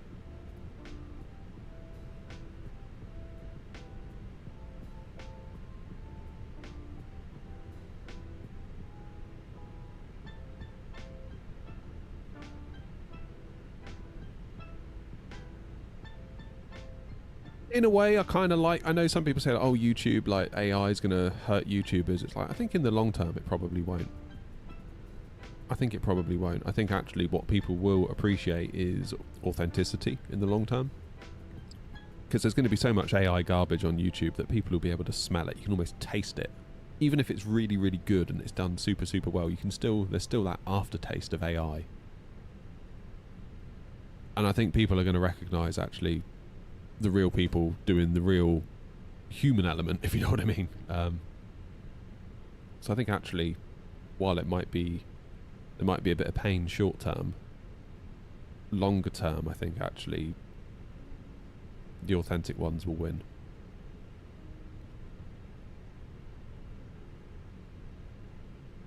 in a way, I kind of like... I know some people say, oh, YouTube, like, AI is going to hurt YouTubers. It's like, I think in the long term, it probably won't. I think it probably won't. I think actually what people will appreciate is authenticity in the long term. Because there's going to be so much AI garbage on YouTube that people will be able to smell it. You can almost taste it. Even if it's really, really good and it's done super, super well, you can still... There's still that aftertaste of AI. And I think people are going to recognise, actually, the real people doing the real human element, if you know what I mean. So I think, actually, while it might be... There might be a bit of pain short term. Longer term, I think actually the authentic ones will win.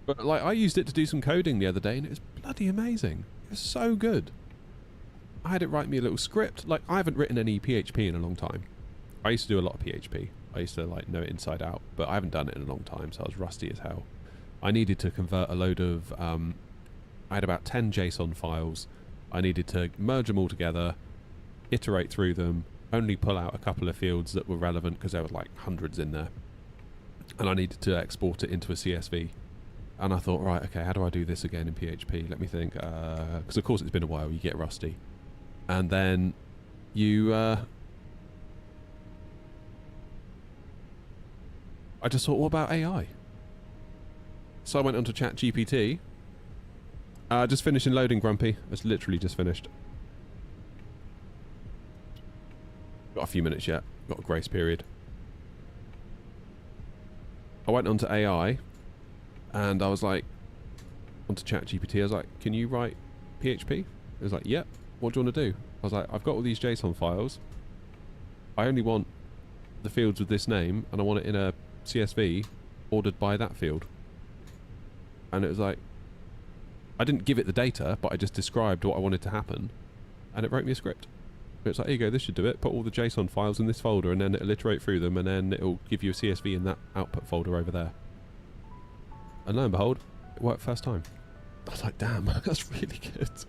But like, I used it to do some coding the other day and it was bloody amazing. It was so good. I had it write me a little script. Like, I haven't written any PHP in a long time. I used to do a lot of PHP. I used to like know it inside out, but I haven't done it in a long time, so I was rusty as hell. I needed to convert a load of I had about 10 JSON files. I needed to merge them all together, iterate through them, only pull out a couple of fields that were relevant because there were like hundreds in there. And I needed to export it into a CSV. And I thought, right, okay, how do I do this again in PHP? Let me think. Because of course it's been a while, you get rusty. And then you... I just thought, what about AI? So I went onto ChatGPT. Just finishing loading, Grumpy. It's literally just finished. Got a few minutes yet. Got a grace period. I went onto AI, and I was like, onto ChatGPT, I was like, can you write PHP? It was like, yep. What do you want to do? I was like, I've got all these JSON files. I only want the fields with this name, and I want it in a CSV ordered by that field. And it was like, I didn't give it the data, but I just described what I wanted to happen, and it wrote me a script. It's like, here you go, this should do it. Put all the JSON files in this folder, and then it'll iterate through them, and then it'll give you a CSV in that output folder over there. And lo and behold, it worked first time. I was like, damn, that's really good. It's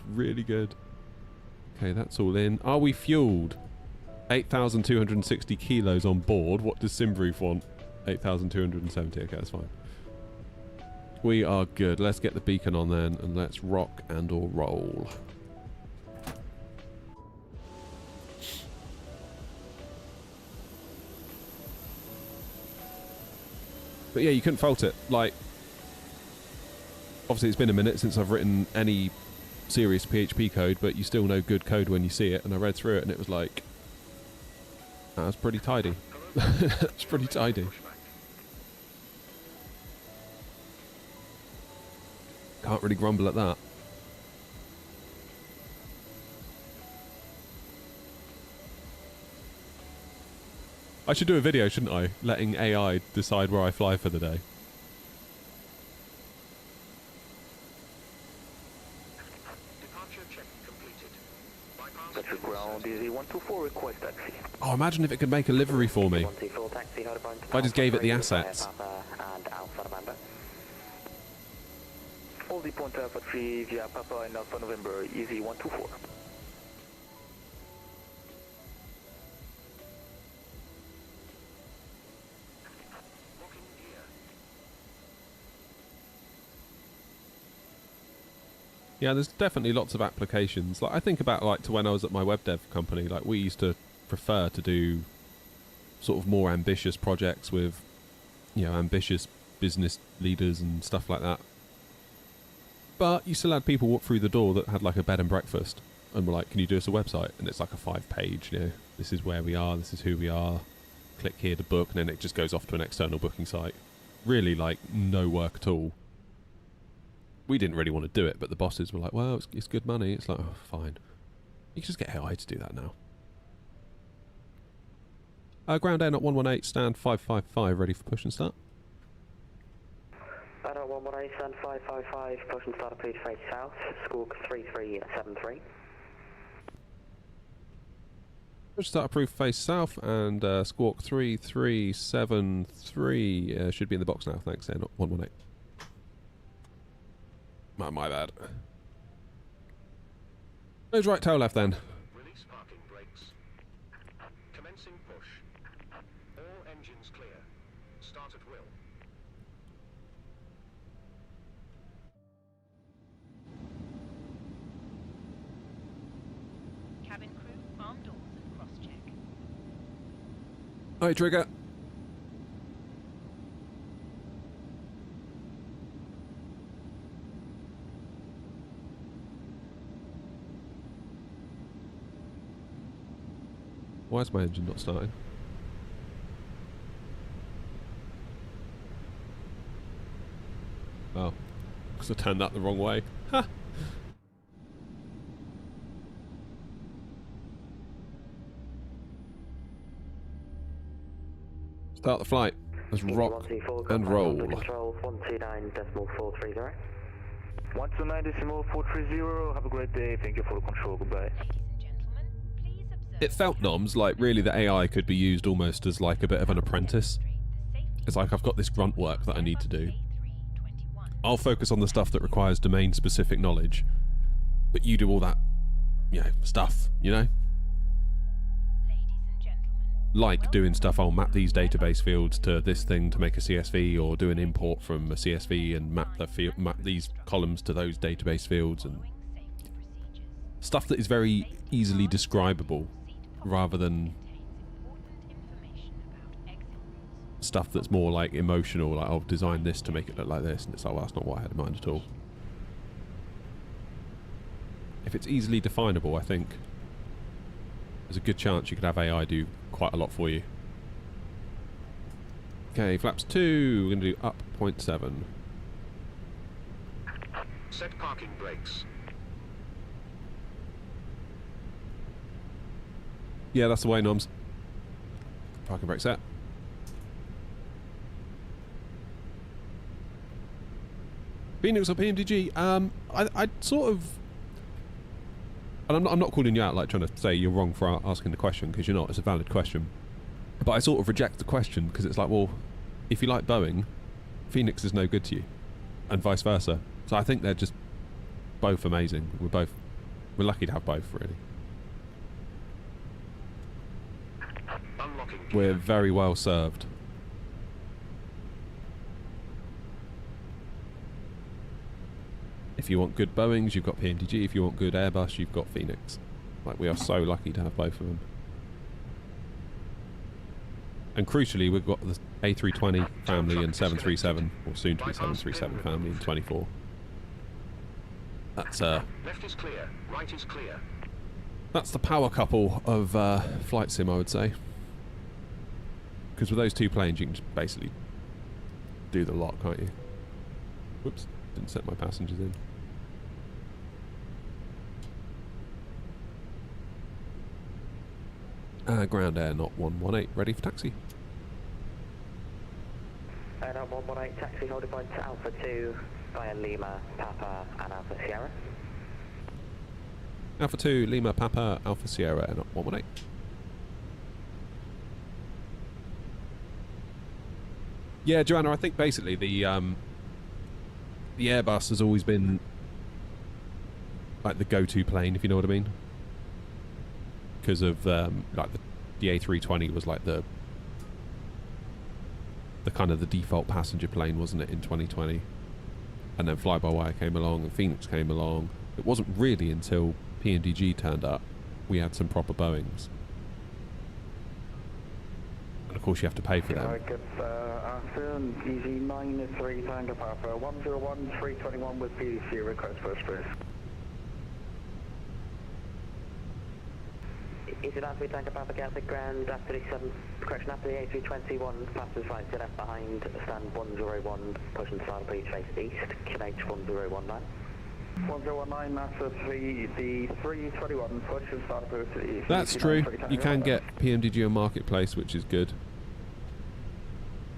really good. Okay, that's all in. Are we fueled? 8,260 kilos on board. What does Simbrief want? 8,270. Okay, that's fine. We are good. Let's get the beacon on then, and let's rock and or roll. But yeah, you couldn't fault it. Like, obviously it's been a minute since I've written any serious PHP code, but you still know good code when you see it, and I read through it and it was like, that was pretty tidy. That's pretty tidy. Can't really grumble at that. I should do a video, shouldn't I? Letting AI decide where I fly for the day. Departure check completed. Bypass ground easy 124 request taxi. Oh, imagine if it could make a livery for me. If I just gave it the assets. Hold the point Alpha 3 via Papa and Alpha November, easy 124. Yeah, there's definitely lots of applications. Like, I think about like to when I was at my web dev company, like we used to prefer to do sort of more ambitious projects with, you know, ambitious business leaders and stuff like that. But you still had people walk through the door that had like a bed and breakfast and were like, can you do us a website? And it's like a 5-page, you know, this is where we are, this is who we are, click here to book, and then it just goes off to an external booking site. Really, like, no work at all. We didn't really want to do it, but the bosses were like, well, it's good money. It's like, oh, fine. You can just get AI to do that now. Ground air not 118, stand 555, ready for push and start. Air 118, stand 555, push and start, please face south, squawk 3373. Push start approved, face south, and squawk 3373 should be in the box now. Thanks, air not 118. My bad. Goes right tail left then. Release parking brakes. start at will. Cabin crew, arm doors and cross-check. Hi, trigger. Why is my engine not starting? Oh, because I turned that the wrong way. Ha! Start the flight. Let's rock and roll. Control 129.430. 129.430. Have a great day. Thank you for the control. Goodbye. It felt, Noms, like really the AI could be used almost as like a bit of an apprentice. It's like I've got this grunt work that I need to do. I'll focus on the stuff that requires domain-specific knowledge, but you do all that, you know, stuff, you know? Like doing stuff, I'll map these database fields to this thing to make a CSV, or do an import from a CSV and map these columns to those database fields, and stuff that is very easily describable rather than stuff that's more like emotional, like I'll design this to make it look like this, and it's like, well, that's not what I had in mind at all. If it's easily definable, I think there's a good chance you could have AI do quite a lot for you. Okay, flaps 2, we're going to do up 0.7. Set parking brakes. Yeah, that's the way, Noms. Parking brake set. Phoenix or PMDG? I sort of... And I'm not calling you out, like trying to say you're wrong for asking the question, because you're not. It's a valid question. But I sort of reject the question, because it's like, well, if you like Boeing, Phoenix is no good to you. And vice versa. So I think they're just both amazing. We're lucky to have both, really. We're very well served. If you want good Boeings, you've got PMDG. If you want good Airbus, you've got Phoenix. Like, we are so lucky to have both of them. And crucially, we've got the A320 family and 737, or soon to be 737 family in 24. That's left is clear, right is clear. That's the power couple of flight sim, I would say. Because with those two planes, you can just basically do the lot, can't you? Whoops, didn't set my passengers in. Ground air, not 118, ready for taxi. Not 118, taxi, holding point to Alpha 2 via Lima, Papa and Alpha Sierra. Alpha 2, Lima, Papa, Alpha Sierra, not 118. Yeah, Joanna, I think basically the Airbus has always been like the go-to plane, if you know what I mean. Because of like the A320 was like the kind of the default passenger plane, wasn't it, in 2020? And then fly-by-wire came along and Phoenix came along. It wasn't really until PMDG turned up we had some proper Boeings. And of course you have to pay for them. Good afternoon, easy 93 Tango Papa, 101 321 with PDC, request first please. Easy 93 Tango Papa, Gatwick Grand, after the 7, correction, after the A321, fastest flight to left behind, stand 101, pushing start beach face east, QNH 1019. 1019, after the 321, push and start beach to the east. That's true, you can get PMDG on Marketplace, which is good.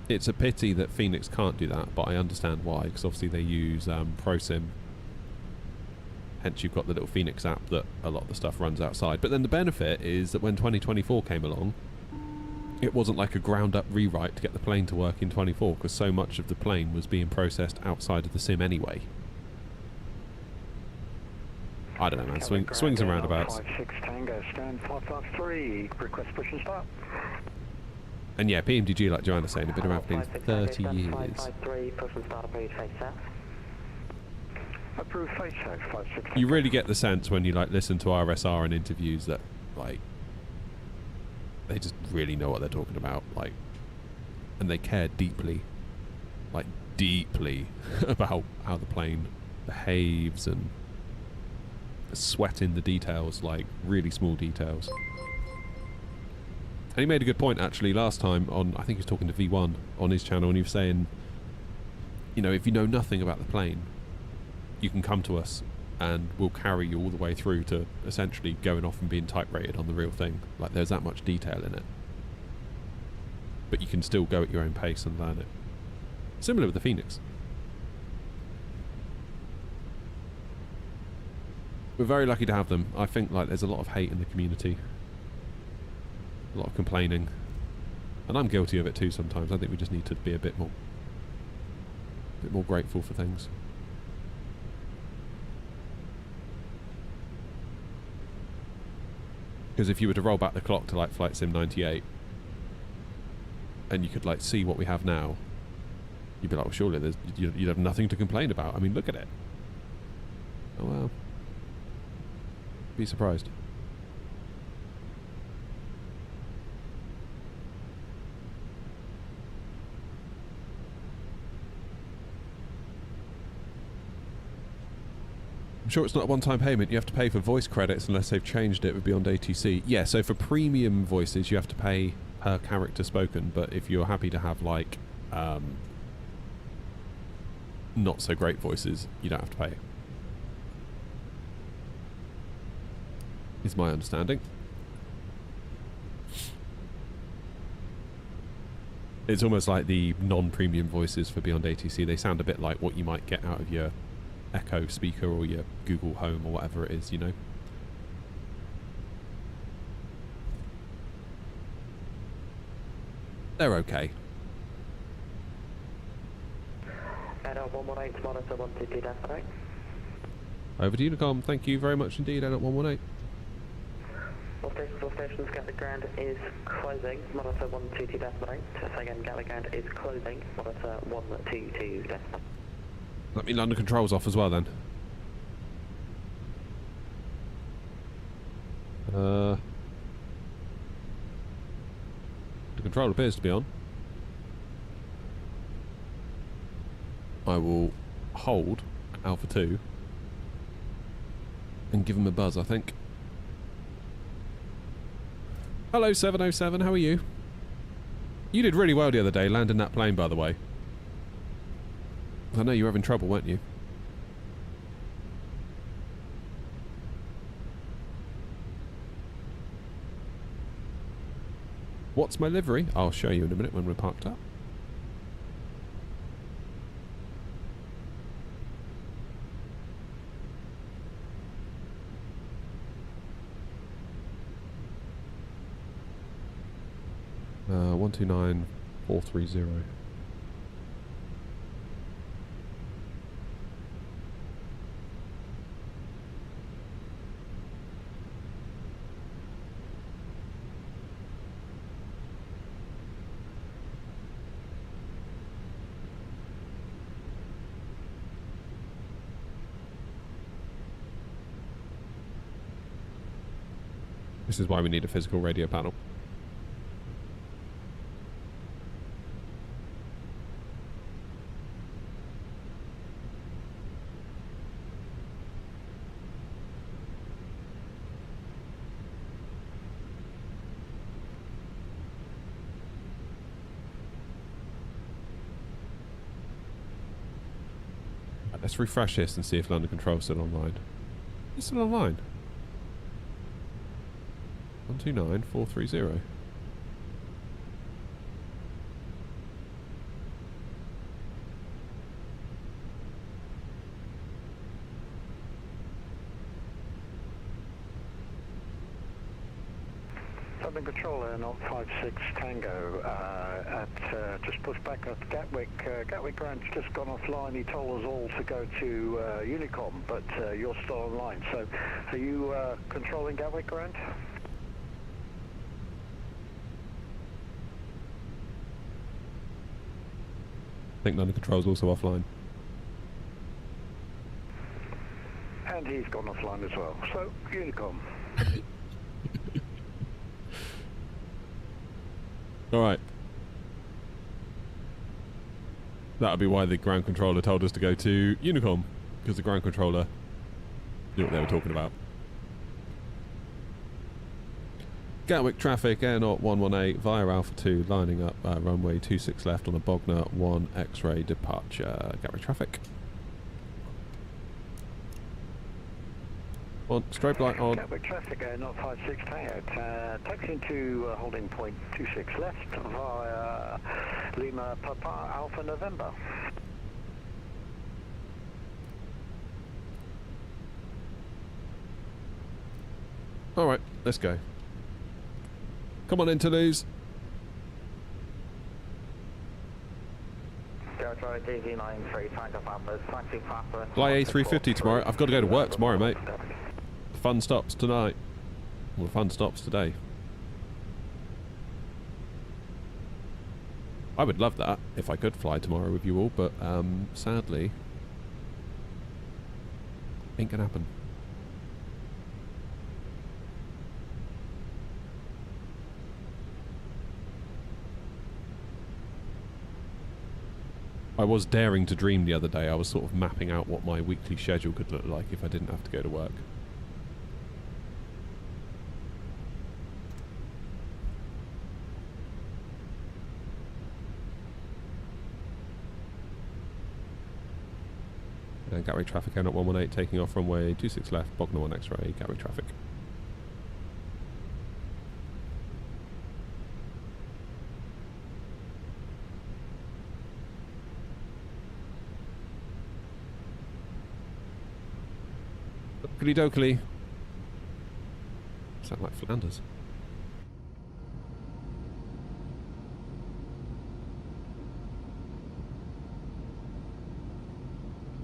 It's a pity that Phoenix can't do that, but I understand why, because obviously they use ProSim. Hence you've got the little Phoenix app that a lot of the stuff runs outside. But then the benefit is that when 2024 came along, it wasn't like a ground up rewrite to get the plane to work in 24, because so much of the plane was being processed outside of the sim anyway. I don't know, man. Swings and roundabouts. 56 Tango, stand 553, request push and start. And yeah, PMDG, like Joanna's saying, have been around for 30 years. 553, push and start approved face south. Approved face south, 56. You really get the sense when you like listen to RSR and interviews that like they just really know what they're talking about, like, and they care deeply, like deeply about how the plane behaves and sweat in the details, like really small details. And he made a good point actually last time on, I think he was talking to V1 on his channel, and he was saying, you know, if you know nothing about the plane, you can come to us and we'll carry you all the way through to essentially going off and being type rated on the real thing. Like, there's that much detail in it. But you can still go at your own pace and learn it. Similar with the Phoenix. We're very lucky to have them. I think like there's a lot of hate in the community. A lot of complaining. And I'm guilty of it too sometimes. I think we just need to be a bit more grateful for things. Because if you were to roll back the clock to like Flight Sim 98 and you could like see what we have now, you'd be like, well, surely you'd have nothing to complain about. I mean, look at it. Oh well. Be surprised. I'm sure it's not a one-time payment. You have to pay for voice credits unless they've changed it with Beyond ATC. Yeah, so for premium voices you have to pay per character spoken, but if you're happy to have like not so great voices, you don't have to pay. Is my understanding. It's almost like the non-premium voices for Beyond ATC. They sound a bit like what you might get out of your Echo speaker or your Google Home or whatever it is, you know. They're okay. Adult 118, monitor 122, that's Over to Unicom. Thank you very much indeed, Adult 118. All stations, Gatwick Ground is closing, monitor 122, decimal 8. So again, Gatwick Ground is closing, monitor 122, decimal. Let me London controls off as well then. The control appears to be on. I will hold Alpha 2 and give him a buzz, I think. Hello 707, how are you? You did really well the other day landing that plane, by the way. I know you were having trouble, weren't you? What's my livery? I'll show you in a minute when we're parked up. Uh, 129430. This is why we need a physical radio panel. Let's refresh this and see if London Control's still online. It's still online. 129430. London Control Air 056 Tango just pushed back up Gatwick. Gatwick Ground's just gone offline. He told us all to go to Unicom, but you're still online. So are you controlling Gatwick Ground? I think none of control's also offline. And he's gone offline as well. So, Unicom. Alright. That'll be why the ground controller told us to go to Unicom, because the ground controller knew what they were talking about. Gatwick traffic, Air 118 via Alpha 2, lining up runway 26 left on a Bogner 1 X-ray departure. Gatwick traffic. On, strobe light on. Gatwick traffic, Air 56 Tango. Taxi into holding point 26 left via Lima Papa Alpha November. Alright, let's go. Come on in, Toulouse. Fly A350 tomorrow. I've got to go to work tomorrow, mate. The fun stops tonight. Well, the fun stops today. I would love that if I could fly tomorrow with you all, but sadly, ain't gonna happen. I was daring to dream the other day. I was sort of mapping out what my weekly schedule could look like if I didn't have to go to work. And Gatwick traffic, Air 118 taking off runway 26 left, Bogner 1 X-ray, Gatwick traffic. Dokily dokily. Sound like Flanders.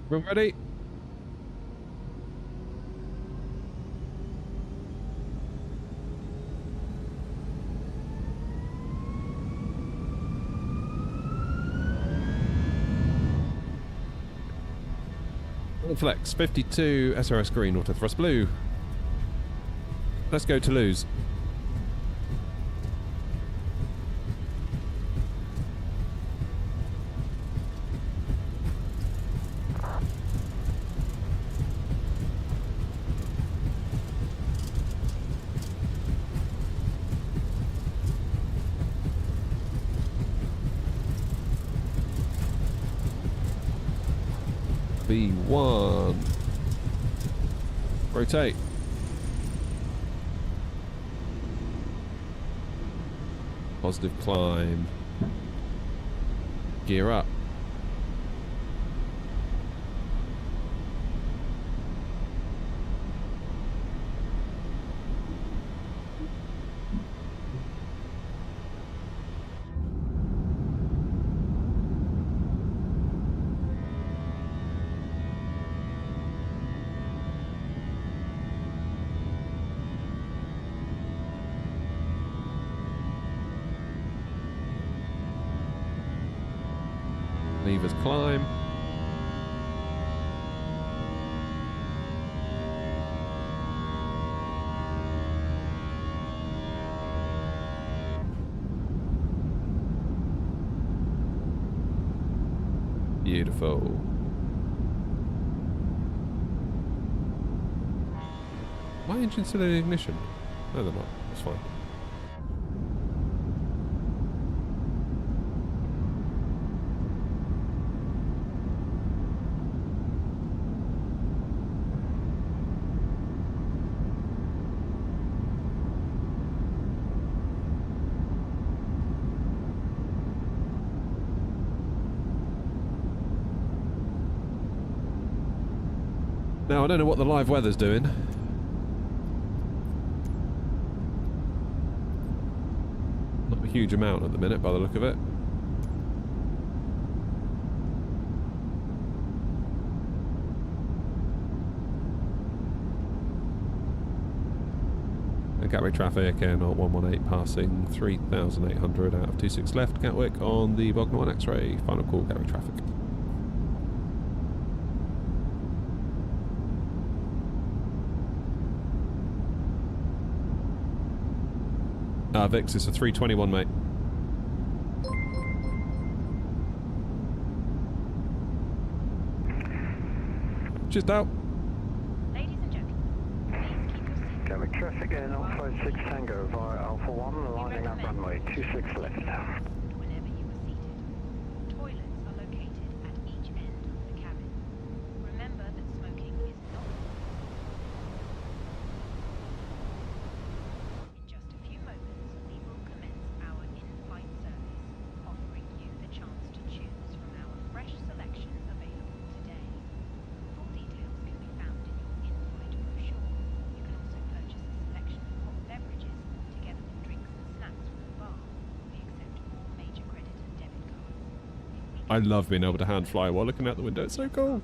Everyone ready? Flex 52 SRS green, auto thrust blue. Let's go Toulouse. B1. Rotate. Positive climb. Gear up. Levers climb. Beautiful. My engine's still in ignition. No, they're not. That's fine. Now, I don't know what the live weather's doing. Not a huge amount at the minute, by the look of it. And Gatwick traffic, Air 118 passing 3,800 out of 26 left, Gatwick on the Bognor 1 X-ray. Final call, Gatwick traffic. Vix, it's a 321, mate. Just out. Ladies and gentlemen, please keep your seat. Gatwick traffic, Air 056 Tango via Alpha 1, lining up runway 26 left. Whenever you are seated. Toilets are located at each end of the cabin. Remember that smoking is not. In just a few moments, we will commence our in-flight service, offering you the chance to choose from our fresh selection available today. Full details can be found in your in-flight brochure. You can also purchase a selection of hot beverages, together with drinks and snacks from the bar. We accept all major credit and debit cards. I love being able to hand fly while looking out the window. It's so cool.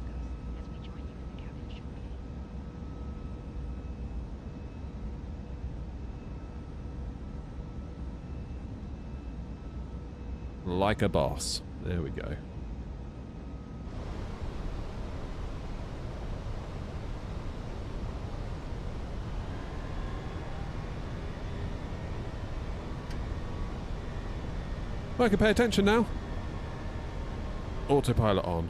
As we join you in the cabin shortly. Like a boss. There we go. I can pay attention now. Autopilot on.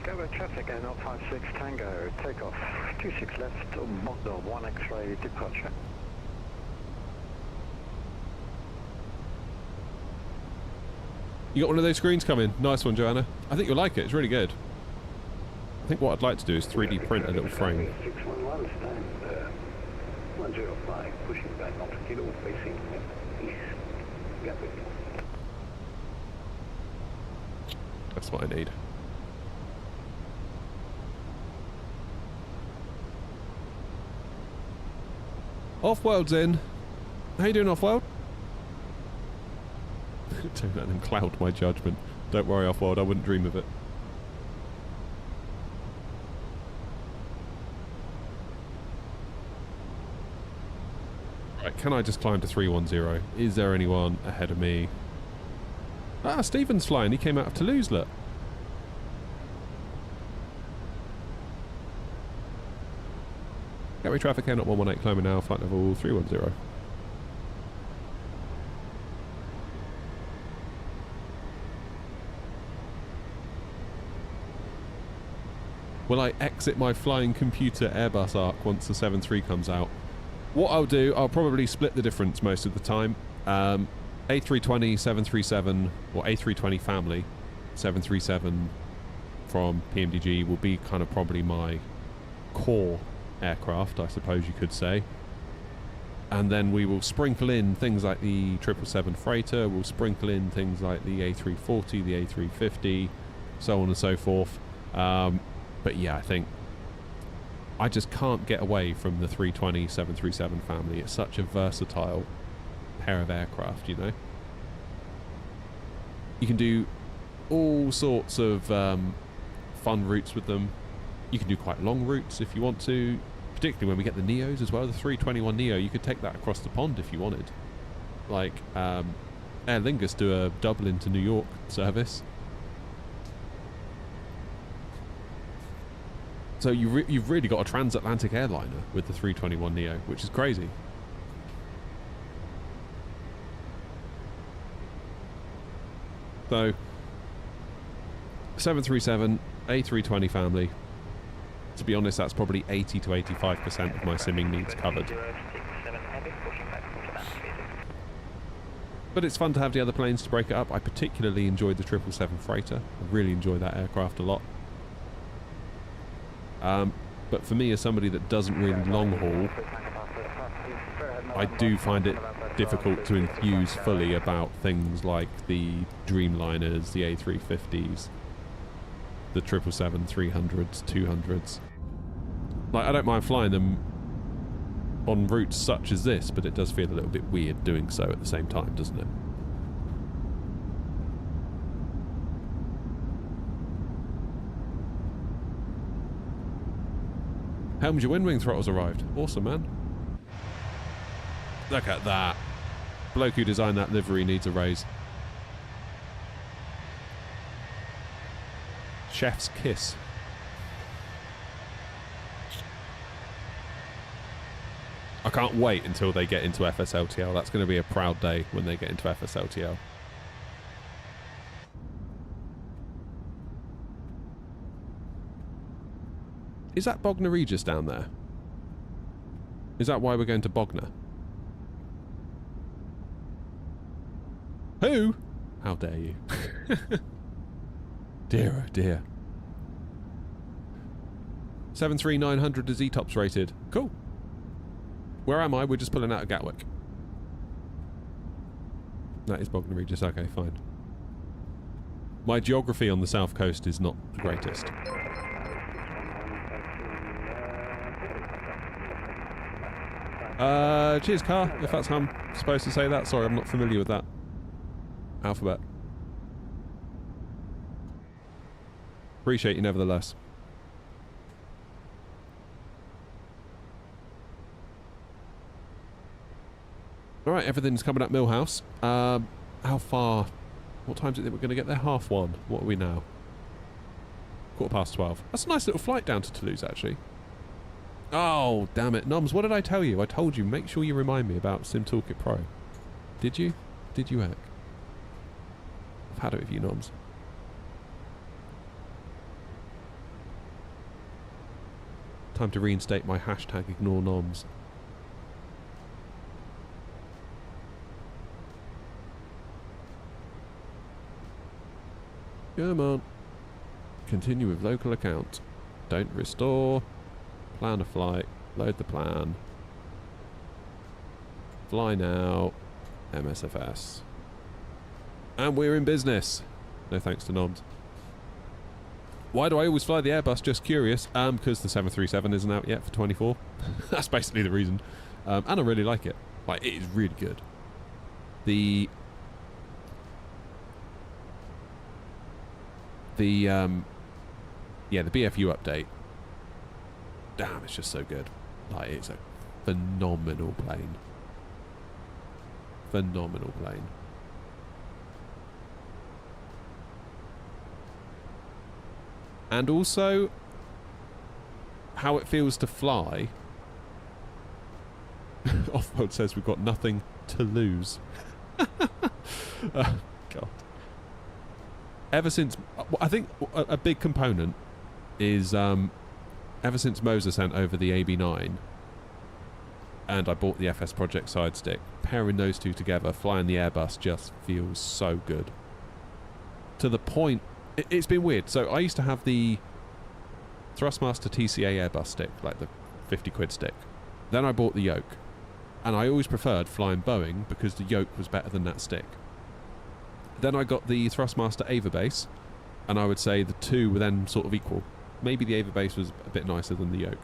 Gatwick traffic, Air 056 Tango, takeoff 26 left, Bognor 1 X-ray departure. You got one of those screens coming. Nice one, Joanna. I think you'll like it. It's really good. I think what I'd like to do is 3D print a little frame. 611, stand 105, pushing back onto kilo, facing east, Gatwick. That's what I need. Off-world's in. How you doing, Off-world? Don't let them cloud my judgment. Don't worry, Off-world, I wouldn't dream of it. Right, can I just climb to 310? Is there anyone ahead of me? Ah, Stephen's flying. He came out of Toulouse, look. Gatwick traffic, Air 118 climbing now, flight level 310. Will I exit my flying computer Airbus arc once the 7.3 comes out? What I'll do, I'll probably split the difference most of the time. A320, 737, or A320 family, 737 from PMDG will be kind of probably my core aircraft, I suppose you could say. And then we will sprinkle in things like the 777 freighter, we'll sprinkle in things like the A340, the A350, so on and so forth. But yeah, I think I just can't get away from the 320 737 family. It's such a versatile pair of aircraft, you know. You can do all sorts of fun routes with them. You can do quite long routes if you want to, particularly when we get the Neos as well. The 321 Neo, you could take that across the pond if you wanted. Like Aer Lingus do a Dublin to New York service. So you've really got a transatlantic airliner with the 321 Neo, which is crazy. So 737, A320 family. To be honest, that's probably 80 to 85% of my simming needs covered. But it's fun to have the other planes to break it up. I particularly enjoyed the 777 freighter. I really enjoy that aircraft a lot. But for me, as somebody that doesn't really long haul, I do find it difficult to enthuse fully about things like the Dreamliners, the A350s, the 777, 300s, 200s. Like, I don't mind flying them on routes such as this, but it does feel a little bit weird doing so at the same time, doesn't it? Helms, your wind wing throttle's arrived. Awesome, man. Look at that. Bloke who designed that livery needs a raise. Chef's kiss. I can't wait until they get into FSLTL. That's going to be a proud day when they get into FSLTL. Is that Bognor Regis down there? Is that why we're going to Bognor? Who? How dare you? Dear, oh dear. 73900 is E-Tops rated. Cool. Where am I? We're just pulling out of Gatwick. That is Bognor Regis. Okay, fine. My geography on the south coast is not the greatest. Cheers, car, if that's how I'm supposed to say that. Sorry, I'm not familiar with that alphabet. Appreciate you nevertheless. Alright, everything's coming up Millhouse. How far? What time is it that we're going to get there? 1:30. What are we now? 12:15. That's a nice little flight down to Toulouse, actually. Oh, damn it. Noms, what did I tell you? I told you, make sure you remind me about Sim Toolkit Pro. Did you? Did you, Heck? I've had it with you, Noms. Time to reinstate my hashtag ignore Noms. Come on. Continue with local account. Don't restore. Plan a flight. Load the plan. Fly now. MSFS. And we're in business. No thanks to Noms. Why do I always fly the Airbus? Just curious. Because the 737 isn't out yet for 24. That's basically the reason. And I really like it. Like, it is really good. The BFU update. Damn, it's just so good. Like, it's a phenomenal plane. Phenomenal plane. And also, how it feels to fly. Offroad says we've got nothing to lose. Oh, God. Ever since, I think a big component is ever since Moser sent over the AB9 and I bought the FS Project side stick, pairing those two together, flying the Airbus just feels so good. To the point, it's been weird. So I used to have the Thrustmaster TCA Airbus stick, like the 50 quid stick. Then I bought the yoke. And I always preferred flying Boeing because the yoke was better than that stick. Then I got the Thrustmaster Ava base, and I would say the two were then sort of equal. Maybe the Ava base was a bit nicer than the yoke.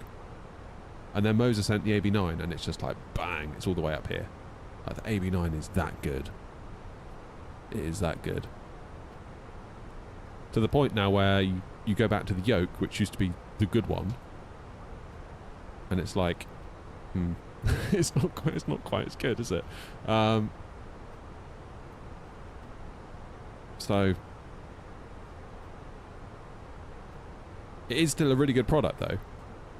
And then Moser sent the AB9, and it's just like, bang, it's all the way up here. Like, the AB9 is that good. It is that good. To the point now where you go back to the yoke, which used to be the good one, and it's like, it's not quite as good, is it? So it is still a really good product, though.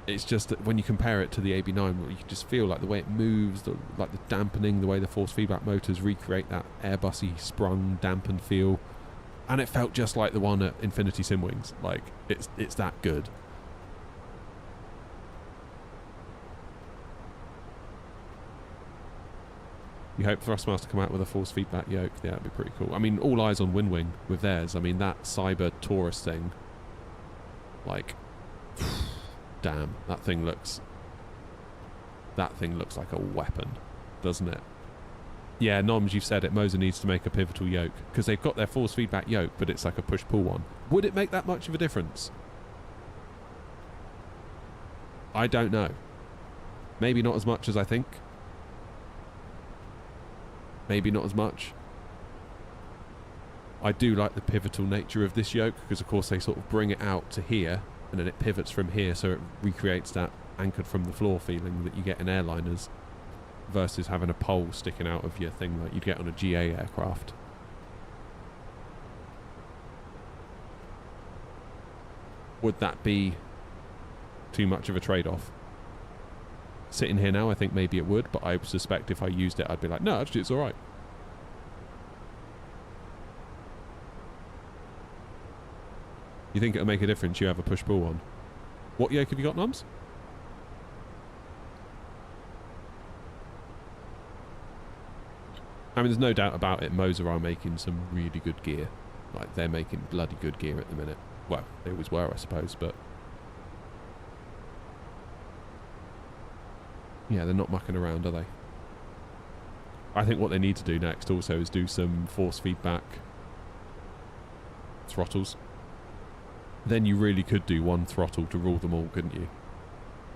It's just that when you compare it to the AB9, you can just feel like the way it moves, like the dampening, the way the force feedback motors recreate that Airbusy sprung, dampened feel, and it felt just like the one at Infinity Simwings. Like it's that good. You hope Thrustmaster come out with a force feedback yoke. Yeah, that'd be pretty cool. I mean, all eyes on Windwing with theirs. I mean, that Cyber Taurus thing, like, damn, that thing looks like a weapon, doesn't it? Yeah, Noms, you've said it. Moser needs to make a pivotal yoke because they've got their force feedback yoke, but it's like a push-pull one. Would it make that much of a difference? I don't know. Maybe not as much as I think. Maybe not as much. I do like the pivotal nature of this yoke because, of course, they sort of bring it out to here and then it pivots from here, so it recreates that anchored from the floor feeling that you get in airliners versus having a pole sticking out of your thing like you'd get on a GA aircraft. Would that be too much of a trade-off? Sitting here now, I think maybe it would, but I suspect if I used it, I'd be like, no, actually, it's all right. You think it'll make a difference you have a push-pull one? What yoke have you got, Noms? I mean, there's no doubt about it, Moser are making some really good gear. Like, they're making bloody good gear at the minute. Well, they always were, I suppose, but... yeah, they're not mucking around, are they? I think what they need to do next also is do some force feedback throttles. Then you really could do one throttle to rule them all, couldn't you?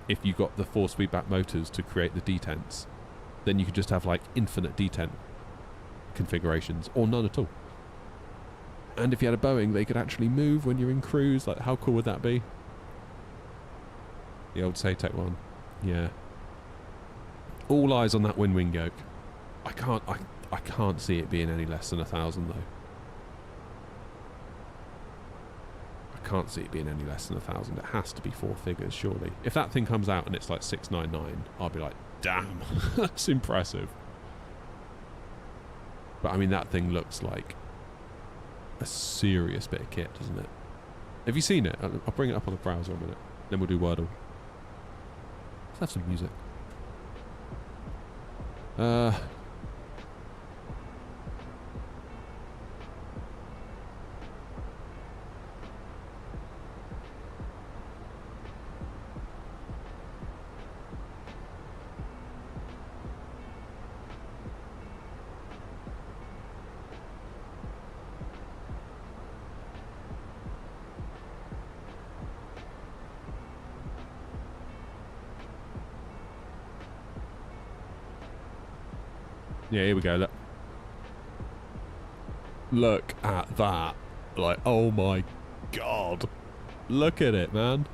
If you got the force feedback motors to create the detents, then you could just have like infinite detent configurations, or none at all. And if you had a Boeing, they could actually move when you're in cruise. Like, how cool would that be? The old SATEC one. Yeah. All eyes on that wing yoke. I can't see it being any less than 1,000 though. I can't see it being any less than 1,000. It has to be 4 figures, surely. If that thing comes out and it's like 699, I'll be like, damn, that's impressive. But I mean, that thing looks like a serious bit of kit, doesn't it? Have you seen it? I'll bring it up on the browser a minute. Then we'll do Wordle. Let's have some music. Yeah, here we go. Look at that. Like, oh my god. Look at it, man.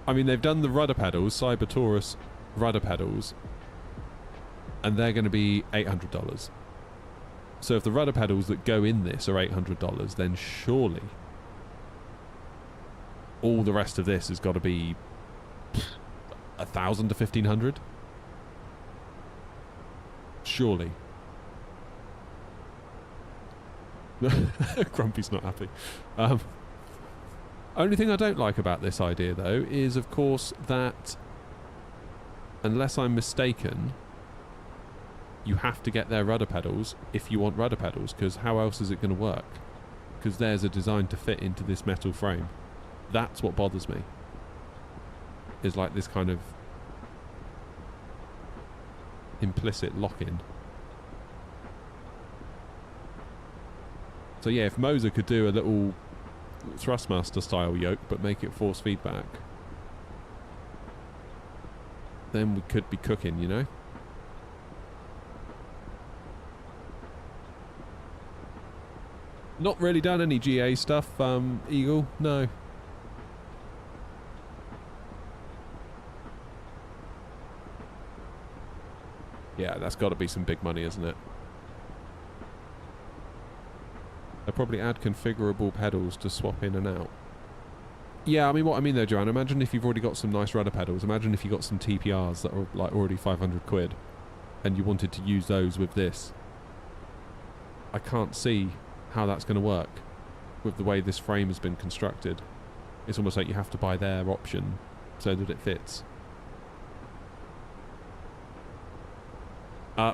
I mean, they've done the rudder pedals, Cyber Taurus rudder pedals, and they're going to be $800. So if the rudder pedals that go in this are $800, then surely all the rest of this has got to be 1,000 to 1,500. Surely. Grumpy's not happy. Only thing I don't like about this idea, though, is, of course, that unless I'm mistaken, you have to get their rudder pedals if you want rudder pedals, because how else is it going to work? Because theirs are designed to fit into this metal frame. That's what bothers me. Is like this kind of implicit lock-in. So yeah, if Moser could do a little Thrustmaster style yoke but make it force feedback, then we could be cooking, you know? Not really done any GA stuff, Eagle, no. Yeah, that's got to be some big money, isn't it? They'll probably add configurable pedals to swap in and out. Yeah, I mean, what I mean though, Joanne, imagine if you've already got some nice rudder pedals. Imagine if you got some TPRs that are like already 500 quid and you wanted to use those with this. I can't see how that's going to work with the way this frame has been constructed. It's almost like you have to buy their option so that it fits.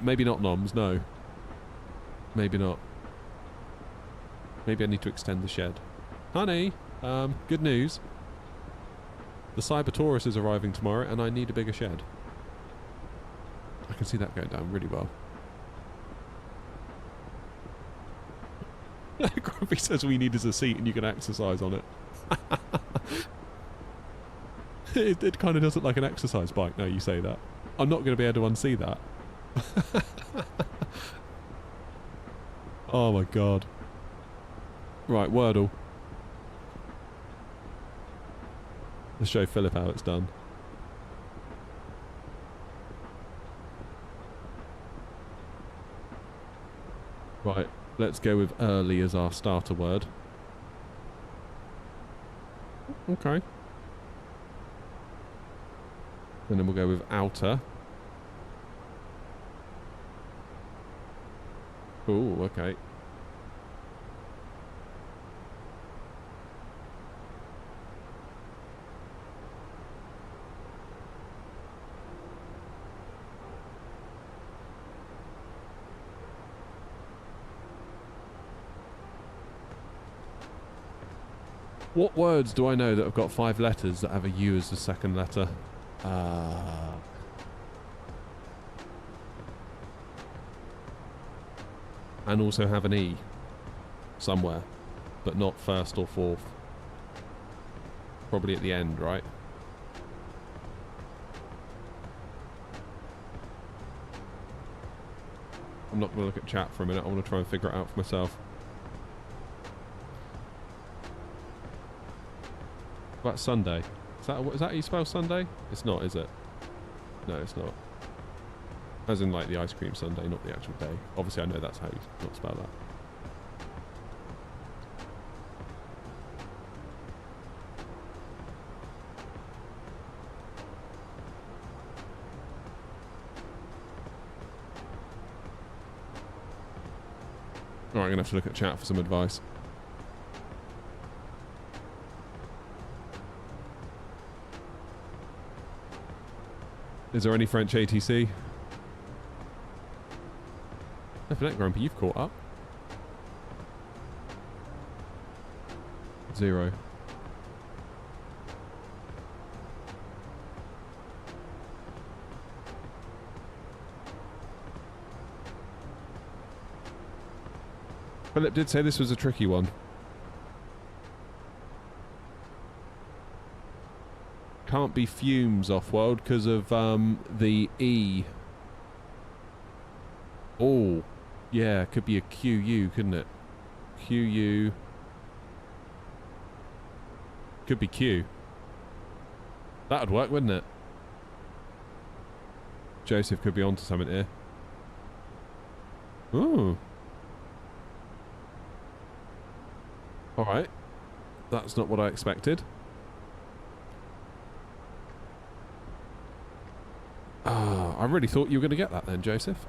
Maybe not Noms, no. Maybe not. Maybe I need to extend the shed. Honey, good news. The Cyber Taurus is arriving tomorrow and I need a bigger shed. I can see that going down really well. Grumpy says all you need is a seat and you can exercise on it. It kind of does look like an exercise bike now you say that. I'm not going to be able to unsee that. Oh my god. Right, Wordle. To show Philip how it's done. Right, let's go with early as our starter word. Okay. And then we'll go with outer. Ooh, okay. What words do I know that have got 5 letters that have a U as the second letter? And also have an E somewhere, but not first or fourth. Probably at the end, right? I'm not going to look at chat for a minute. I want to try and figure it out for myself. What about Sunday? Is that how you spell Sunday? It's not, is it? No, it's not. As in like the ice cream sundae, not the actual day. Obviously I know that's how you not spell that. Alright, I'm going to have to look at chat for some advice. Is there any French ATC? Definitely, Grumpy, you've caught up. 0. Philip did say this was a tricky one. Can't be fumes off-world because of the E. Oh, yeah, could be a QU, couldn't it? QU. Could be Q. That'd work, wouldn't it? Joseph could be onto something here. Ooh. Alright. That's not what I expected. Ah, I really thought you were going to get that then, Joseph.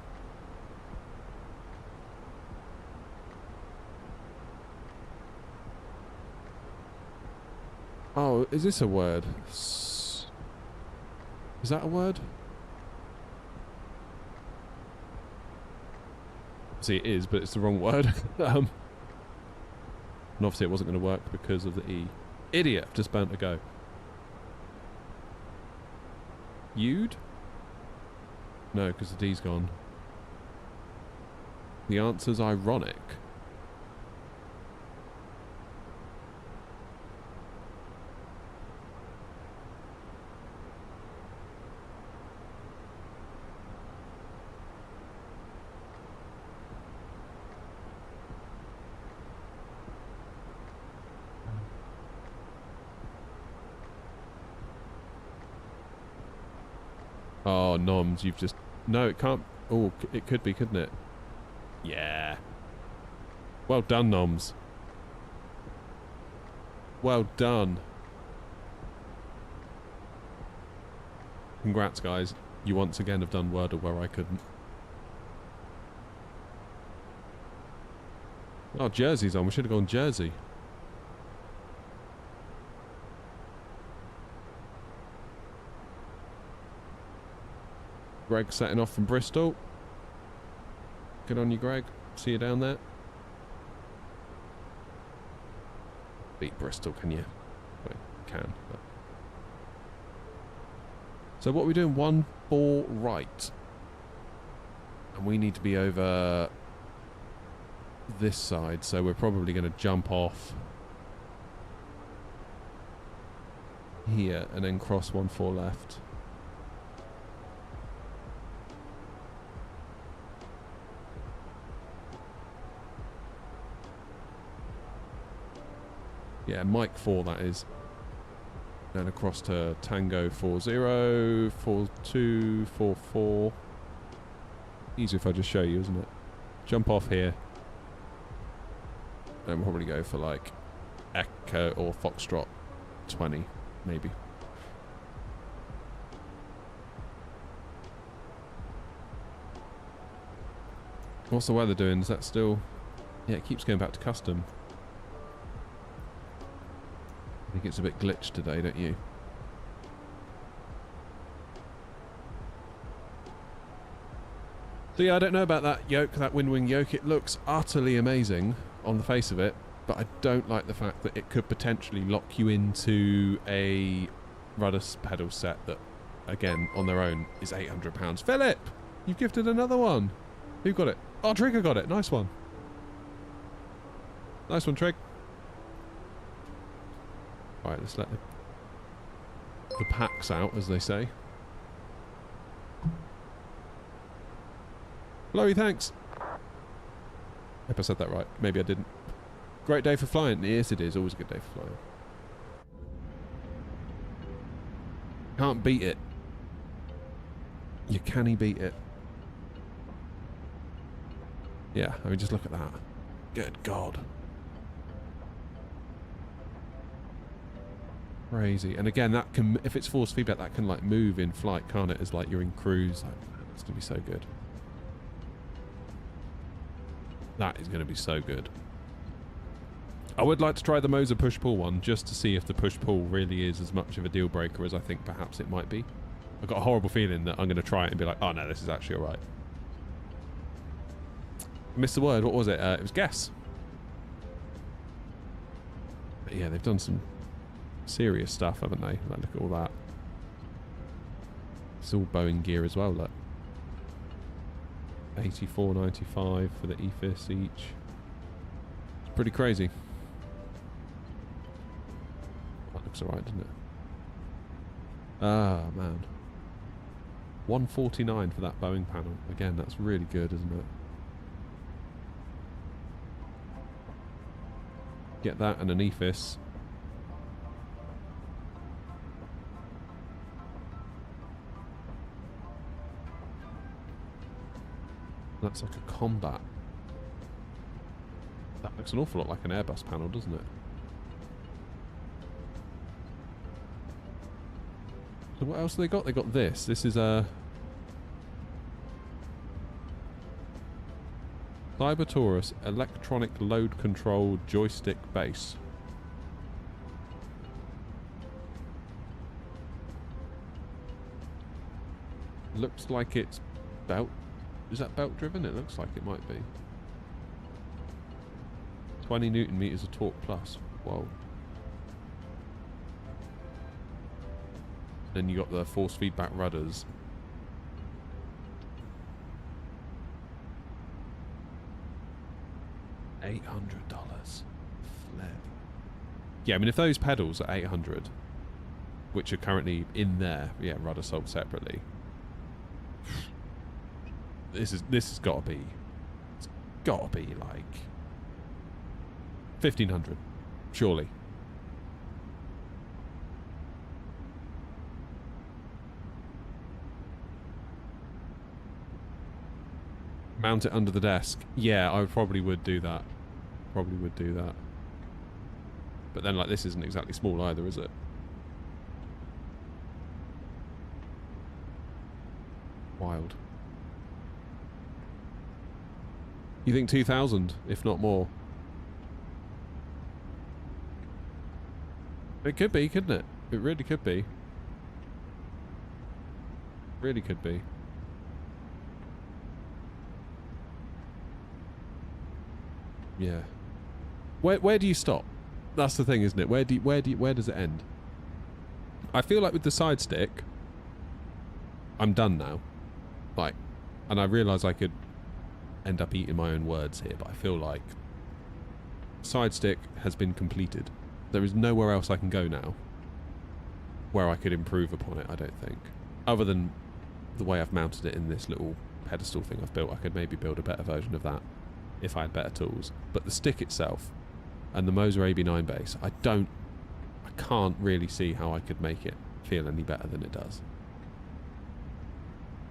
Oh, is this a word? Is that a word? See, it is, but it's the wrong word. And obviously it wasn't going to work because of the E. Idiot, I've just burnt a go. You'd? No, because the D's gone. The answer's ironic. Oh, noms, you've just... No, it can't... Oh, it could be, couldn't it? Yeah. Well done, noms. Well done. Congrats, guys. You once again have done Wordle where I couldn't. Oh, Jersey's on. We should have gone Jersey. Greg setting off from Bristol. Good on you, Greg. See you down there. Beat Bristol, can you? Well, you can. But. So what are we doing? 1-4 right. And we need to be over this side, so we're probably going to jump off here and then cross 1-4 left. Yeah, Mike 4 that is. Then across to Tango 40, 42, 44. Easy if I just show you, isn't it? Jump off here. And we'll probably go for like Echo or Foxtrot 20, maybe. What's the weather doing? Is that still... Yeah, it keeps going back to custom. I think it's a bit glitched today, don't you? So yeah, I don't know about that yoke, that wind wing yoke. It looks utterly amazing on the face of it, but I don't like the fact that it could potentially lock you into a rudder pedal set that, again, on their own is £800. Philip! You've gifted another one! Who got it? Oh, Trigger got it. Nice one. Nice one, Trig. Alright, let's let the packs out, as they say. Chloe, thanks. Hope I said that right. Maybe I didn't. Great day for flying. Yes, it is. Always a good day for flying. Can't beat it. You canny beat it. Yeah, I mean, just look at that. Good God. Crazy. And again, that can, if it's force feedback, that can like move in flight, can't it? As like you're in cruise. Like, man, it's gonna be so good. That is gonna be so good. I would like to try the Moser push-pull one, just to see if the push-pull really is as much of a deal breaker as I think perhaps it might be. I've got a horrible feeling that I'm gonna try it and be like, oh no, this is actually alright. I missed the word. What was it? It was guess. But yeah, they've done some serious stuff, haven't they? Like, look at all that. It's all Boeing gear as well, look. 84.95 for the EFIS each. It's pretty crazy. That looks alright, doesn't it? Ah, man. 149 for that Boeing panel. Again, that's really good, isn't it? Get that and an EFIS. That's like a combat. That looks an awful lot like an Airbus panel, doesn't it? So what else have they got? They got this. This is a Cyber Taurus electronic load control joystick base. Looks like it's belt. Is that belt driven? It looks like it might be. 20 Newton meters of torque plus. Whoa. Then you got the force feedback rudders. $800. Flip. Yeah, I mean, if those pedals are 800, which are currently in there, yeah, rudder sold separately. This has got to be. It's got to be like 1,500, surely. Mount it under the desk. Yeah, I probably would do that. Probably would do that. But then, like, this isn't exactly small either, is it? Wild. You think 2,000, if not more? It could be, couldn't it? It really could be. Really could be. Yeah. Where do you stop? That's the thing, isn't it? Where does it end? I feel like with the side stick, I'm done now. Like, and I realise I could end up eating my own words here, but I feel like side stick has been completed. There is nowhere else I can go now where I could improve upon it, I don't think. Other than the way I've mounted it in this little pedestal thing I've built, I could maybe build a better version of that if I had better tools. But the stick itself and the Moser AB9 base, I can't really see how I could make it feel any better than it does.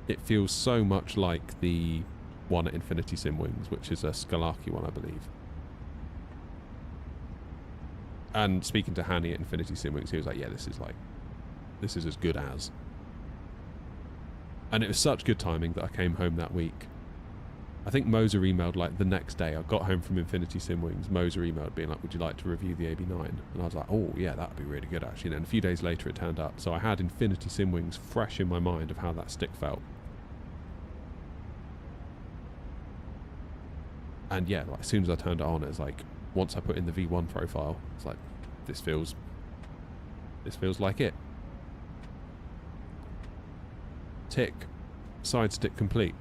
It feels so much like the one at Infinity Sim Wings, which is a Scalarchy one, I believe. And speaking to Hanny at Infinity Sim Wings, he was like, yeah, this is as good as. And it was such good timing that I came home that week. I think Moser emailed like the next day. I got home from Infinity Sim Wings. Moser emailed being like, would you like to review the AB9? And I was like, oh yeah, that would be really good actually. And then a few days later it turned up. So I had Infinity Sim Wings fresh in my mind of how that stick felt. And yeah, like, as soon as I turned it on, it was like, once I put in the V1 profile, it's like, this feels like it. Tick. Side stick complete.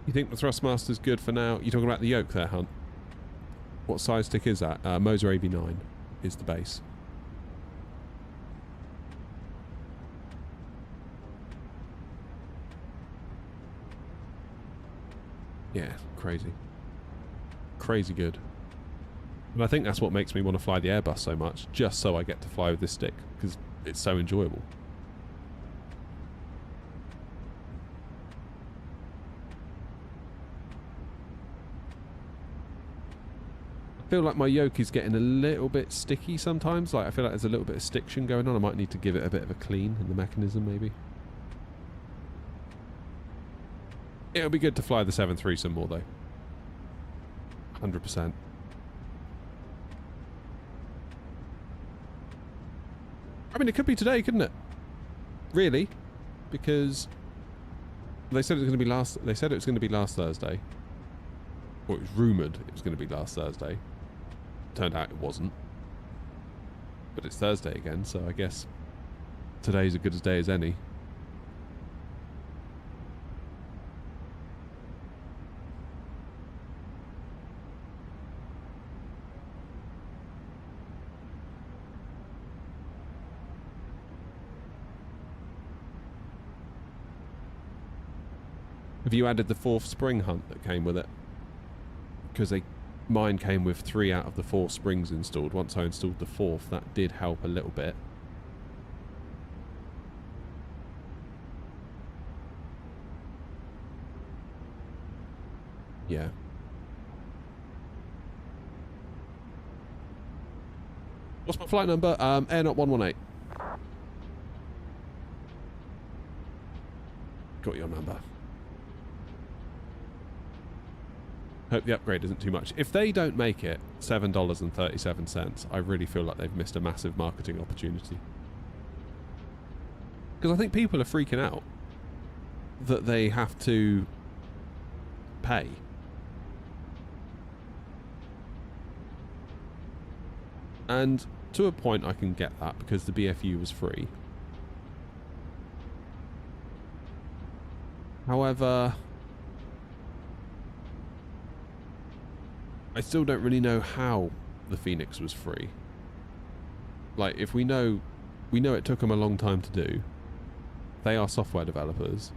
You think the Thrustmaster's good for now? You're talking about the yoke there, Hunt? What side stick is that? Moser AB9 is the base. Yeah, crazy. Crazy good. And I think that's what makes me want to fly the Airbus so much, just so I get to fly with this stick, because it's so enjoyable. I feel like my yoke is getting a little bit sticky sometimes. Like, I feel like there's a little bit of stiction going on. I might need to give it a bit of a clean in the mechanism, maybe. It'll be good to fly the 7.3 some more, though. 100%. I mean, it could be today, couldn't it? Really? Because they said it was going to be last. They said it was going to be last Thursday. Or it was rumoured it was going to be last Thursday. Turned out it wasn't. But it's Thursday again, so I guess today's as good a day as any. Have you added the 4th spring, Hunt, that came with it? Because mine came with 3 out of the 4 springs installed. Once I installed the 4th, that did help a little bit. Yeah. What's my flight number? Air 118. Got your number. Hope the upgrade isn't too much. If they don't make it $7.37, I really feel like they've missed a massive marketing opportunity. Because I think people are freaking out that they have to pay. And to a point I can get that, because the BFU was free. However, I still don't really know how the Phoenix was free. Like, if we know it took them a long time to do. They are software developers,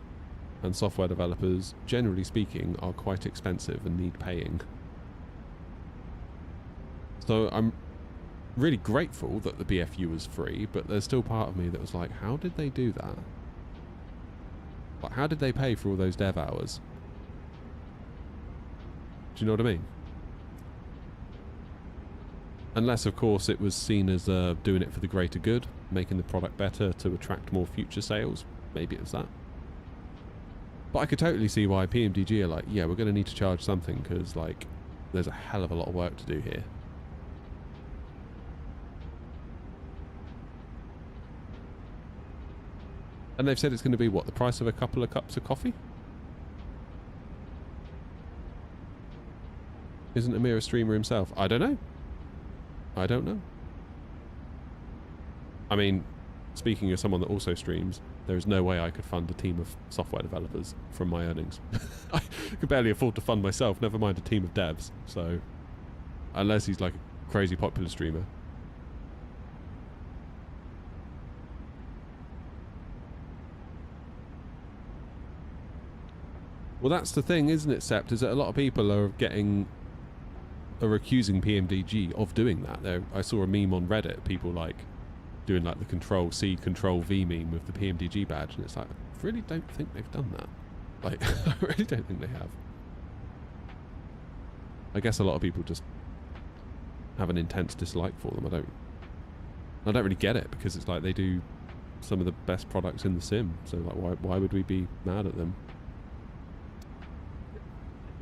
and software developers, generally speaking, are quite expensive and need paying. So I'm really grateful that the BFU was free, but there's still part of me that was like, how did they do that? Like, how did they pay for all those dev hours? Do you know what I mean? Unless, of course, it was seen as doing it for the greater good, making the product better to attract more future sales. Maybe it was that. But I could totally see why PMDG are like, yeah, we're going to need to charge something, because, like, there's a hell of a lot of work to do here. And they've said it's going to be, what, the price of a couple of cups of coffee? Isn't Amir a streamer himself? I don't know. I don't know. I mean, speaking as someone that also streams, there is no way I could fund a team of software developers from my earnings. I could barely afford to fund myself, never mind a team of devs. So, unless he's like a crazy popular streamer. Well, that's the thing, isn't it, Sept? Is that a lot of people are accusing PMDG of doing that. I saw a meme on Reddit, people like doing like the Control C, Control V meme with the PMDG badge, and it's like, I really don't think they've done that. Like, I really don't think they have. I guess a lot of people just have an intense dislike for them. I don't really get it, because it's like they do some of the best products in the sim, so like why would we be mad at them?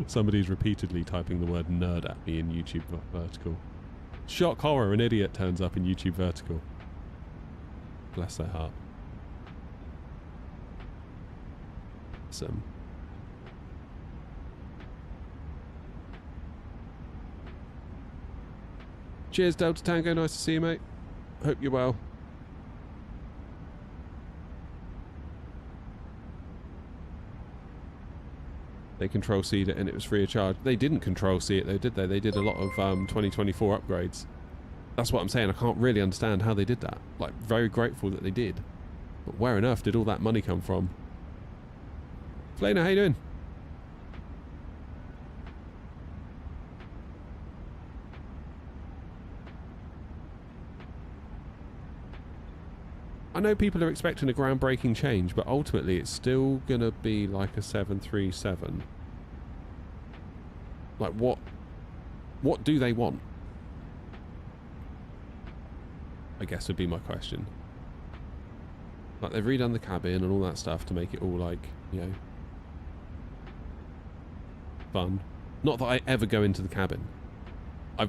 Somebody's repeatedly typing the word nerd at me in YouTube vertical. Shock horror, an idiot turns up in YouTube vertical. Bless their heart. Awesome. Cheers, Delta Tango. Nice to see you, mate. Hope you're well. They Control C'd it and it was free of charge. They didn't Control C it though, did they? They did a lot of 2024 upgrades. That's what I'm saying. I can't really understand how they did that. Like, very grateful that they did. But where on earth did all that money come from? Flaner, how you doing? I know people are expecting a groundbreaking change, but ultimately it's still gonna be like a 737. Like, what do they want? I guess would be my question. Like, they've redone the cabin and all that stuff to make it all like, you know, fun. Not that I ever go into the cabin. I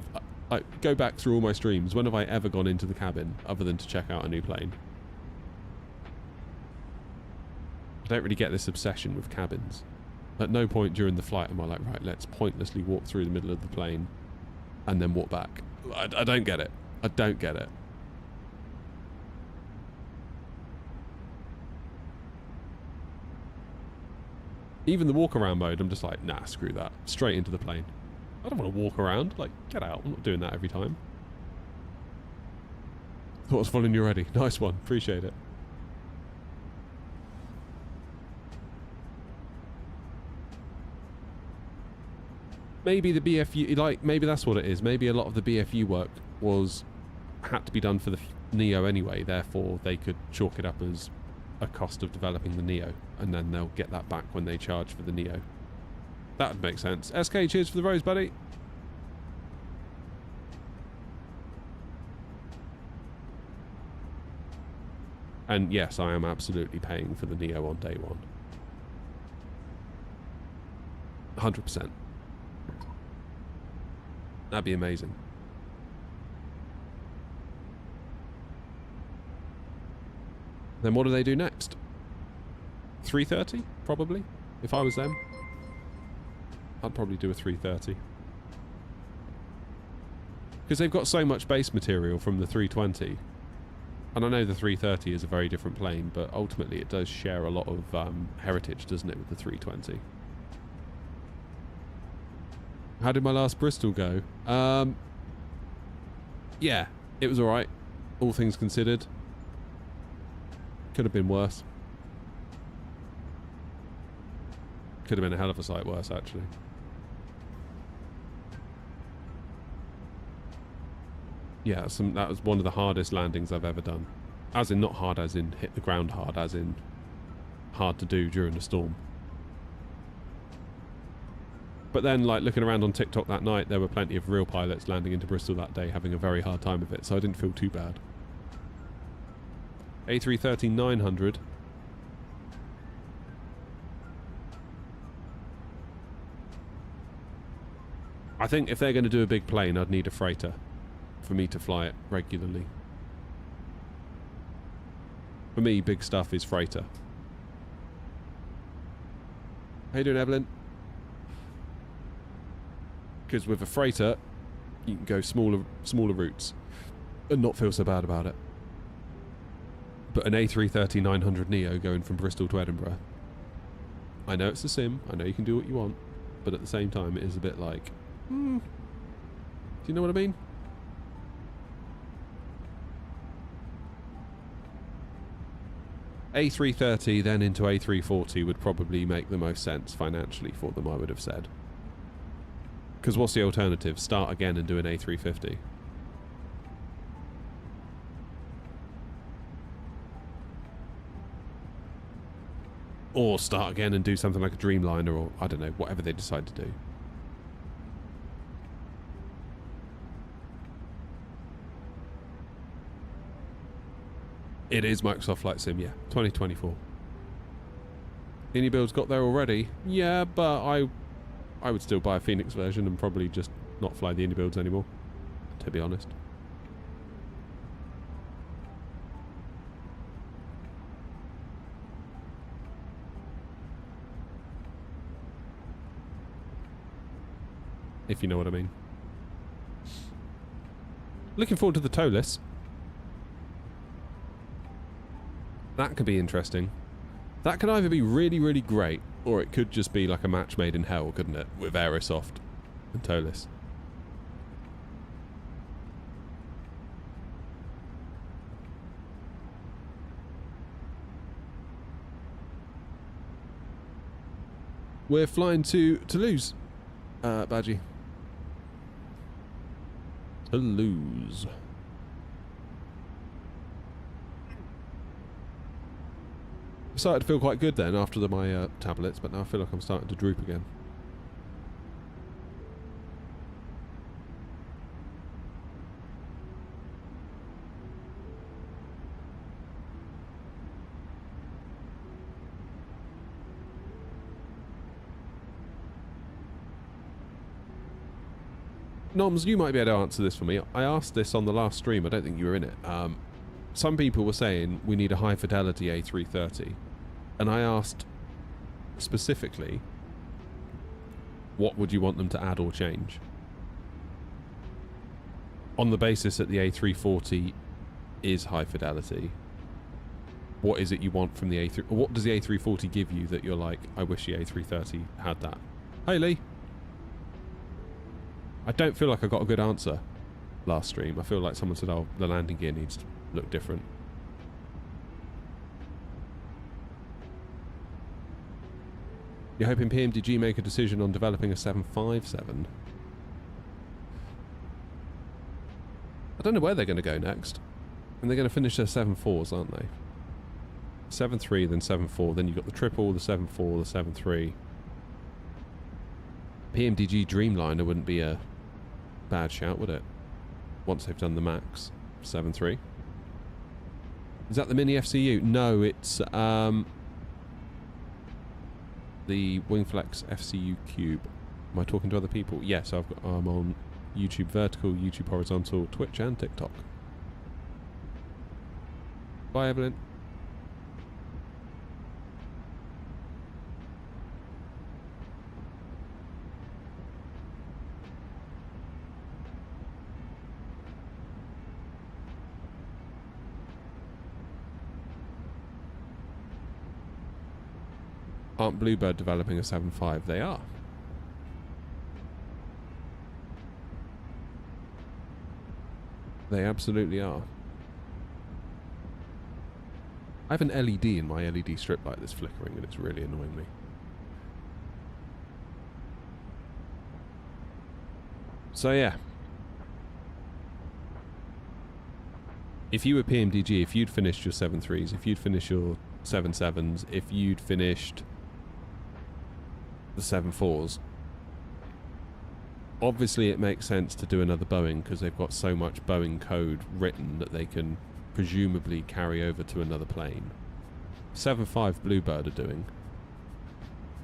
go back through all my streams. When have I ever gone into the cabin other than to check out a new plane? I don't really get this obsession with cabins. At no point during the flight am I like, right, let's pointlessly walk through the middle of the plane and then walk back. I don't get it. I don't get it. Even the walk around mode, I'm just like, nah, screw that. Straight into the plane. I don't want to walk around. Like, get out. I'm not doing that every time. Thought I was following you already. Nice one. Appreciate it. Maybe the BFU, like, maybe that's what it is. Maybe a lot of the BFU work had to be done for the Neo anyway, therefore they could chalk it up as a cost of developing the Neo, and then they'll get that back when they charge for the Neo. That would make sense. SK, cheers for the rose, buddy. And yes, I am absolutely paying for the Neo on day one. 100%. That'd be amazing. Then what do they do next? 330, probably. If I was them, I'd probably do a 330. Because they've got so much base material from the 320. And I know the 330 is a very different plane, but ultimately it does share a lot of heritage, doesn't it, with the 320? How did my last Bristol go? Yeah, it was alright. All things considered. Could have been worse. Could have been a hell of a sight worse, actually. Yeah, that was one of the hardest landings I've ever done. As in, not hard as in hit the ground hard, as in hard to do during a storm. But then, like, looking around on TikTok that night, there were plenty of real pilots landing into Bristol that day having a very hard time of it, so I didn't feel too bad. A330-900. I think if they're going to do a big plane, I'd need a freighter for me to fly it regularly. For me, big stuff is freighter. How you doing, Evelyn? Because with a freighter, you can go smaller routes and not feel so bad about it. But an A330-900 Neo going from Bristol to Edinburgh, I know it's a sim, I know you can do what you want, but at the same time it is a bit like, do you know what I mean? A330 then into A340 would probably make the most sense financially for them, I would have said. Because what's the alternative? Start again and do an A350. Or start again and do something like a Dreamliner, or I don't know, whatever they decide to do. It is Microsoft Flight Sim, yeah. 2024. Any builds got there already? Yeah, but I would still buy a Phoenix version and probably just not fly the indie builds anymore, to be honest. If you know what I mean. Looking forward to the TOLIS. That could be interesting. That could either be really, really great, or it could just be like a match made in hell, couldn't it? With Aerosoft and TOLIS. We're flying to Toulouse, Badgie. Toulouse. I started to feel quite good then after my tablets, but now I feel like I'm starting to droop again. Noms, you might be able to answer this for me. I asked this on the last stream. I don't think you were in it. Some people were saying we need a high fidelity A330. And I asked specifically, what would you want them to add or change? On the basis that the A340 is high fidelity, what is it you want from the A3? What does the A340 give you that you're like, I wish the A330 had that? Hey Lee. I don't feel like I got a good answer last stream. I feel like someone said, oh, the landing gear needs to look different. You're hoping PMDG make a decision on developing a 757? I don't know where they're going to go next. And they're going to finish their 7.4s, aren't they? 7.3, then 7.4, then you've got the triple, the 7.4, the 7.3. PMDG Dreamliner wouldn't be a bad shout, would it? Once they've done the max. 7.3. Is that the mini FCU? No, it's the Wingflex FCU Cube. Am I talking to other people? Yes, I'm on YouTube Vertical, YouTube Horizontal, Twitch and TikTok. Bye, Evelyn. Aren't Bluebird developing a 7.5? They are. They absolutely are. I have an LED in my LED strip light that's flickering and it's really annoying me. So yeah. If you were PMDG, if you'd finished your 7.3s, if you'd finished your 7.7s, if you'd finished the 7.4s, obviously it makes sense to do another Boeing because they've got so much Boeing code written that they can presumably carry over to another plane. 7.5 Bluebird are doing.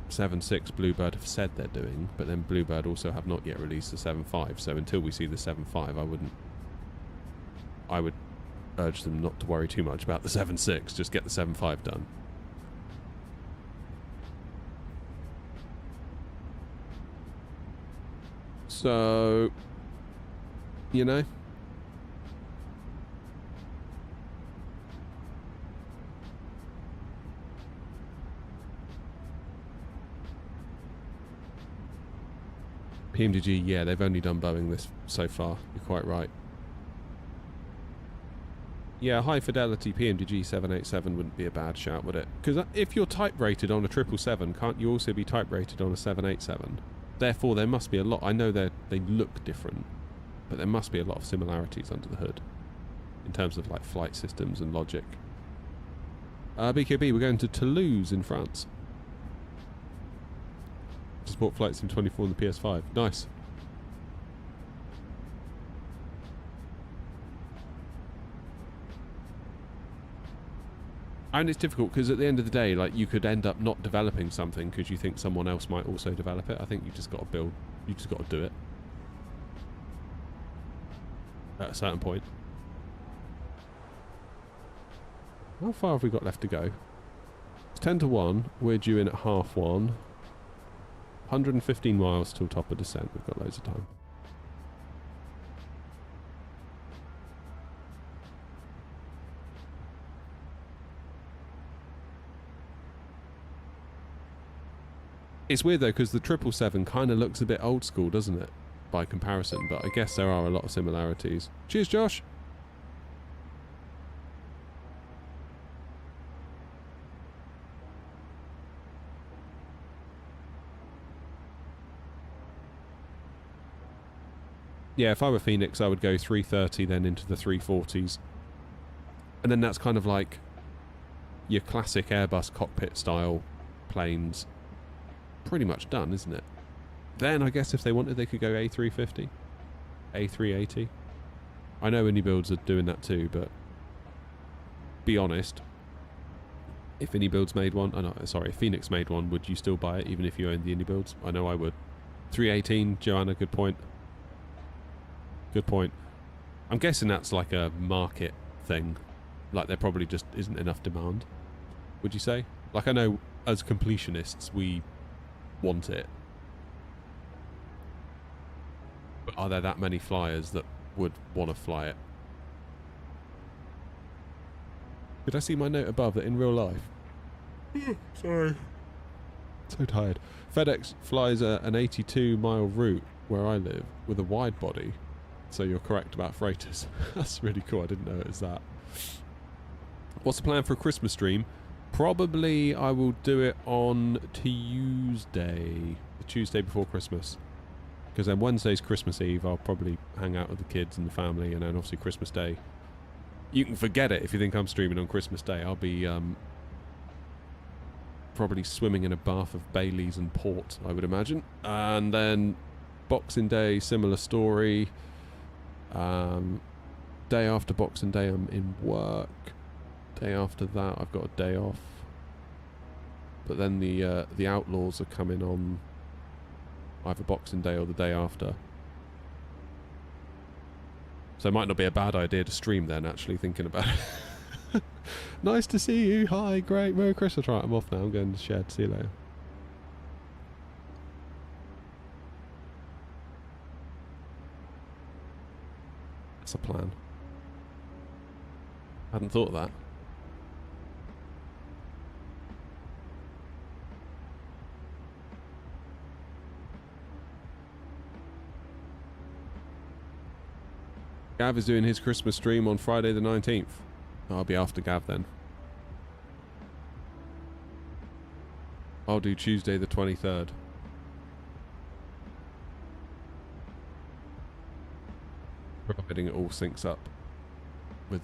7.6 Bluebird have said they're doing, but then Bluebird also have not yet released the 7.5, so until we see the 7.5 I would urge them not to worry too much about the 7.6, just get the 7.5 done. So, you know. PMDG, yeah, they've only done Boeing this so far. You're quite right. Yeah, high fidelity PMDG 787 wouldn't be a bad shout, would it? Because if you're type rated on a 777, can't you also be type rated on a 787? Therefore, there must be a lot. I know they look different, but there must be a lot of similarities under the hood in terms of like flight systems and logic. BKB, we're going to Toulouse in France. Just bought Flight Sim 24 on the PS5. Nice. And it's difficult because at the end of the day, like, you could end up not developing something because you think someone else might also develop it. I think you just got to build. You just got to do it at a certain point. How far have we got left to go? It's 10 to 1. We're due in at 1:30. 115 miles till top of descent. We've got loads of time. It's weird though, because the 777 kind of looks a bit old school, doesn't it? By comparison, but I guess there are a lot of similarities. Cheers, Josh! Yeah, if I were Phoenix, I would go 330, then into the 340s. And then that's kind of like your classic Airbus cockpit style planes. Pretty much done, isn't it? Then I guess if they wanted, they could go A350, A380. I know Anybuilds are doing that too, but be honest, if Anybuilds made one, if Phoenix made one, would you still buy it even if you owned the Anybuilds? I know I would. 318, Joanna, good point. Good point. I'm guessing that's like a market thing. Like there probably just isn't enough demand. Would you say? Like I know as completionists we want it. But are there that many flyers that would want to fly it? Did I see my note above that in real life? Sorry. So tired. FedEx flies an 82-mile route where I live with a wide body. So you're correct about freighters. That's really cool. I didn't know it was that. What's the plan for a Christmas stream? Probably I will do it on Tuesday. The Tuesday before Christmas. Because then Wednesday's Christmas Eve. I'll probably hang out with the kids and the family. And then obviously Christmas Day. You can forget it if you think I'm streaming on Christmas Day. I'll be probably swimming in a bath of Baileys and port, I would imagine. And then Boxing Day, similar story. Day after Boxing Day, I'm in work. Day after that, I've got a day off. But then the Outlaws are coming on either Boxing Day or the day after. So it might not be a bad idea to stream then, actually, thinking about it. Nice to see you. Hi, great. Merry Christmas. Right, I'm off now. I'm going to shed. See you later. That's a plan. Hadn't thought of that. Gav is doing his Christmas stream on Friday the 19th. I'll be after Gav then. I'll do Tuesday the 23rd. Providing it all syncs up with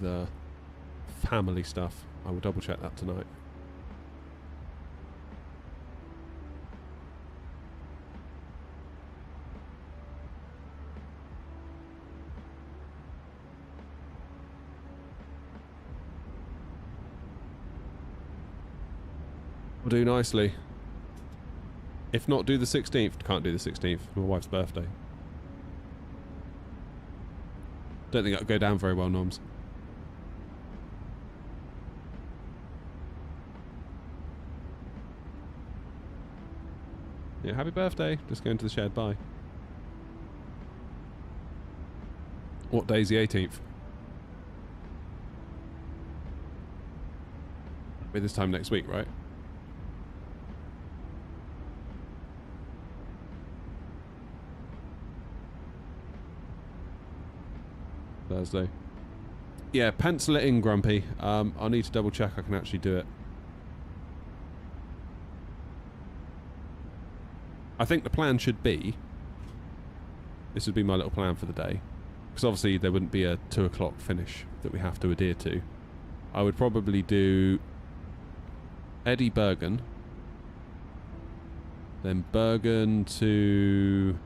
family stuff. I will double check that tonight. We'll do nicely. If not, do the 16th. Can't do the 16th. My wife's birthday. Don't think that'll go down very well, Noms. Yeah, happy birthday. Just going to the shed. Bye. What day's the 18th? Be this time next week, right? Thursday. Yeah, pencil it in, Grumpy. I need to double check I can actually do it. I think the plan should be... This would be my little plan for the day. Because obviously there wouldn't be a 2 o'clock finish that we have to adhere to. I would probably do... Eddie Bergen. Then Bergen to...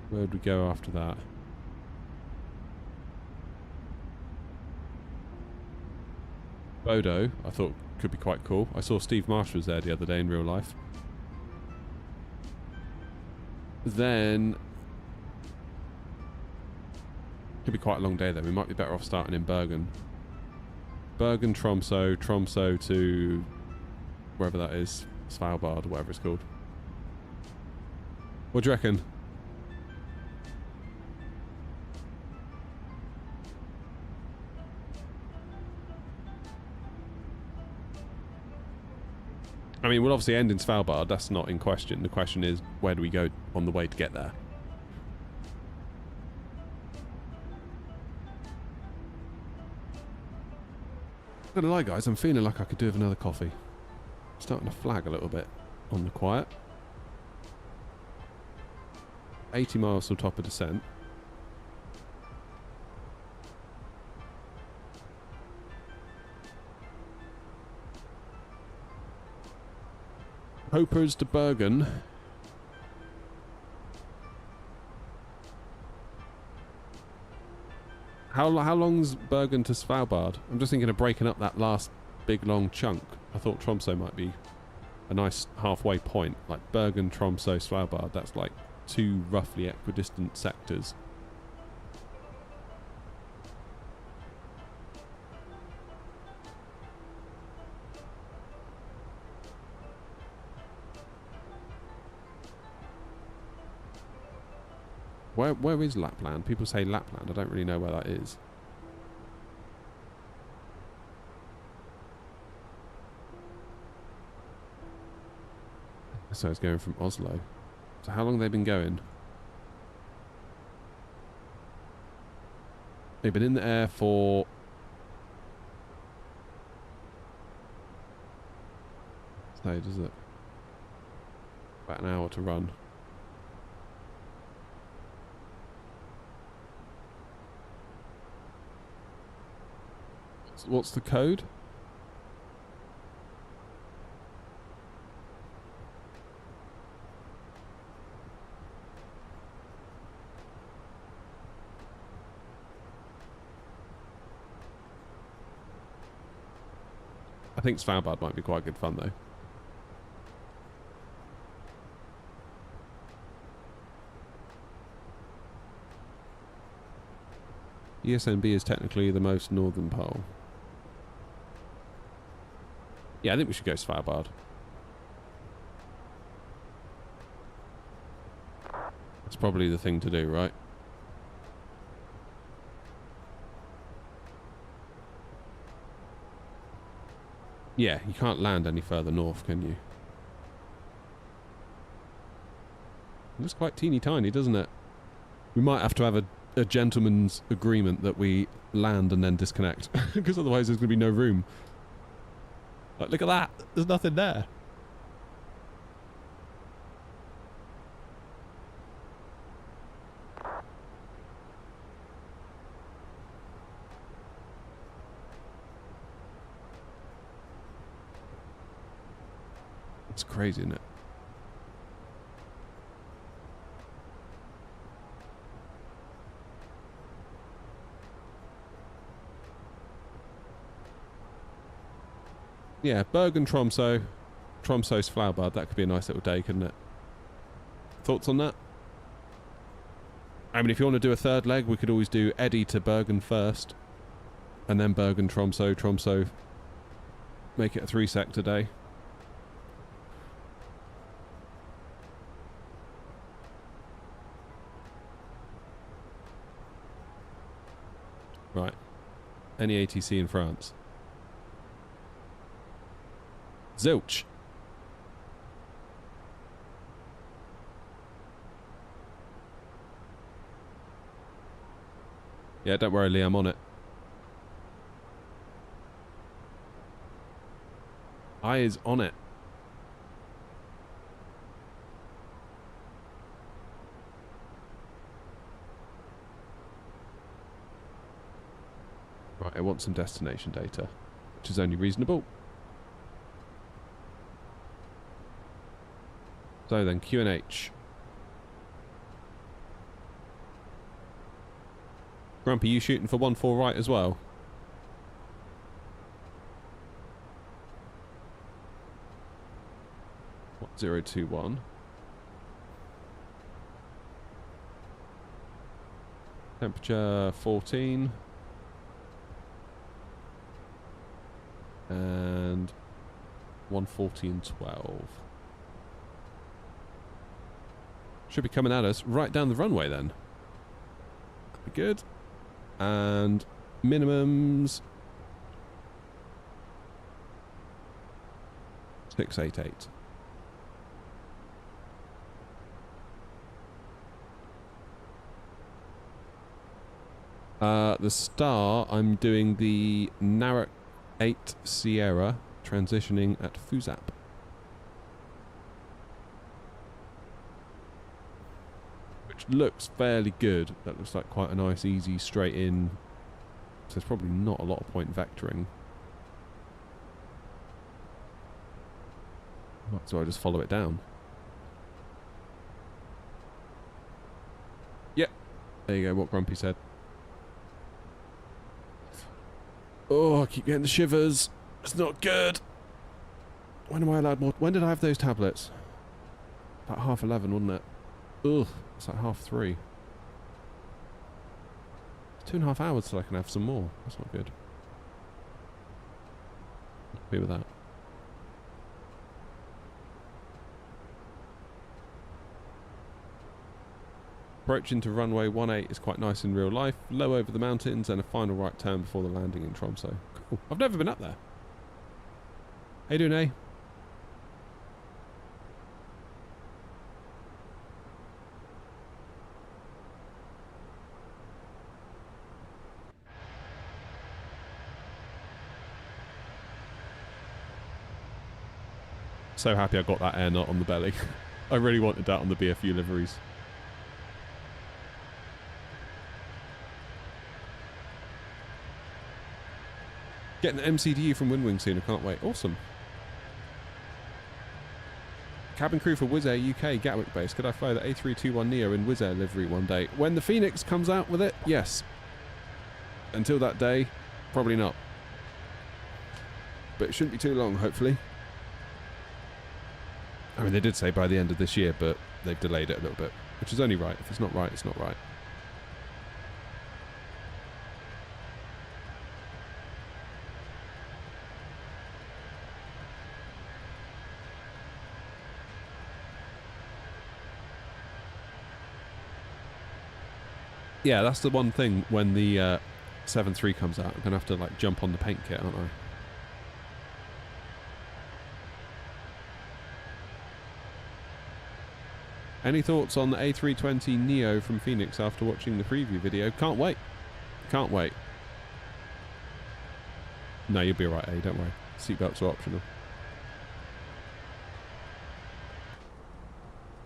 Where would we go after that? Bodo, I thought could be quite cool. I saw Steve Marsh was there the other day in real life. Then... Could be quite a long day though. We might be better off starting in Bergen. Bergen, Tromsø, Tromsø to... wherever that is. Svalbard, or whatever it's called. What do you reckon? I mean, we'll obviously end in Svalbard, that's not in question. The question is, where do we go on the way to get there? Not gonna lie, guys, I'm feeling like I could do with another coffee. Starting to flag a little bit on the quiet. 80 miles till top of descent. Hopers to Bergen. How long's Bergen to Svalbard? I'm just thinking of breaking up that last big long chunk. I thought Tromsø might be a nice halfway point. Like Bergen, Tromsø, Svalbard. That's like 2 roughly equidistant sectors. Where is Lapland? People say Lapland. I don't really know where that is. So it's going from Oslo. So how long have they been going? They've been in the air for... So does it? About an hour to run. What's the code? I think Svalbard might be quite good fun though. ESNB is technically the most northern pole. Yeah, I think we should go Svalbard. That's probably the thing to do, right? Yeah, you can't land any further north, can you? It looks quite teeny tiny, doesn't it? We might have to have a gentleman's agreement that we land and then disconnect. Because otherwise there's going to be no room. Like, look at that. There's nothing there. It's crazy, isn't it? Yeah, Bergen, Tromsø, Tromsø, Svalbard. That could be a nice little day, couldn't it? Thoughts on that? I mean, if you want to do a third leg, we could always do Eddie to Bergen first. And then Bergen, Tromsø, Tromsø. Make it a 3-sector day. Right. Any ATC in France? Zilch. Yeah, don't worry, Lee, I'm on it. I is on it. Right, I want some destination data, which is only reasonable. So then, QNH. Grumpy, you shooting for 1-4 right as well? What, 021? Temperature 14. And 140 and 12. Should be coming at us right down the runway then. That'd be good. And minimums 688. The star, I'm doing the Narrow 8 Sierra, transitioning at Fuzap. Which looks fairly good. That looks like quite a nice, easy, straight in. So there's probably not a lot of point vectoring. So I just follow it down. Yep. There you go, what Grumpy said. Oh, I keep getting the shivers. It's not good. When am I allowed more? When did I have those tablets? About 11:30, wasn't it? Ugh, it's like 3:30. 2.5 hours till I can have some more. That's not good. Happy with that. Approach into runway 18 is quite nice in real life. Low over the mountains and a final right turn before the landing in Tromsø. Cool. I've never been up there. How you doing, eh? So happy I got that air knot on the belly. I really wanted that on the BFU liveries. Getting the MCDU from Windwing soon, I can't wait. Awesome. Cabin crew for Wizz Air UK Gatwick base. Could I fly the A321neo in Wizz Air livery one day? When the Phoenix comes out with it, yes. Until that day, probably not. But it shouldn't be too long, hopefully. I mean, they did say by the end of this year, but they've delayed it a little bit. Which is only right. If it's not right, it's not right. Yeah, that's the one thing when the 7.3 comes out. I'm going to have to like jump on the paint kit, aren't I? Any thoughts on the A320neo from Phoenix after watching the preview video? Can't wait. Can't wait. No, you'll be alright, eh? Don't worry. Seatbelts are optional.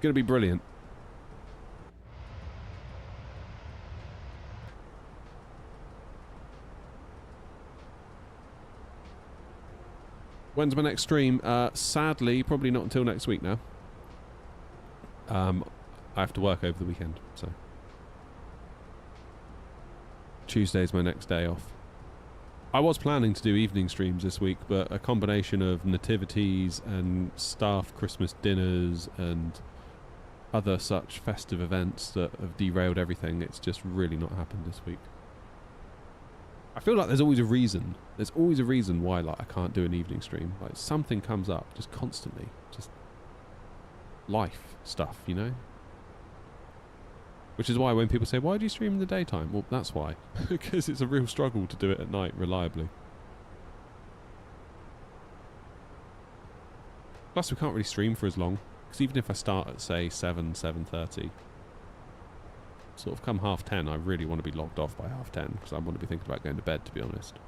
Gonna be brilliant. When's my next stream? Sadly, probably not until next week now. I have to work over the weekend, so Tuesday's my next day off. I was planning to do evening streams this week, but a combination of nativities and staff Christmas dinners and other such festive events that have derailed everything, it's just really not happened this week. I feel like there's always a reason. There's always a reason why like I can't do an evening stream. Like something comes up just constantly. Just life stuff, you know? Which is why when people say, why do you stream in the daytime? Well, that's why. Because it's a real struggle to do it at night reliably. Plus we can't really stream for as long. Because even if I start at say 7:30, sort of come 10:30, I really want to be logged off by 10:30 because I want to be thinking about going to bed, to be honest.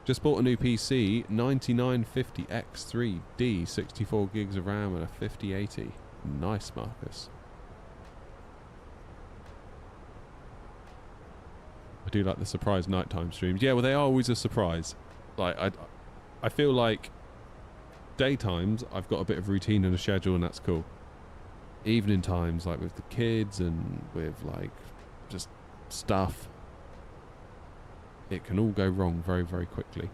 Just bought a new PC, 9950X3D, 64 gigs of RAM and a 5080. Nice, Marcus. I do like the surprise nighttime streams. Yeah, well, they are always a surprise. Like, I feel like daytimes I've got a bit of routine and a schedule, and that's cool. Evening times, like with the kids and with like just stuff, it can all go wrong very, very quickly.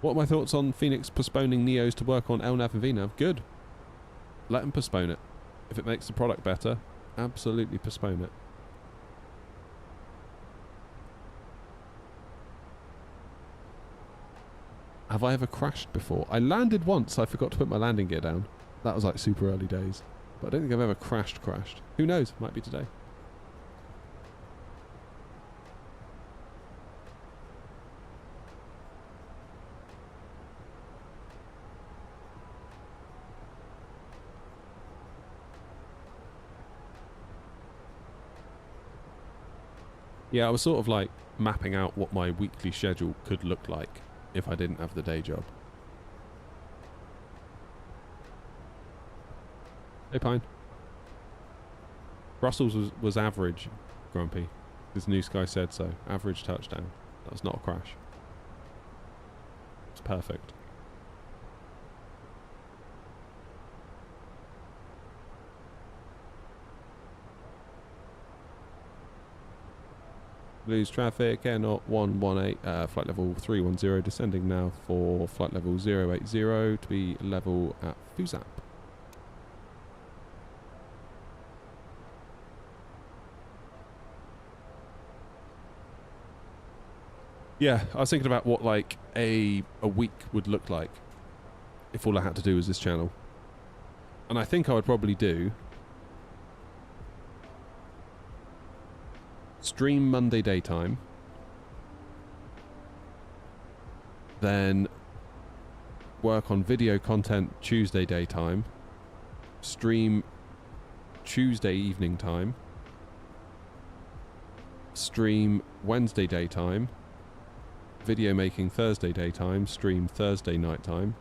What are my thoughts on Phoenix postponing Neos to work on LNAV and VNAV? Good. Let them postpone it. If it makes the product better, absolutely postpone it. Have I ever crashed before? I landed once, I forgot to put my landing gear down. That was like super early days. But I don't think I've ever crashed. Who knows? Might be today. Yeah, I was sort of like mapping out what my weekly schedule could look like if I didn't have the day job. Hey, Pine. Brussels was average, Grumpy. This new Sky said so. Average touchdown. That was not a crash. It's perfect. Lose traffic, Air Knot 118, flight level 310, descending now for flight level 080 to be level at Fusap. Yeah, I was thinking about what like a week would look like if all I had to do was this channel. And I think I would probably do stream Monday daytime, then work on video content Tuesday daytime, stream Tuesday evening time, stream Wednesday daytime, video making Thursday daytime, stream Thursday nighttime,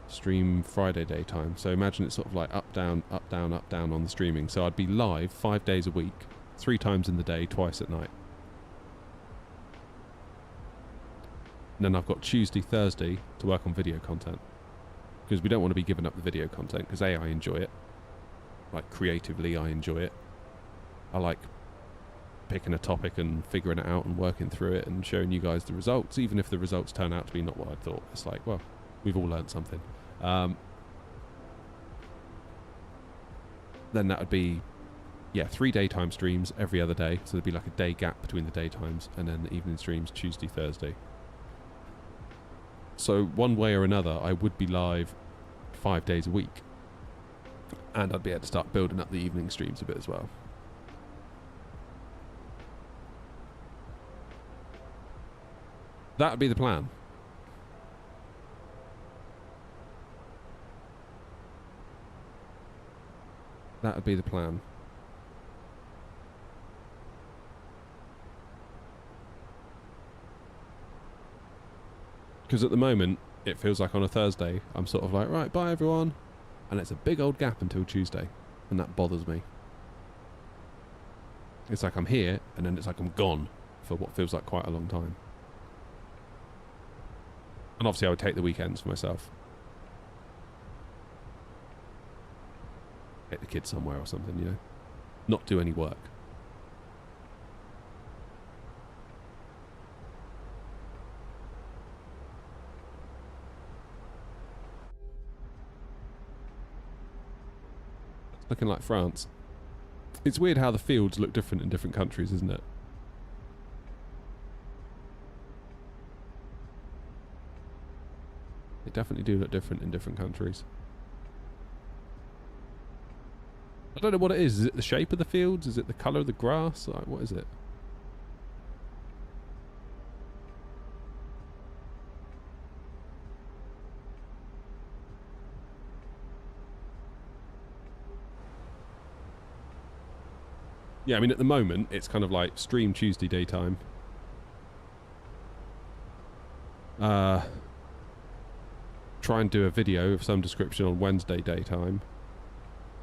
stream Friday daytime. So imagine it's sort of like up, down, up, down, up, down on the streaming. So I'd be live 5 days a week, 3 times in the day, twice at night. And then I've got Tuesday, Thursday to work on video content. Because we don't want to be giving up the video content, because A, I enjoy it. Like, creatively, I enjoy it. I like picking a topic and figuring it out and working through it and showing you guys the results, even if the results turn out to be not what I thought. It's like, well, we've all learned something. Then that would be, yeah, 3 daytime streams every other day. So there'd be like a day gap between the daytimes, and then the evening streams Tuesday, Thursday. So one way or another, I would be live 5 days a week. And I'd be able to start building up the evening streams a bit as well. That would be the plan. That would be the plan. Because at the moment, it feels like on a Thursday, I'm sort of like, right, bye everyone. And it's a big old gap until Tuesday. And that bothers me. It's like I'm here, and then it's like I'm gone for what feels like quite a long time. And obviously I would take the weekends for myself. Take the kids somewhere or something, you know. Not do any work. It's looking like France. It's weird how the fields look different in different countries, isn't it? They definitely do look different in different countries. I don't know what it is. Is it the shape of the fields? Is it the colour of the grass? Like, what is it? Yeah, I mean, at the moment, it's kind of like stream Tuesday daytime. Try and do a video of some description on Wednesday daytime.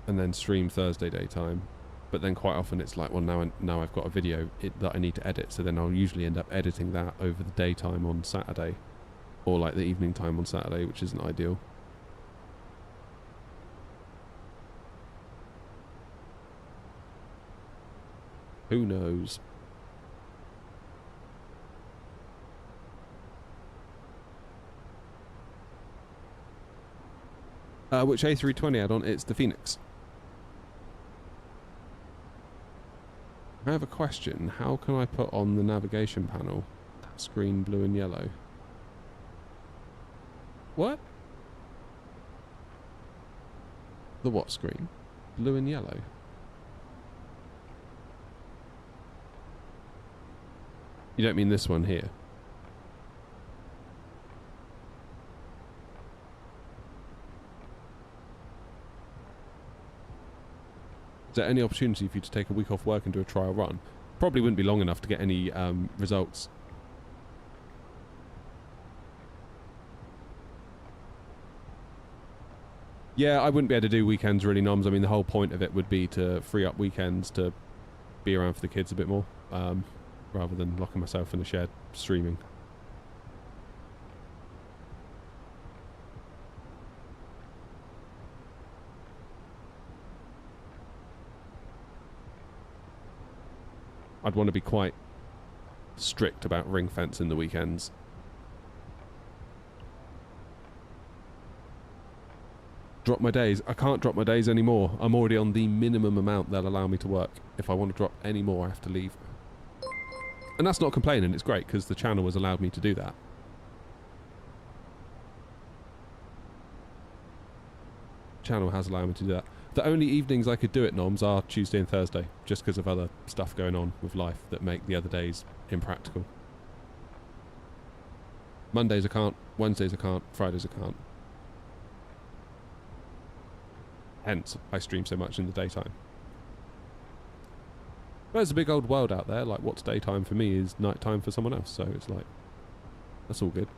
And then stream Thursday daytime. But then quite often it's like, well, now I've got a video that I need to edit. So then I'll usually end up editing that over the daytime on Saturday. Or like the evening time on Saturday, which isn't ideal. Who knows? Which A320 add-on? It's the Phoenix. I have a question. How can I put on the navigation panel that screen blue and yellow? What? The what screen? Blue and yellow? You don't mean this one here? Is there any opportunity for you to take a week off work and do a trial run? Probably wouldn't be long enough to get any results. Yeah, I wouldn't be able to do weekends really, Noms. I mean, the whole point of it would be to free up weekends to be around for the kids a bit more. Rather than locking myself in a shed streaming. I'd want to be quite strict about ring fence in the weekends. Drop my days. I can't drop my days anymore. I'm already on the minimum amount they'll allow me to work. If I want to drop any more, I have to leave. And that's not complaining, it's great, because the channel has allowed me to do that. Channel has allowed me to do that. The only evenings I could do it, Noms, are Tuesday and Thursday, just because of other stuff going on with life that make the other days impractical. Mondays I can't, Wednesdays I can't, Fridays I can't. Hence, I stream so much in the daytime. There's a big old world out there, like what's daytime for me is nighttime for someone else, so it's like, that's all good.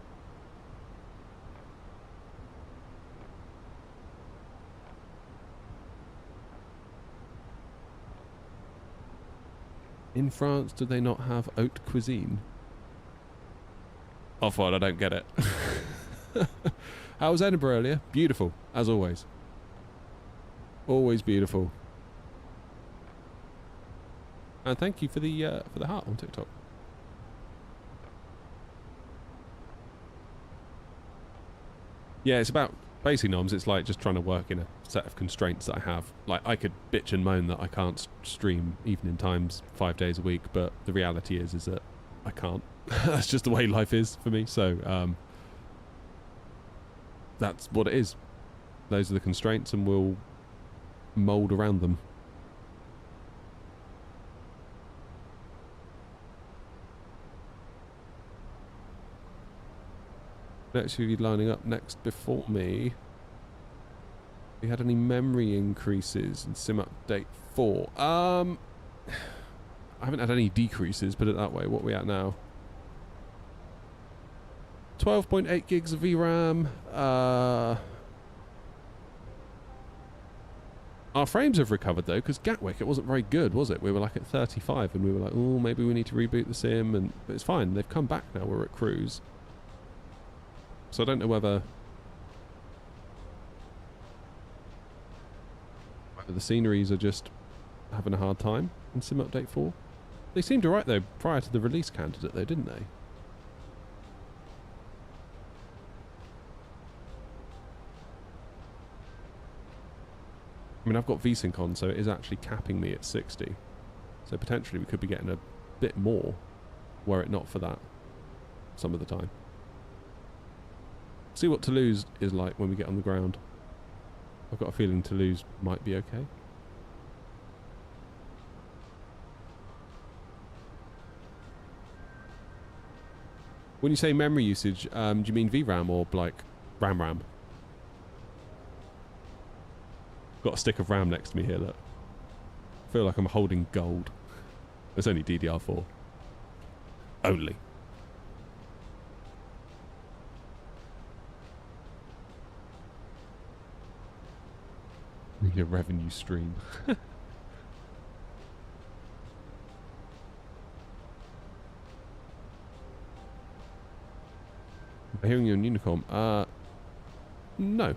In France, do they not have haute cuisine? Oh, fine, I don't get it. How was Edinburgh earlier? Beautiful, as always. Always beautiful. And thank you for the heart on TikTok. Yeah, it's about basically, Noms. It's like just trying to work in a set of constraints that I have. Like I could bitch and moan that I can't stream evening times 5 days a week, but the reality is that I can't. That's just the way life is for me. So that's what it is. Those are the constraints, and we'll mould around them. Next few lining up next before me. We had any memory increases in sim update 4? I haven't had any decreases, put it that way. What are we at now? 12.8 gigs of VRAM. Our frames have recovered though, because Gatwick, it wasn't very good, was it? We were like at 35 and we were like, oh, maybe we need to reboot the sim, but it's fine. They've come back now. We're at cruise. So I don't know whether the sceneries are just having a hard time in Sim Update 4. They seemed alright though prior to the release candidate though, didn't they? I mean, I've got VSync on, so it is actually capping me at 60. So potentially we could be getting a bit more were it not for that some of the time. See what Toulouse is like when we get on the ground. I've got a feeling Toulouse might be okay. When you say memory usage, do you mean VRAM or like RAM? Got a stick of RAM next to me here, look. I feel like I'm holding gold. It's only DDR4. Only. Your revenue stream. I'm hearing you on Unicom. No.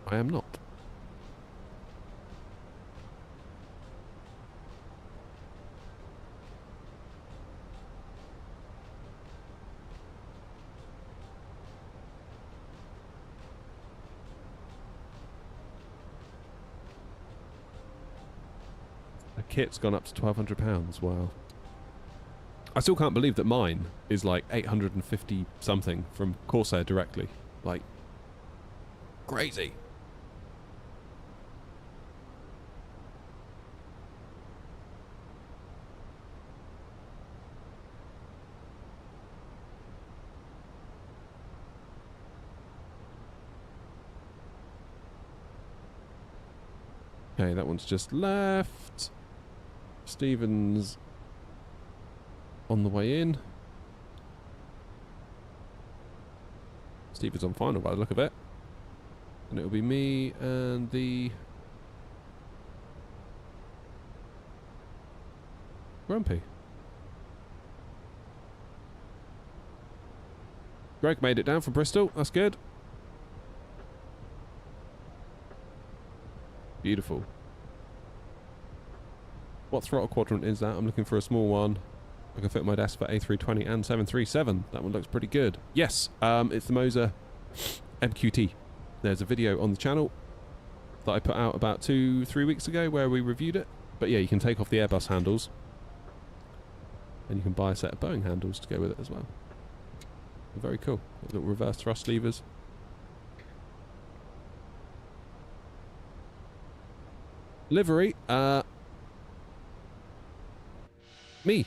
I am not. The kit's gone up to £1,200. Wow. I still can't believe that mine is like 850 something from Corsair directly. Like, crazy. Okay, that one's just left. Stephen's on the way in. Stephen's on final by the look of it. And it'll be me and the Grumpy. Greg made it down from Bristol. That's good. Beautiful. What throttle quadrant is that? I'm looking for a small one. I can fit on my desk for A320 and 737. That one looks pretty good. Yes, it's the Moser MQT. There's a video on the channel that I put out about 2-3 weeks ago where we reviewed it. But yeah, you can take off the Airbus handles. And you can buy a set of Boeing handles to go with it as well. Very cool. Little reverse thrust levers. Livery, me.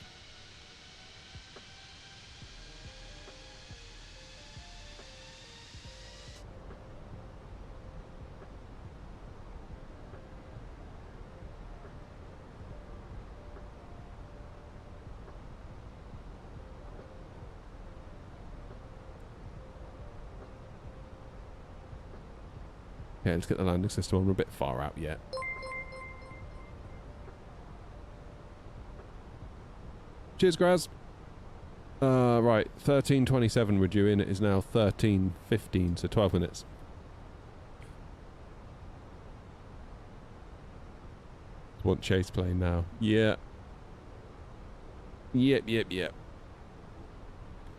Okay, let's get the landing system on. We're a bit far out yet. Cheers, Graz. Right, 13:27 we're due in. It is now 13:15, so 12 minutes. Want chase plane now? Yeah. Yep.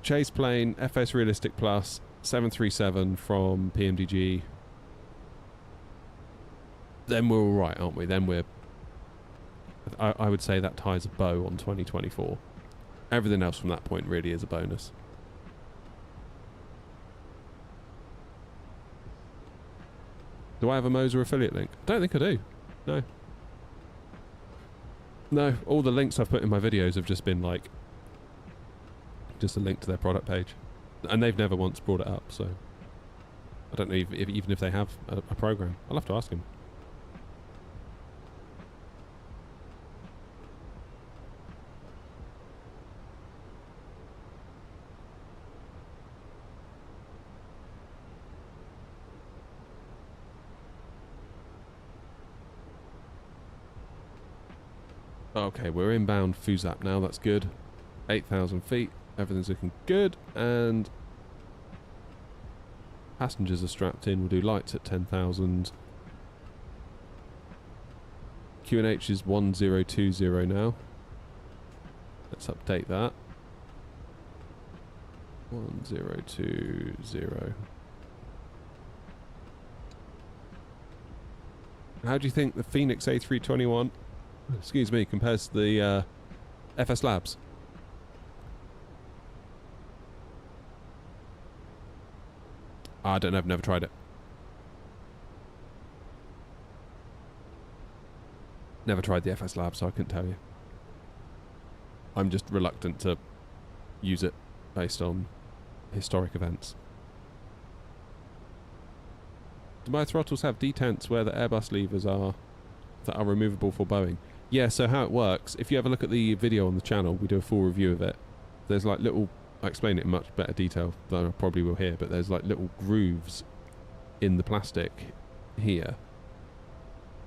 Chase plane, FS Realistic Plus, 737 from PMDG. Then we're all right, aren't we? Then we're... I would say that ties a bow on 2024. Everything else from that point really is a bonus. Do I have a Moser affiliate link? I don't think I do. No. No, all the links I've put in my videos have just been like... just a link to their product page. And they've never once brought it up, so... I don't know if even if they have a program. I'll have to ask them. Okay, we're inbound Fusap now, that's good. 8,000 feet, everything's looking good, and passengers are strapped in. We'll do lights at 10,000. QNH is 1020 now. Let's update that. 1020. How do you think the Phoenix A321, excuse me, compares to the FS Labs? I don't know, I've never tried it. Never tried the FS Labs, so I couldn't tell you. I'm just reluctant to use it based on historic events. Do my throttles have detents where the Airbus levers are? that are removable for Boeing. Yeah, so how it works, if you ever look at the video on the channel, we do a full review of it. There's like little, I explain it in much better detail than I probably will here, but there's like little grooves in the plastic here.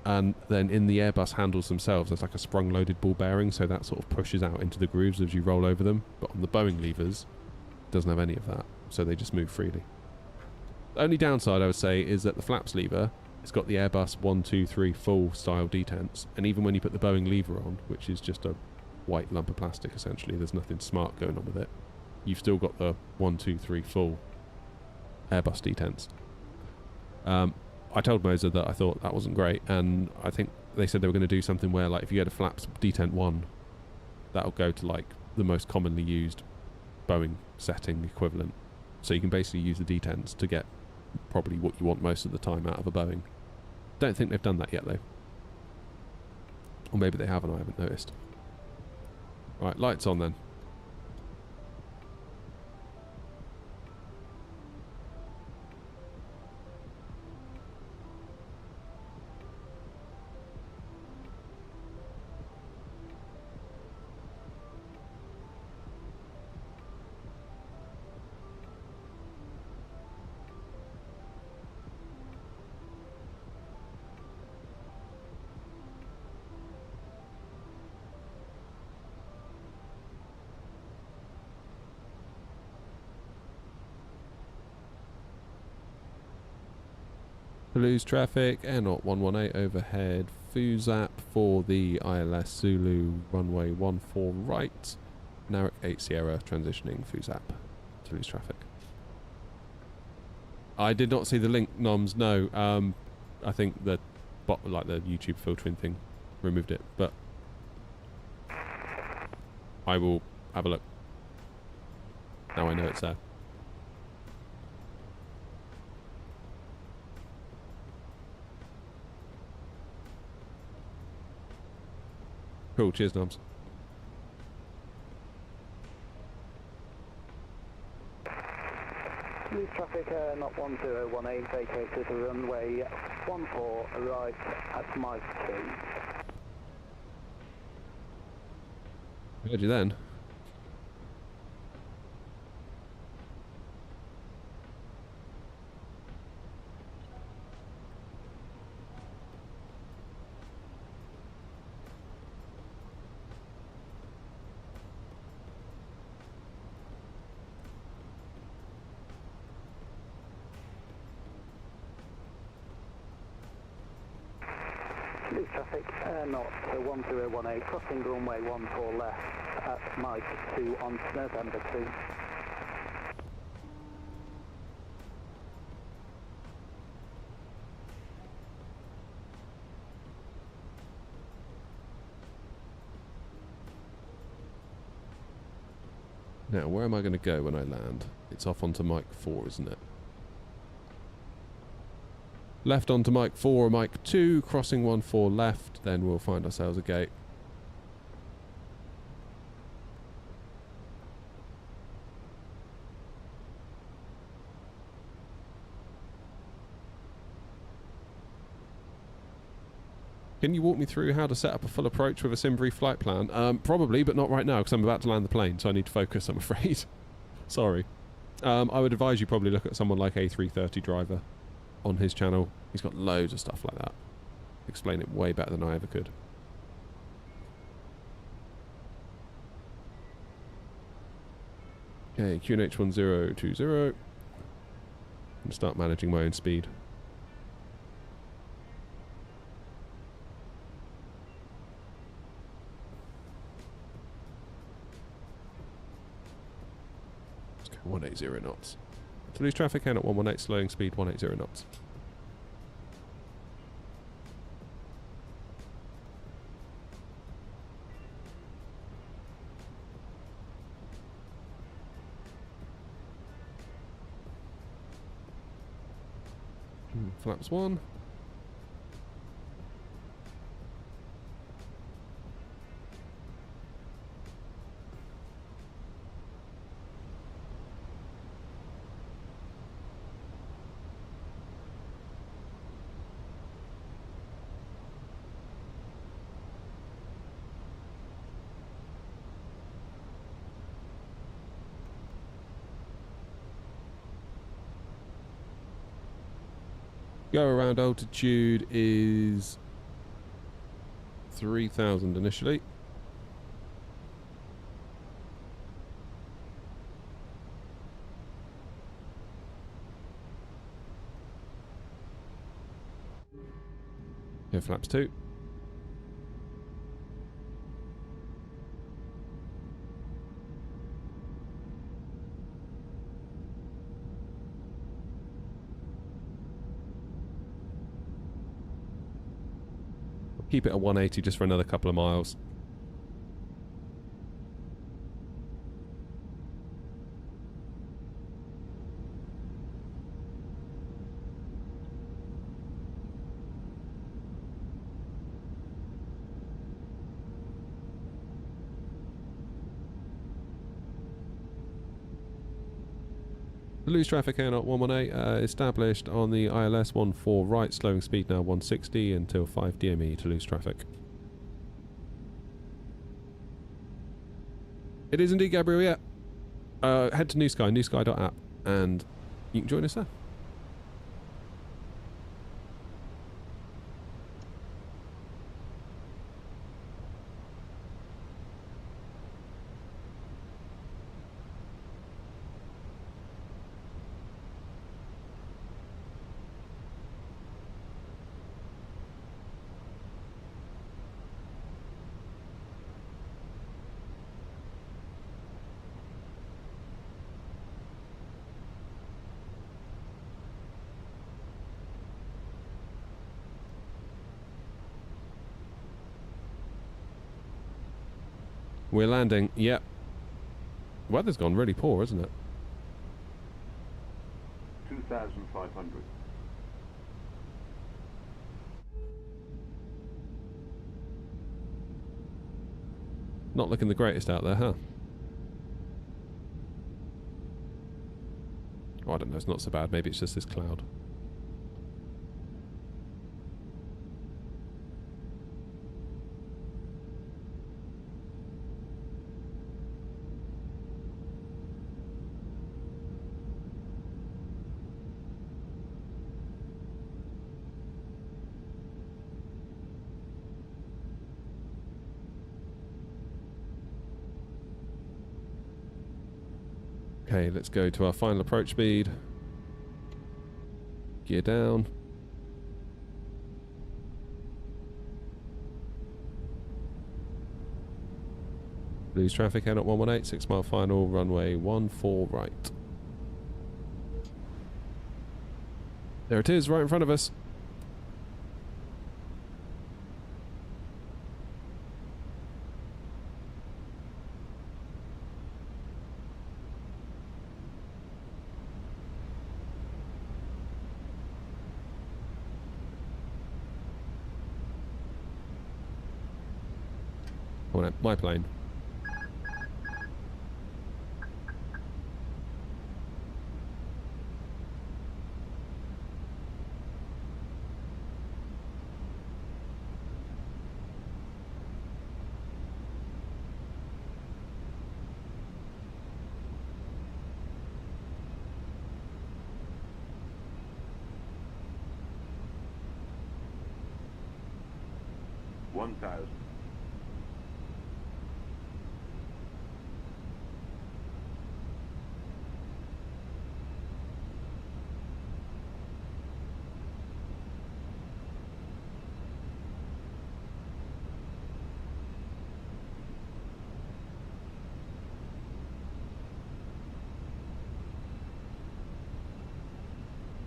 And then in the Airbus handles themselves, there's like a sprung-loaded ball bearing, so that sort of pushes out into the grooves as you roll over them. But on the Boeing levers, it doesn't have any of that, so they just move freely. The only downside, I would say, is that the flaps lever, it's got the Airbus 1, 2, 3 full style detents, and even when you put the Boeing lever on, which is just a white lump of plastic essentially, there's nothing smart going on with it, you've still got the 1, 2, 3 full Airbus detents. I told Moser that I thought that wasn't great, and I think they said they were going to do something where, like, if you had a flaps detent 1, that'll go to like the most commonly used Boeing setting equivalent, so you can basically use the detents to get probably what you want most of the time out of a Boeing. Don't think they've done that yet though, or maybe they have and I haven't noticed. Right, lights on then. Toulouse traffic, Air 118 overhead, FUSAP for the ILS Zulu, runway 14 right, Narek 8 Sierra transitioning FUSAP, Toulouse traffic. I did not see the link, Noms, no. I think the like the YouTube filtering thing removed it, but I will have a look. Now I know it's there. Cool, cheers, Noms. Police traffic, not 1018, vacated to runway 14, arrived at Mike 2. Heard you then. Police traffic, not 1018, crossing runway 14 left at Mike 2 on November 2. Now, where am I going to go when I land? It's off onto Mike 4, isn't it? Left onto Mike 4 or Mike 2, crossing 14 left, then we'll find ourselves a gate. Can you walk me through how to set up a full approach with a Simbury flight plan? Probably, but not right now, because I'm about to land the plane, so I need to focus, I'm afraid. Sorry. I would advise you probably look at someone like A330 Driver on his channel. He's got loads of stuff like that. Explain it way better than I ever could. Okay, QNH 1020. And start managing my own speed. Let's go 180 knots. To lose traffic in at 118, slowing speed 180 knots. Flaps 1. Go around altitude is 3,000 initially. Here flaps 2. Keep it at 180 just for another couple of miles. Loose traffic air 118 established on the ILS 14 right, slowing speed now 160 until 5 DME to lose traffic. It is indeed, Gabriel, yeah. Head to New Sky, newsky.app, and you can join us there. We're landing, yep. Weather's gone really poor, isn't it? 2,500. Not looking the greatest out there, huh? Oh, I don't know, it's not so bad. Maybe it's just this cloud. Okay, let's go to our final approach speed. Gear down. Lose traffic, out at 118, 6 mile final, runway 14 right. There it is, right in front of us. Oh no, my plane.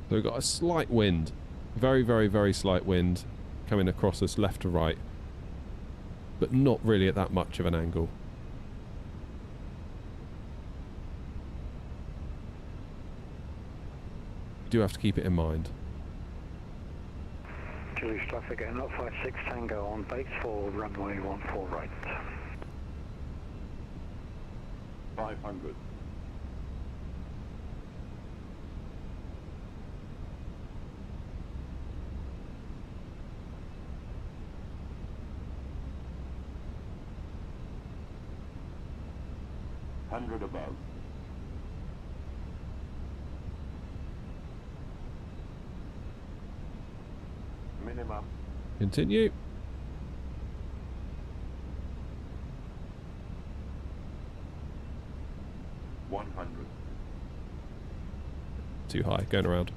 So we've got a slight wind, very, very, very slight wind coming across us left to right, but not really at that much of an angle. You do have to keep it in mind. Toulouse traffic at 056 Tango on base for runway 14 right. 500. Above. Continue. Too high, going around.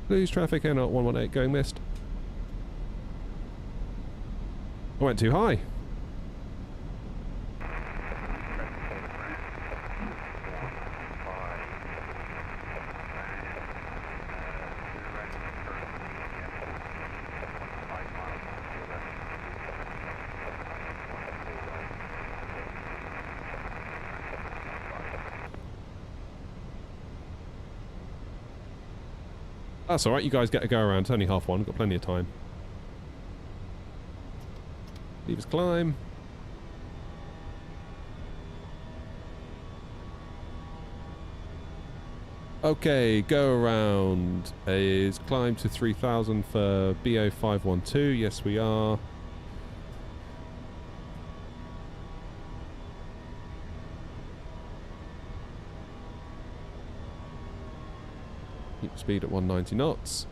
Lose traffic, Air 118 going missed. I went too high. That's alright, you guys get to go around. It's only half one, got plenty of time. Leave us climb. Okay, go around. Is climb to 3000 for BO512. Yes, we are. Keep speed at 190 knots.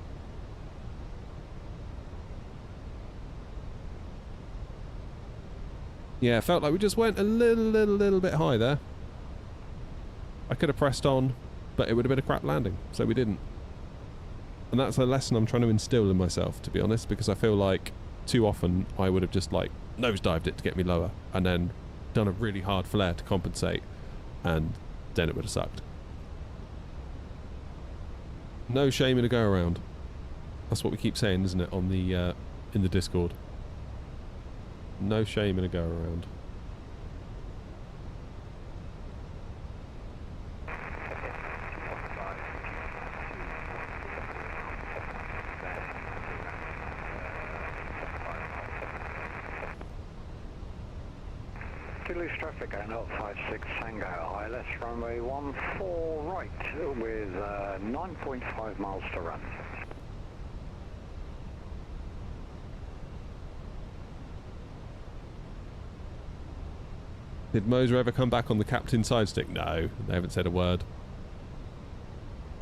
Yeah, it felt like we just went a little bit high there. I could have pressed on, but it would have been a crap landing, so we didn't. And that's a lesson I'm trying to instill in myself, to be honest, because I feel like too often I would have just like nosedived it to get me lower and then done a really hard flare to compensate, and then it would have sucked. No shame in a go around. That's what we keep saying, isn't it, on the in the Discord. No shame in a go around. Lose traffic going up 56 Tango ILS runway 14 right with 9.5 miles to run. Did Moser ever come back on the captain side stick? No, they haven't said a word.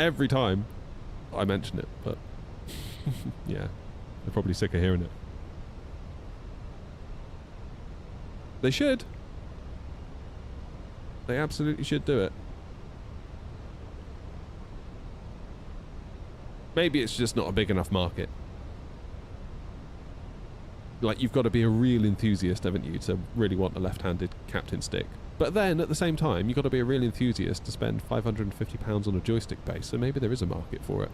Every time I mention it, but yeah, they're probably sick of hearing it. They should. They absolutely should do it. Maybe it's just not a big enough market. Like, you've got to be a real enthusiast, haven't you, to really want a left-handed captain stick. But then, at the same time, you've got to be a real enthusiast to spend £550 on a joystick base, so maybe there is a market for it.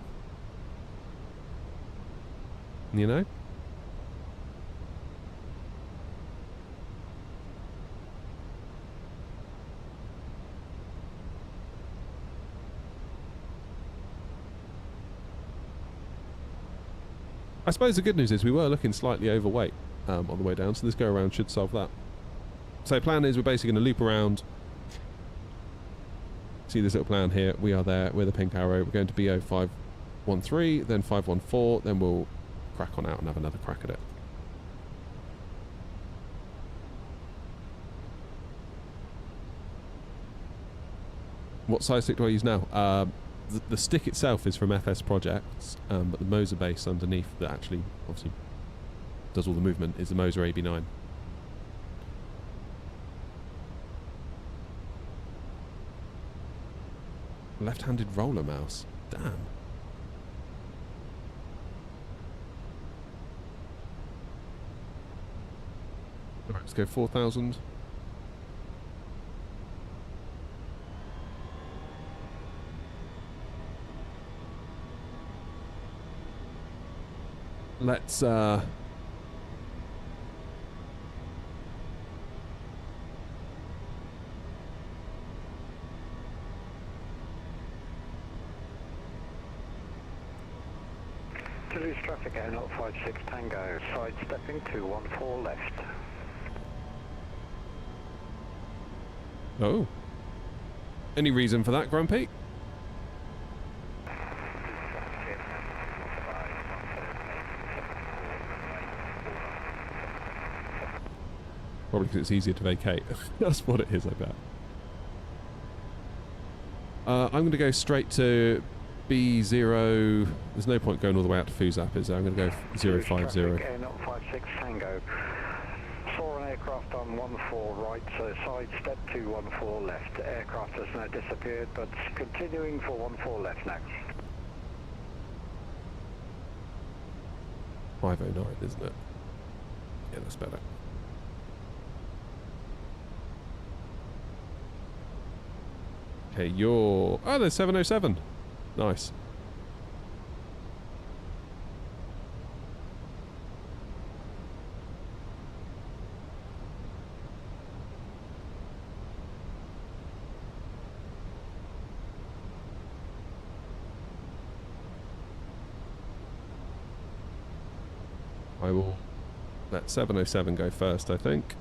You know? I suppose the good news is we were looking slightly overweight on the way down, so this go-around should solve that. So plan is we're basically going to loop around. See this little plan here. We are there with a pink arrow. We're going to BO 513, then 514, then we'll crack on out and have another crack at it. What size stick do I use now? The stick itself is from FS Projects, but the Moser base underneath that actually obviously does all the movement is the Moser AB9. Left-handed roller mouse. Damn. Alright, let's go 4,000. Let's Toulouse traffic going up 56 Tango, sidestepping 214 left. Oh. Any reason for that, Grumpy? Probably because it's easier to vacate. That's what it is, I bet. I'm going to go straight to B0. There's no point going all the way out to Fuzap, is there? I'm going to go 050. Air 056 Tango. Saw an aircraft on 14 right, so side step to 14 left. Aircraft has now disappeared, but continuing for 14 left now. 509, isn't it? Yeah, that's better. Okay, you're... Oh, there's 707. Nice. I will let 707 go first, I think.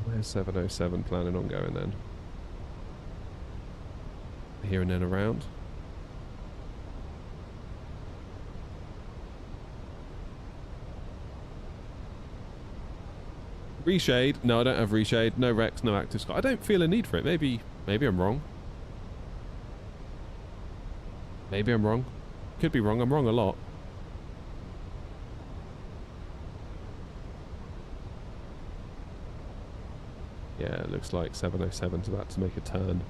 Where's 707 planning on going then? Here and then around. Reshade? No, I don't have reshade. No Rex, no active sky. I don't feel a need for it. Maybe I'm wrong. Maybe I'm wrong. Could be wrong. I'm wrong a lot. Yeah, it looks like 707's about to make a turn.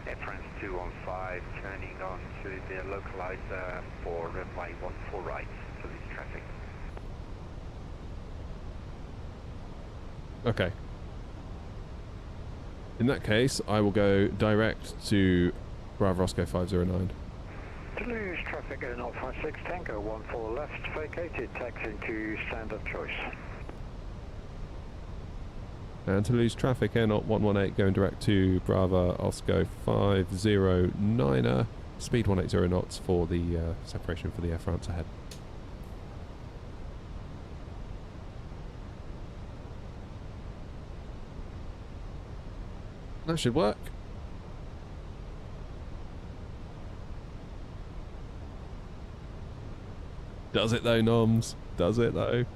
Air France 215 turning on to the localizer for runway 14 right to this traffic. Okay. In that case, I will go direct to Bravo Roscoe 509. Toulouse traffic Air 056 Tango 14 left vacated, taxing to standard choice. And Toulouse traffic Air 118 going direct to Bravo Osco 509er. Speed 180 knots for the separation for the Air France ahead. That should work. Does it though, Noms? Does it though?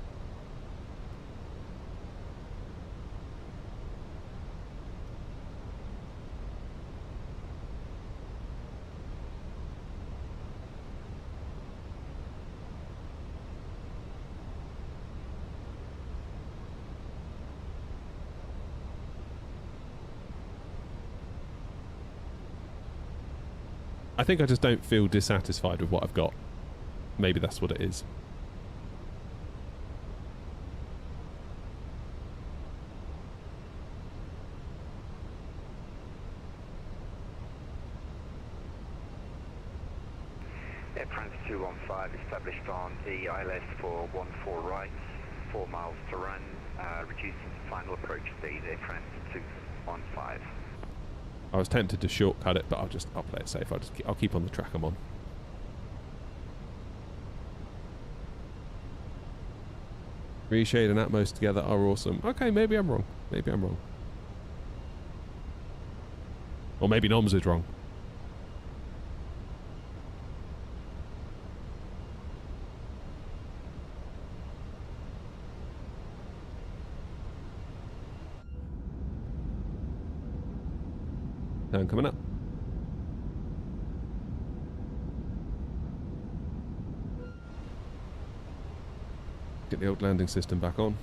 I think I just don't feel dissatisfied with what I've got. Maybe that's what it is. Air France 215 established on the ILS for 14 right, 4 miles to run, reducing the final approach speed, Air France 215. I was tempted to shortcut it, but I'll play it safe. I'll keep on the track I'm on. Reshade and Atmos together are awesome. Okay, maybe I'm wrong. Maybe I'm wrong. Or maybe Noms is wrong. Turn coming up. Get the old landing system back on.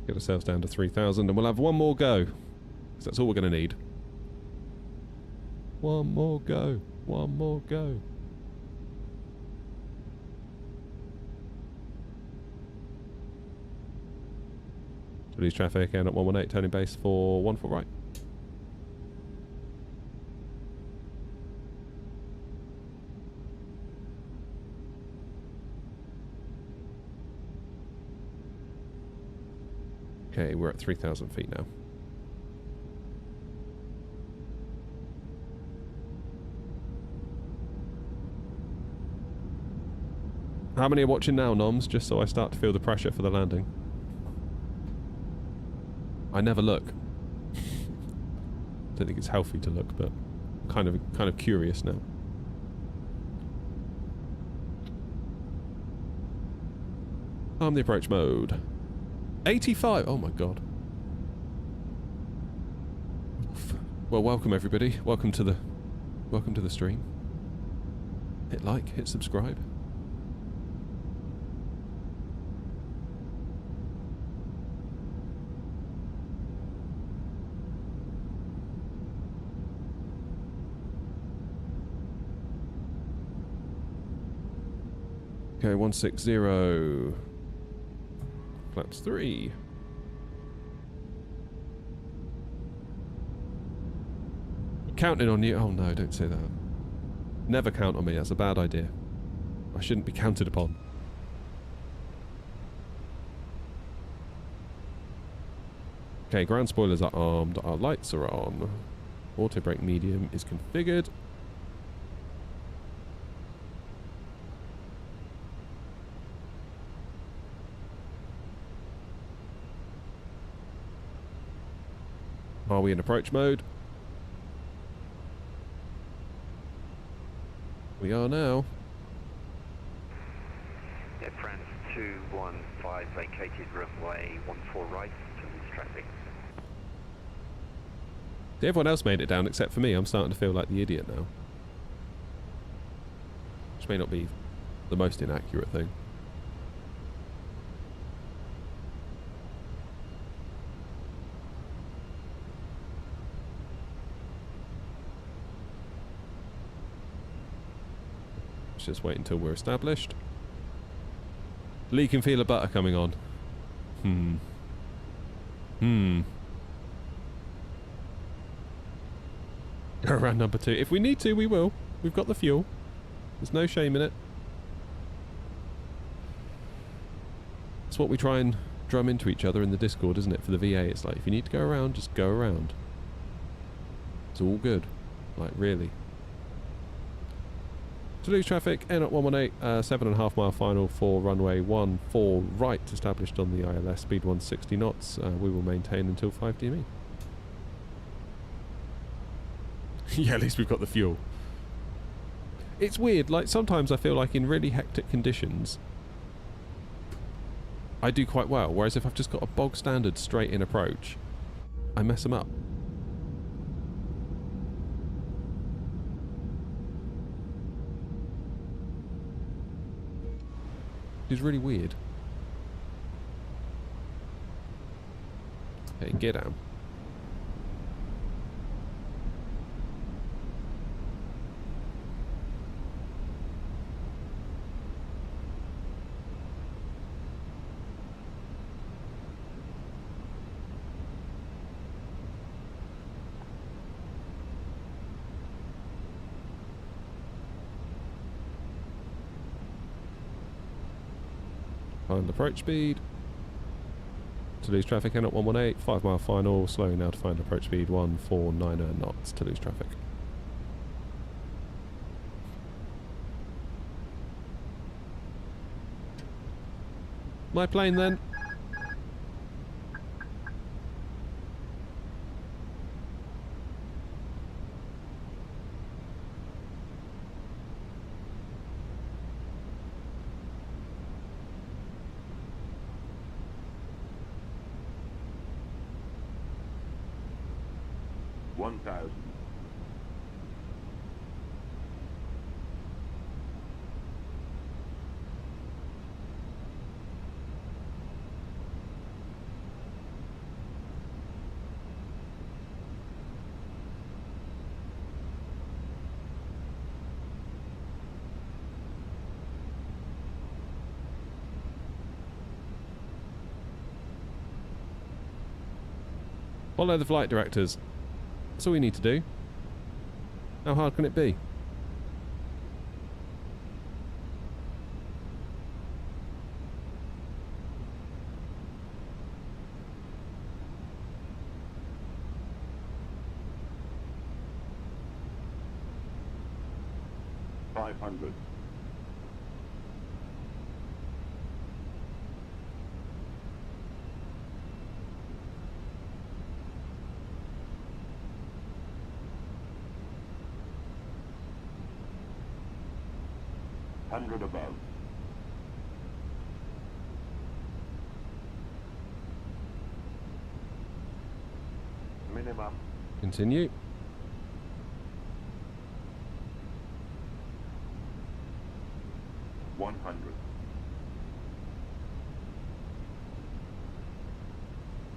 Get ourselves down to 3,000 and we'll have one more go. Because that's all we're going to need. One more go. One more go. Toulouse traffic, and at 118, turning base for 14 right. Okay, we're at 3,000 feet now. How many are watching now, Noms? Just so I start to feel the pressure for the landing. I never look. Don't think it's healthy to look, but kind of curious now. Arm the approach mode. 85. Oh my god. Well, welcome everybody. Welcome to the stream. Hit like, hit subscribe. Okay, 160. Flaps 3. Counting on you. Oh no, don't say that. Never count on me, that's a bad idea. I shouldn't be counted upon. Okay, ground spoilers are armed, our lights are on. Auto brake medium is configured. Are we in approach mode? We are now. Yeah, France 215 vacated runway 14 right to lose traffic. Everyone else made it down except for me. I'm starting to feel like the idiot now. Which may not be the most inaccurate thing. Just wait until we're established. Leak and feel of butter coming on. Go around number 2. If we need to, we will. We've got the fuel. There's no shame in it. It's what we try and drum into each other in the Discord, isn't it? For the VA, it's like, if you need to go around, just go around. It's all good. Like, really. Toulouse traffic, N at 118, 7.5 mile final for runway 14 right, established on the ILS, speed 160 knots. We will maintain until 5 DME. Yeah, at least we've got the fuel. It's weird, like sometimes I feel like in really hectic conditions, I do quite well, whereas if I've just got a bog standard straight in approach, I mess them up. It's really weird. Hey, get down. Final approach speed. Toulouse traffic in at 118, 5 mile final, slowing now to final approach speed 149 knots, Toulouse traffic. My plane then. Follow the flight directors. That's all we need to do. How hard can it be? Above. Minimum. Continue. $100.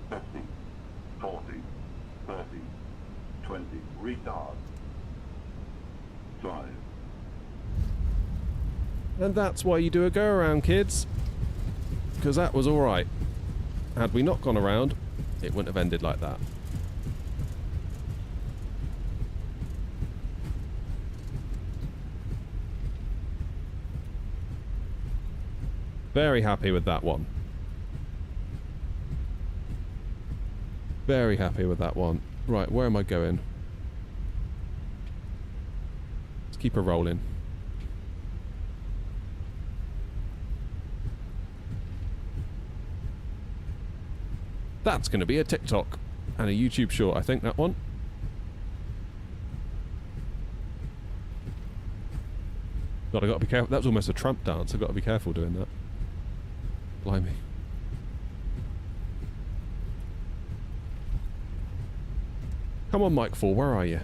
50, 40, 30, 20. Retard. 5. And that's why you do a go around, kids. Because that was alright. Had we not gone around, it wouldn't have ended like that. Very happy with that one. Very happy with that one. Right, where am I going? Let's keep her rolling. That's going to be a TikTok and a YouTube short, I think, that one. God, I got to be careful. That was almost a tramp dance. I've got to be careful doing that. Blimey. Come on, Mike 4, where are you?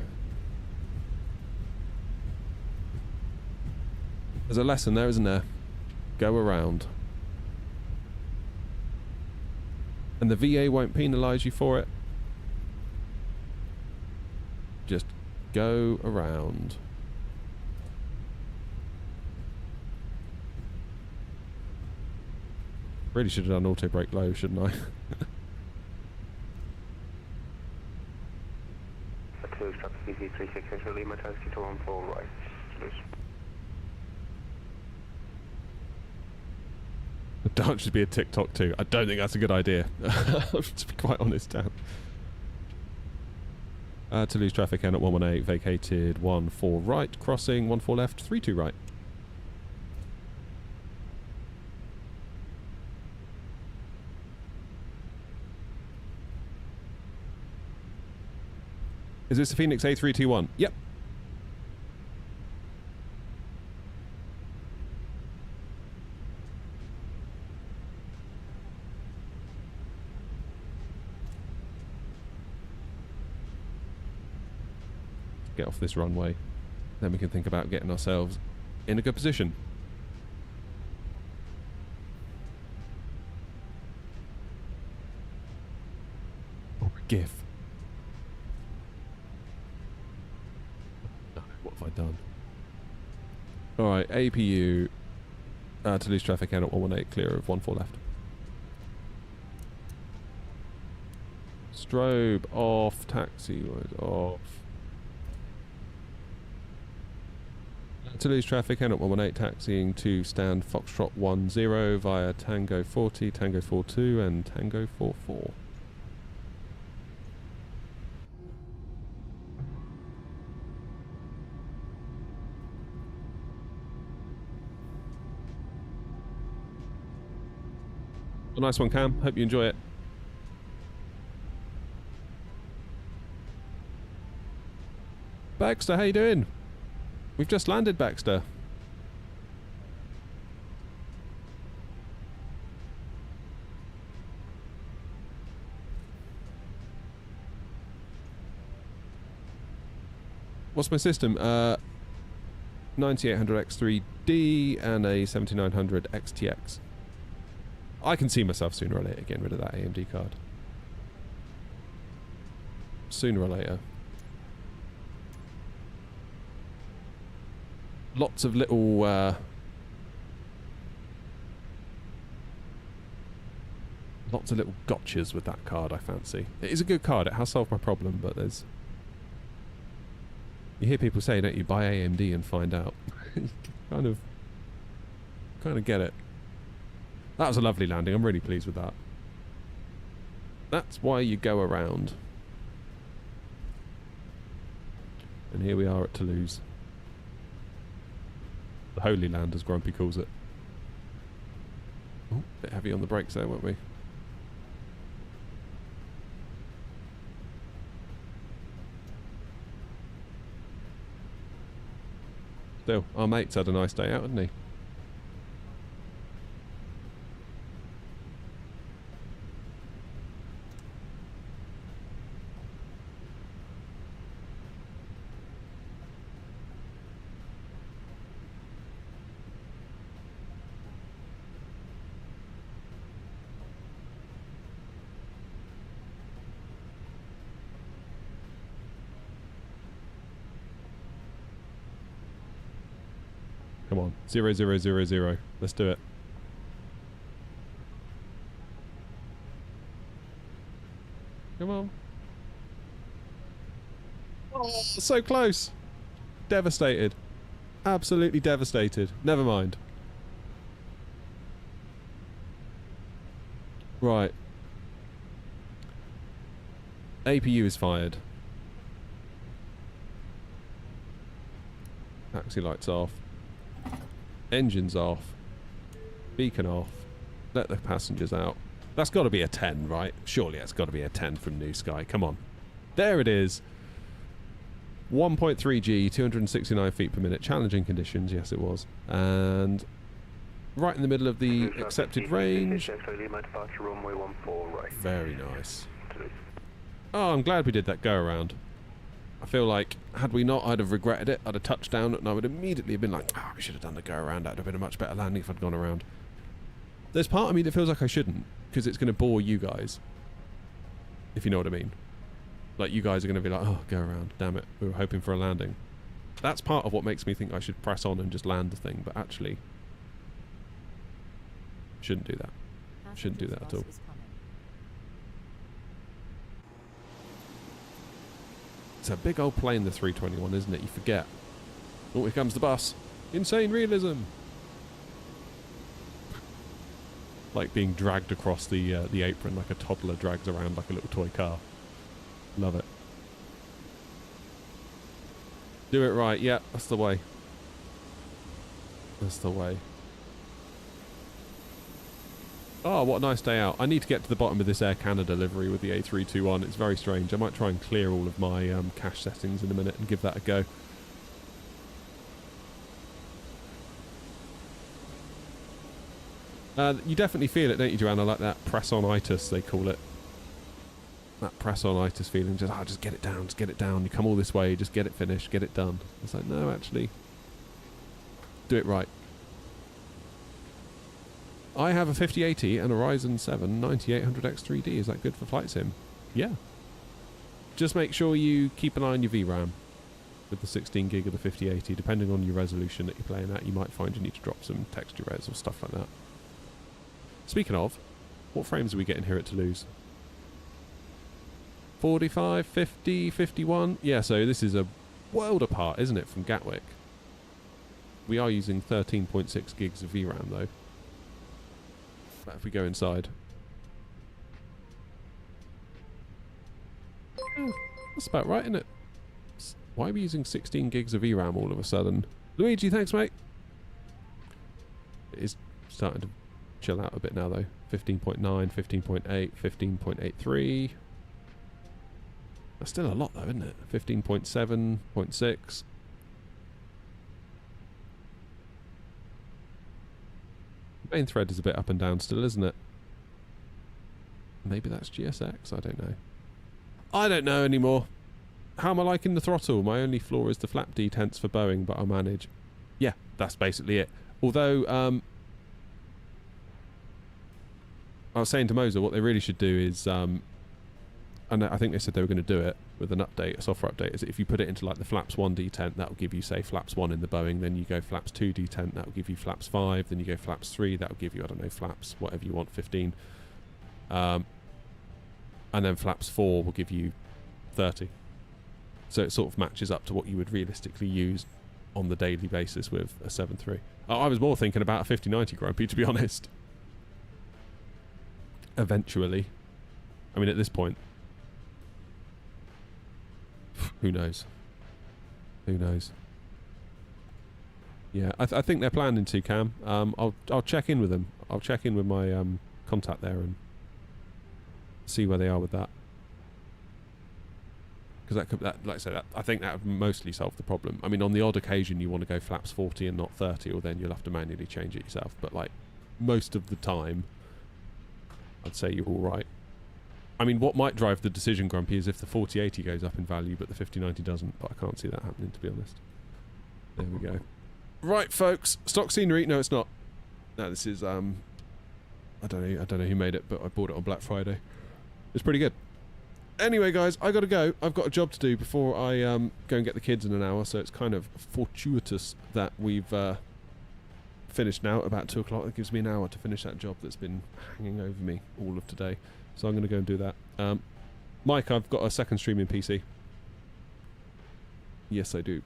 There's a lesson there, isn't there? Go around. And the VA won't penalise you for it. Just go around. Really should have done auto brake low, shouldn't I? Toulouse traffic PC 36 Lima taxi to 14 right. Toulouse. The dance should be a TikTok too. I don't think that's a good idea. To be quite honest, Dan. Toulouse traffic in at 118, vacated 14 right, crossing 14 left, 32 right. Is this a Phoenix A321? Yep. Get off this runway. Then we can think about getting ourselves in a good position. Or a GIF. No, what have I done? Alright, APU. Toulouse traffic out at 118, clear of 14 left. Strobe off, taxi was off. Toulouse traffic out at 118, taxiing to stand Foxtrot 10 via Tango 40, Tango 42 and Tango 44. A nice one, Cam. Hope you enjoy it. Baxter, how you doing? We've just landed, Baxter. What's my system? 9800 X3D and a 7900 XTX. I can see myself sooner or later getting rid of that AMD card. Sooner or later. Lots of little Lots of little gotchas with that card, I fancy. It is a good card. It has solved my problem, but there's... You hear people say, don't you, buy AMD and find out. You kind of get it. That was a lovely landing. I'm really pleased with that. That's why you go around. And here we are at Toulouse. The Holy Land, as Grumpy calls it. Oh, bit heavy on the brakes there, weren't we? Still, our mate's had a nice day out, hasn't he? Come on, 0, 0, 0, 0. Let's do it. Come on. Oh, so close. Devastated. Absolutely devastated. Never mind. Right. APU is fired. Taxi lights off. Engines off. Beacon off. Let the passengers out. That's got to be a 10, right? Surely it's got to be a 10 from New Sky. Come on. There it is. 1.3 G, 269 feet per minute. Challenging conditions. Yes, it was. And right in the middle of the accepted range. Very nice. Oh, I'm glad we did that go around. I feel like, had we not, I'd have regretted it. I'd have touched down and I would immediately have been like, oh, we should have done the go around. That would have been a much better landing if I'd gone around. There's part of me that feels like I shouldn't, because it's going to bore you guys. If you know what I mean. Like, you guys are going to be like, oh, go around. Damn it. We were hoping for a landing. That's part of what makes me think I should press on and just land the thing, but actually, shouldn't do that. Shouldn't do that at all. It's a big old plane, the 321, isn't it? You forget. Oh, here comes the bus. Insane realism. Like being dragged across the apron like a toddler drags around like a little toy car. Love it. Do it right. Yeah, that's the way. That's the way. Oh, what a nice day out. I need to get to the bottom of this Air Canada livery with the A321. It's very strange. I might try and clear all of my cache settings in a minute and give that a go. You definitely feel it, don't you, Joanna? Like that press-on-itis, they call it. That press-on-itis feeling. Just get it down, just get it down. You come all this way, just get it finished, get it done. It's like, no, actually, do it right. I have a 5080 and a Ryzen 7 9800X3D. Is that good for flight sim? Yeah. Just make sure you keep an eye on your VRAM with the 16 gig of the 5080. Depending on your resolution that you're playing at, you might find you need to drop some texture res or stuff like that. Speaking of, what frames are we getting here at Toulouse? 45, 50, 51? Yeah, so this is a world apart, isn't it, from Gatwick? We are using 13.6 gigs of VRAM, though. But if we go inside... Oh, that's about right, isn't it? Why are we using 16 gigs of VRAM all of a sudden? Luigi, thanks, mate! It is starting to chill out a bit now, though. 15.9, 15.8, 15.83... That's still a lot, though, isn't it? 15.7, 0.6... Main thread is a bit up and down still, isn't it? Maybe that's GSX, I don't know. I don't know anymore. How am I liking the throttle? My only flaw is the flap detents for Boeing, but I'll manage. Yeah, that's basically it. Although, I was saying to Moser, what they really should do is, and I think they said they were going to do it with an update, a software update, is if you put it into like the flaps 1 detent, that will give you, say, flaps 1 in the Boeing, then you go flaps 2 detent, that will give you flaps 5, then you go flaps 3, that will give you, I don't know, flaps, whatever you want, 15. and then flaps 4 will give you 30. So it sort of matches up to what you would realistically use on the daily basis with a 7.3. I was more thinking about a 50-90 Grumpy, to be honest. Eventually. I mean, at this point, who knows? Who knows? Yeah, I think they're planning to, Cam. I'll check in with them. I'll check in with my contact there and see where they are with that. Because that, like I said, I think that would mostly solve the problem. I mean, on the odd occasion you want to go flaps 40 and not 30, or then you'll have to manually change it yourself. But like most of the time, I'd say you're all right. I mean, what might drive the decision, Grumpy, is if the 4080 goes up in value, but the 5090 doesn't. But I can't see that happening, to be honest. There we go. Right, folks. Stock scenery. No, it's not. No, this is I don't know who made it, but I bought it on Black Friday. It's pretty good. Anyway, guys, I gotta go. I've got a job to do before I go and get the kids in an hour, so it's kind of fortuitous that we've finished now at about 2 o'clock. It gives me an hour to finish that job that's been hanging over me all of today. So I'm going to go and do that. Mike, I've got a second streaming PC. Yes, I do.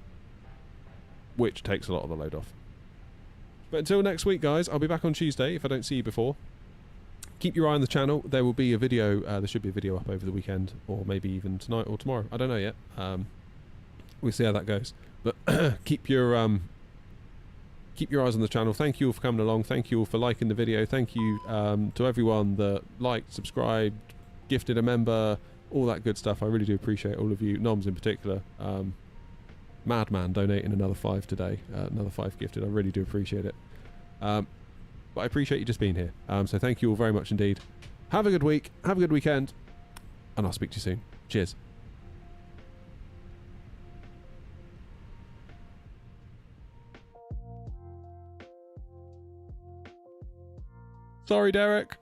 Which takes a lot of the load off. But until next week, guys, I'll be back on Tuesday if I don't see you before. Keep your eye on the channel. There will be a video. There should be a video up over the weekend, or maybe even tonight or tomorrow. I don't know yet. We'll see how that goes. But keep your eyes on the channel. Thank you all for coming along. Thank you all for liking the video. Thank you to everyone that liked, subscribed, gifted a member, all that good stuff. I really do appreciate all of you. Noms in particular. Madman donating another 5 today. Another 5 gifted. I really do appreciate it. But I appreciate you just being here. So thank you all very much indeed. Have a good week. Have a good weekend. And I'll speak to you soon. Cheers. Sorry, Derek.